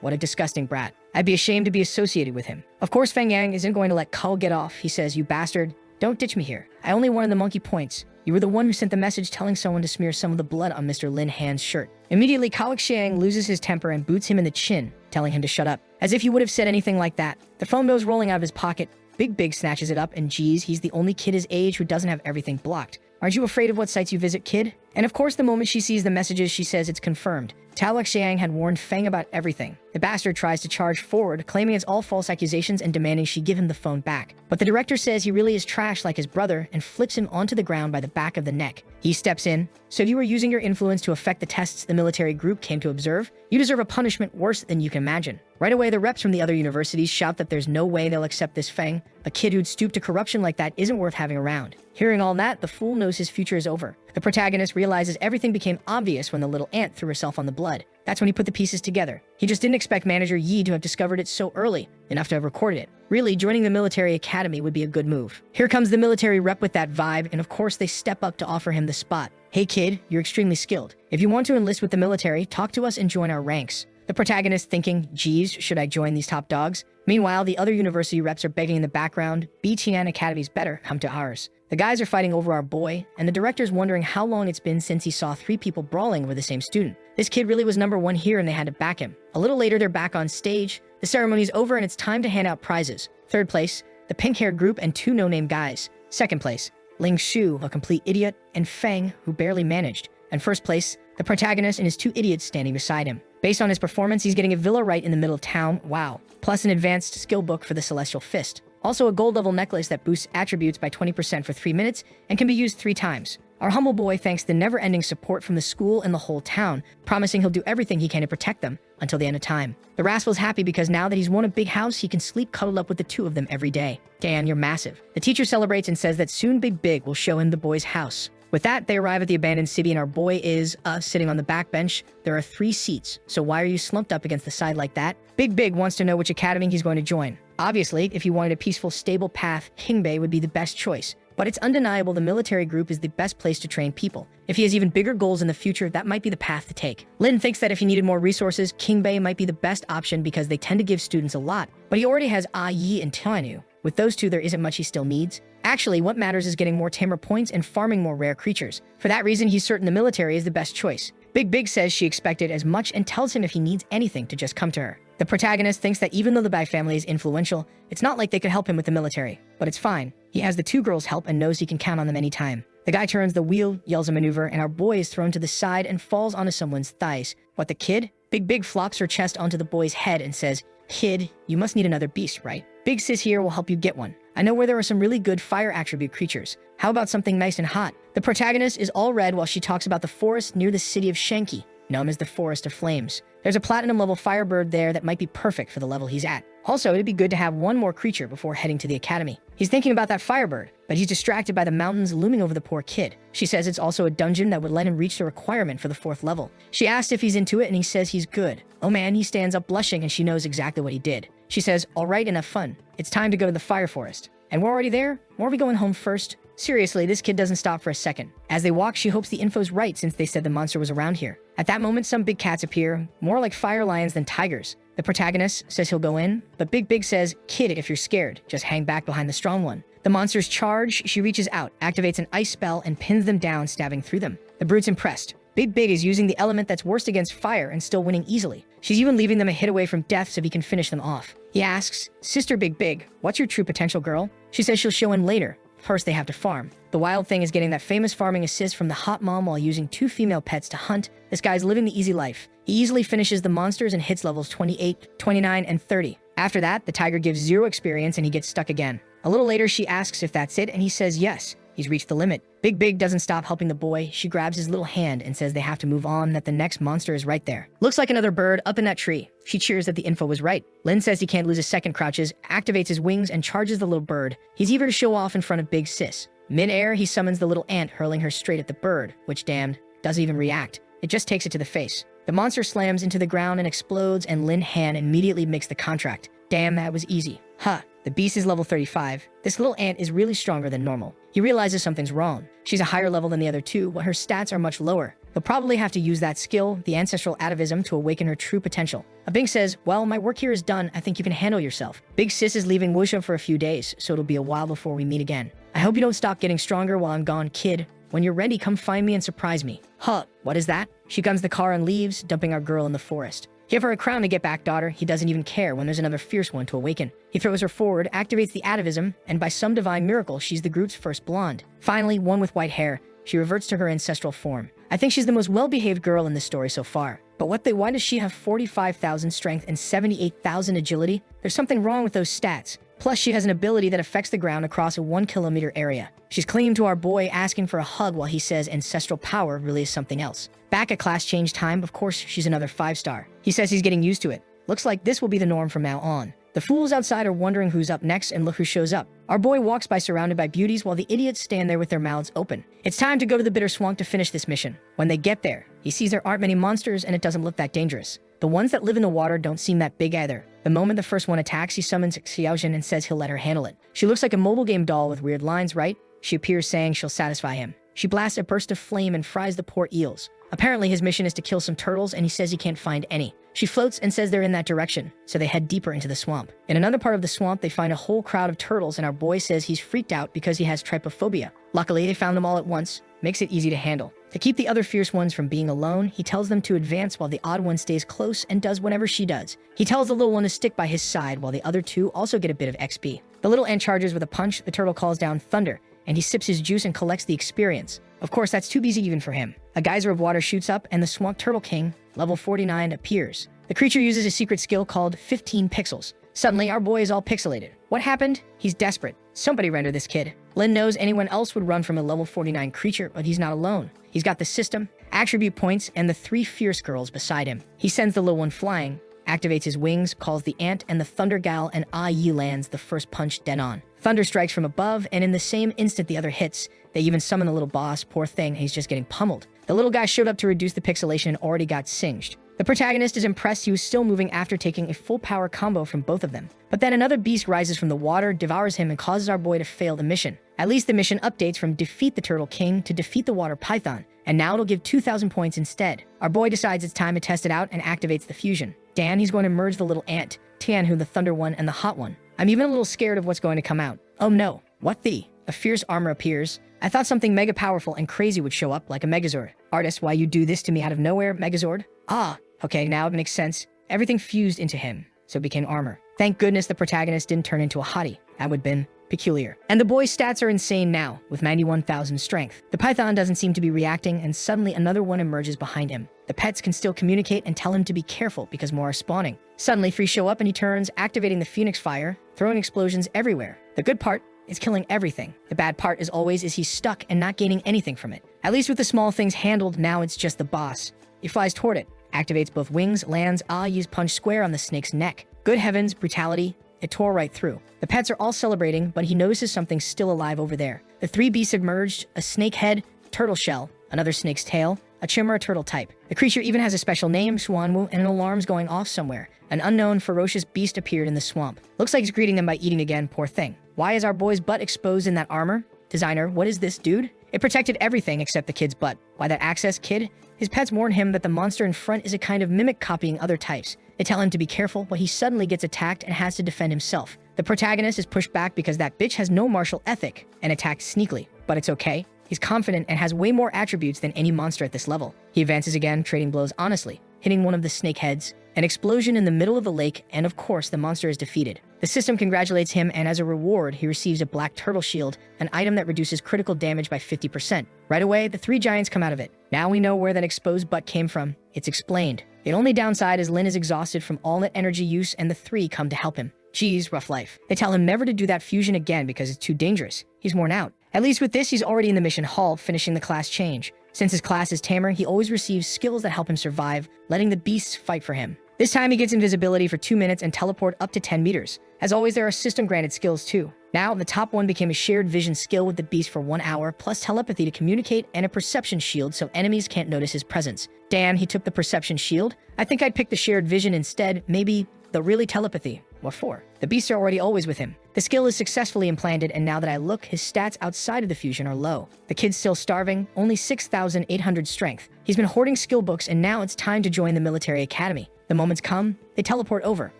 what a disgusting brat. I'd be ashamed to be associated with him. Of course Feng Yang isn't going to let Kao get off. He says, you bastard, don't ditch me here. I only wanted the monkey points. You were the one who sent the message telling someone to smear some of the blood on Mr. Lin Han's shirt. Immediately, Kao Xiang loses his temper and boots him in the chin, telling him to shut up. As if he would have said anything like that. The phone goes rolling out of his pocket. Big snatches it up, and geez, he's the only kid his age who doesn't have everything blocked. Aren't you afraid of what sites you visit, kid? And of course, the moment she sees the messages, she says it's confirmed. Tao Xiang had warned Feng about everything. The bastard tries to charge forward, claiming it's all false accusations and demanding she give him the phone back. But the director says he really is trash like his brother and flips him onto the ground by the back of the neck. He steps in. So you were using your influence to affect the tests the military group came to observe? You deserve a punishment worse than you can imagine. Right away, the reps from the other universities shout that there's no way they'll accept this Feng. A kid who'd stoop to corruption like that isn't worth having around. Hearing all that, the fool knows his future is over. The protagonist realizes everything became obvious when the little ant threw herself on the blood. That's when he put the pieces together. He just didn't expect manager Yi to have discovered it so early, enough to have recorded it. Really, joining the military academy would be a good move. Here comes the military rep with that vibe, and of course they step up to offer him the spot. Hey kid, you're extremely skilled. If you want to enlist with the military, talk to us and join our ranks. The protagonist thinking, geez, should I join these top dogs? Meanwhile, the other university reps are begging in the background, BTN Academy's better, come to ours. The guys are fighting over our boy, and the director's wondering how long it's been since he saw 3 people brawling over the same student. This kid really was #1 here and they had to back him. A little later, they're back on stage. The ceremony's over and it's time to hand out prizes. 3rd place, the pink-haired group and 2 no-name guys. 2nd place, Ling Shu, a complete idiot, and Feng, who barely managed. And 1st place, the protagonist and his 2 idiots standing beside him. Based on his performance, he's getting a villa right in the middle of town, wow. Plus an advanced skill book for the Celestial Fist. Also a gold level necklace that boosts attributes by 20% for 3 minutes and can be used 3 times. Our humble boy thanks the never-ending support from the school and the whole town, promising he'll do everything he can to protect them until the end of time. The rascal's happy because now that he's won a big house, he can sleep cuddled up with the 2 of them every day. Dan, you're massive. The teacher celebrates and says that soon Big will show him the boy's house. With that, they arrive at the abandoned city and our boy is, sitting on the back bench. There are 3 seats, so why are you slumped up against the side like that? Big wants to know which academy he's going to join. Obviously, if he wanted a peaceful, stable path, Kingbei would be the best choice. But it's undeniable the military group is the best place to train people. If he has even bigger goals in the future, that might be the path to take. Lin thinks that if he needed more resources, Kingbei might be the best option because they tend to give students a lot. But he already has Yi and Tianyu. With those 2, there isn't much he still needs. Actually, what matters is getting more tamer points and farming more rare creatures. For that reason, he's certain the military is the best choice. Big says she expected as much and tells him if he needs anything to just come to her. The protagonist thinks that even though the Bai family is influential, it's not like they could help him with the military. But it's fine. He has the 2 girls' help and knows he can count on them anytime. The guy turns the wheel, yells a maneuver, and our boy is thrown to the side and falls onto someone's thighs. What, the kid? Big flops her chest onto the boy's head and says, kid, you must need another beast, right? Big sis here will help you get one. I know where there are some really good fire attribute creatures. How about something nice and hot? The protagonist is all red while she talks about the forest near the city of Shenki. Numb is the forest of flames. There's a platinum level firebird there that might be perfect for the level he's at. Also, it'd be good to have one more creature before heading to the academy. He's thinking about that firebird, but he's distracted by the mountains looming over the poor kid. She says it's also a dungeon that would let him reach the requirement for the 4th level. She asks if he's into it and he says he's good. Oh man, he stands up blushing and she knows exactly what he did. She says, all right, enough fun. It's time to go to the fire forest. And we're already there? Or are we going home first? Seriously, this kid doesn't stop for a second. As they walk, she hopes the info's right since they said the monster was around here. At that moment, some big cats appear, more like fire lions than tigers. The protagonist says he'll go in, but Big says, kid, if you're scared, just hang back behind the strong one. The monsters charge, she reaches out, activates an ice spell, and pins them down, stabbing through them. The brute's impressed. Big is using the element that's worst against fire and still winning easily. She's even leaving them a hit away from death so he can finish them off. He asks, Sister Big, what's your true potential, girl? She says she'll show him later. First, they have to farm. The wild thing is getting that famous farming assist from the hot mom while using 2 female pets to hunt. This guy's living the easy life. He easily finishes the monsters and hits levels 28, 29, and 30. After that, the tiger gives 0 experience and he gets stuck again. A little later, she asks if that's it, and he says yes. He's reached the limit. Big doesn't stop helping the boy. She grabs his little hand and says they have to move on, that the next monster is right there. Looks like another bird up in that tree. She cheers that the info was right. Lin says he can't lose a second, crouches, activates his wings, and charges the little bird. He's eager to show off in front of Big Sis. Mid-air, he summons the little ant, hurling her straight at the bird, which, damned, doesn't even react. It just takes it to the face. The monster slams into the ground and explodes, and Lin Han immediately makes the contract. Damn, that was easy. Huh. The beast is level 35. This little ant is really stronger than normal. He realizes something's wrong. She's a higher level than the other 2, but her stats are much lower. He'll probably have to use that skill, the ancestral atavism, to awaken her true potential. Bing says, well, my work here is done. I think you can handle yourself. Big Sis is leaving Wuxia for a few days, so it'll be a while before we meet again. I hope you don't stop getting stronger while I'm gone, kid. When you're ready, come find me and surprise me. Huh, what is that? She guns the car and leaves, dumping our girl in the forest. Give her a crown to get back, daughter. He doesn't even care when there's another fierce one to awaken. He throws her forward, activates the atavism, and by some divine miracle, she's the group's first blonde. Finally, one with white hair, she reverts to her ancestral form. I think she's the most well-behaved girl in this story so far. But why does she have 45,000 strength and 78,000 agility? There's something wrong with those stats. Plus, she has an ability that affects the ground across a 1-kilometer area. She's clinging to our boy, asking for a hug while he says ancestral power really is something else. Back at class change time, of course, she's another 5-star. He says he's getting used to it. Looks like this will be the norm from now on. The fools outside are wondering who's up next, and look who shows up. Our boy walks by surrounded by beauties while the idiots stand there with their mouths open. It's time to go to the bitter swamp to finish this mission. When they get there, he sees there aren't many monsters and it doesn't look that dangerous. The ones that live in the water don't seem that big either. The moment the first one attacks, he summons Xiaojin and says he'll let her handle it. She looks like a mobile game doll with weird lines, right? She appears saying she'll satisfy him. She blasts a burst of flame and fries the poor eels. Apparently his mission is to kill some turtles and he says he can't find any. She floats and says they're in that direction, so they head deeper into the swamp. In another part of the swamp, they find a whole crowd of turtles and our boy says he's freaked out because he has trypophobia. Luckily, they found them all at once, makes it easy to handle. To keep the other fierce ones from being alone, he tells them to advance while the odd one stays close and does whatever she does. He tells the little one to stick by his side while the other 2 also get a bit of XP. The little ant charges with a punch, the turtle calls down thunder, and he sips his juice and collects the experience. Of course, that's too easy even for him. A geyser of water shoots up and the Swamp Turtle King, level 49, appears. The creature uses a secret skill called 15 pixels. Suddenly, our boy is all pixelated. What happened? He's desperate. Somebody render this kid. Lin knows anyone else would run from a level 49 creature, but he's not alone. He's got the system, attribute points, and the 3 fierce girls beside him. He sends the little one flying, activates his wings, calls the ant and the thunder gal, and Yi lands the first punch dead on. Thunder strikes from above, and in the same instant the other hits, they even summon the little boss. Poor thing, he's just getting pummeled. The little guy showed up to reduce the pixelation and already got singed. The protagonist is impressed he was still moving after taking a full power combo from both of them. But then another beast rises from the water, devours him, and causes our boy to fail the mission. At least the mission updates from defeat the Turtle King to defeat the water python, and now it'll give 2,000 points instead. Our boy decides it's time to test it out and activates the fusion. Dan, he's going to merge the little ant, Tianhu, the thunder one, and the hot one. I'm even a little scared of what's going to come out. Oh no, what the? A fierce armor appears. I thought something mega powerful and crazy would show up, like a Megazord. Artist, why you do this to me out of nowhere, Megazord? Ah, okay, now it makes sense. Everything fused into him, so it became armor. Thank goodness the protagonist didn't turn into a hottie. That would have been peculiar. And the boy's stats are insane now, with 91,000 strength. The python doesn't seem to be reacting, and suddenly another one emerges behind him. The pets can still communicate and tell him to be careful because more are spawning. Suddenly, Free show up and he turns, activating the Phoenix Fire, throwing explosions everywhere. The good part is killing everything. The bad part is he's stuck and not gaining anything from it. At least with the small things handled, now it's just the boss. He flies toward it, activates both wings, lands, use punch square on the snake's neck. Good heavens, brutality. It tore right through. The pets are all celebrating, but he notices something still alive over there. The three beasts have merged: a snake head, turtle shell, another snake's tail, a chimera turtle type. The creature even has a special name, Swanwu, and an alarm's going off somewhere. An unknown, ferocious beast appeared in the swamp. Looks like he's greeting them by eating again, poor thing. Why is our boy's butt exposed in that armor? Designer, what is this, dude? It protected everything except the kid's butt. Why that access, kid? His pets warn him that the monster in front is a kind of mimic copying other types. They tell him to be careful, but he suddenly gets attacked and has to defend himself. The protagonist is pushed back because that bitch has no martial ethic and attacked sneakily. But it's okay. He's confident and has way more attributes than any monster at this level. He advances again, trading blows honestly, hitting one of the snake heads. An explosion in the middle of the lake, and of course, the monster is defeated. The system congratulates him, and as a reward, he receives a black turtle shield, an item that reduces critical damage by 50%. Right away, the three giants come out of it. Now we know where that exposed butt came from. It's explained. The only downside is Lin is exhausted from all that energy use, and the three come to help him. Geez, rough life. They tell him never to do that fusion again because it's too dangerous. He's worn out. At least with this, he's already in the mission hall, finishing the class change. Since his class is tamer, he always receives skills that help him survive, letting the beasts fight for him. This time he gets invisibility for 2 minutes and teleport up to 10 meters. As always, there are system-granted skills too. Now, the top one became a shared vision skill with the beast for 1 hour, plus telepathy to communicate and a perception shield so enemies can't notice his presence. Damn, he took the perception shield? I think I'd pick the shared vision instead, maybe the really telepathy. What for? The beasts are already always with him. The skill is successfully implanted, and now that I look, his stats outside of the fusion are low. The kid's still starving, only 6,800 strength. He's been hoarding skill books, and now it's time to join the military academy. The moment's come, they teleport over.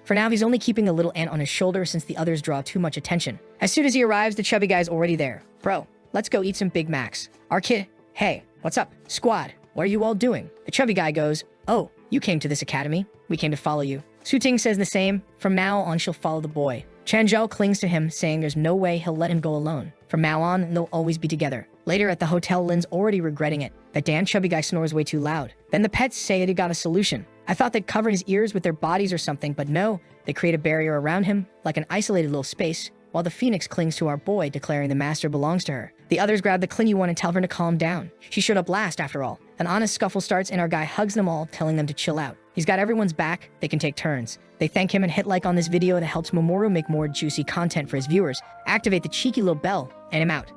For now, he's only keeping the little ant on his shoulder since the others draw too much attention. As soon as he arrives, the chubby guy's already there. Bro, let's go eat some Big Macs. Our kid, hey, what's up? Squad, what are you all doing? The chubby guy goes, oh, you came to this academy? We came to follow you. Suting says the same. From now on, she'll follow the boy. Chanzhou clings to him, saying there's no way he'll let him go alone. From now on, they'll always be together. Later at the hotel, Lin's already regretting it. That damn chubby guy snores way too loud. Then the pets say that he got a solution. I thought they'd cover his ears with their bodies or something, but no. They create a barrier around him, like an isolated little space, while the phoenix clings to our boy, declaring the master belongs to her. The others grab the clingy one and tell her to calm down. She showed up last, after all. An honest scuffle starts, and our guy hugs them all, telling them to chill out. He's got everyone's back. They can take turns. They thank him and hit like on this video that helps Mamoru make more juicy content for his viewers. Activate the cheeky little bell, and I'm out.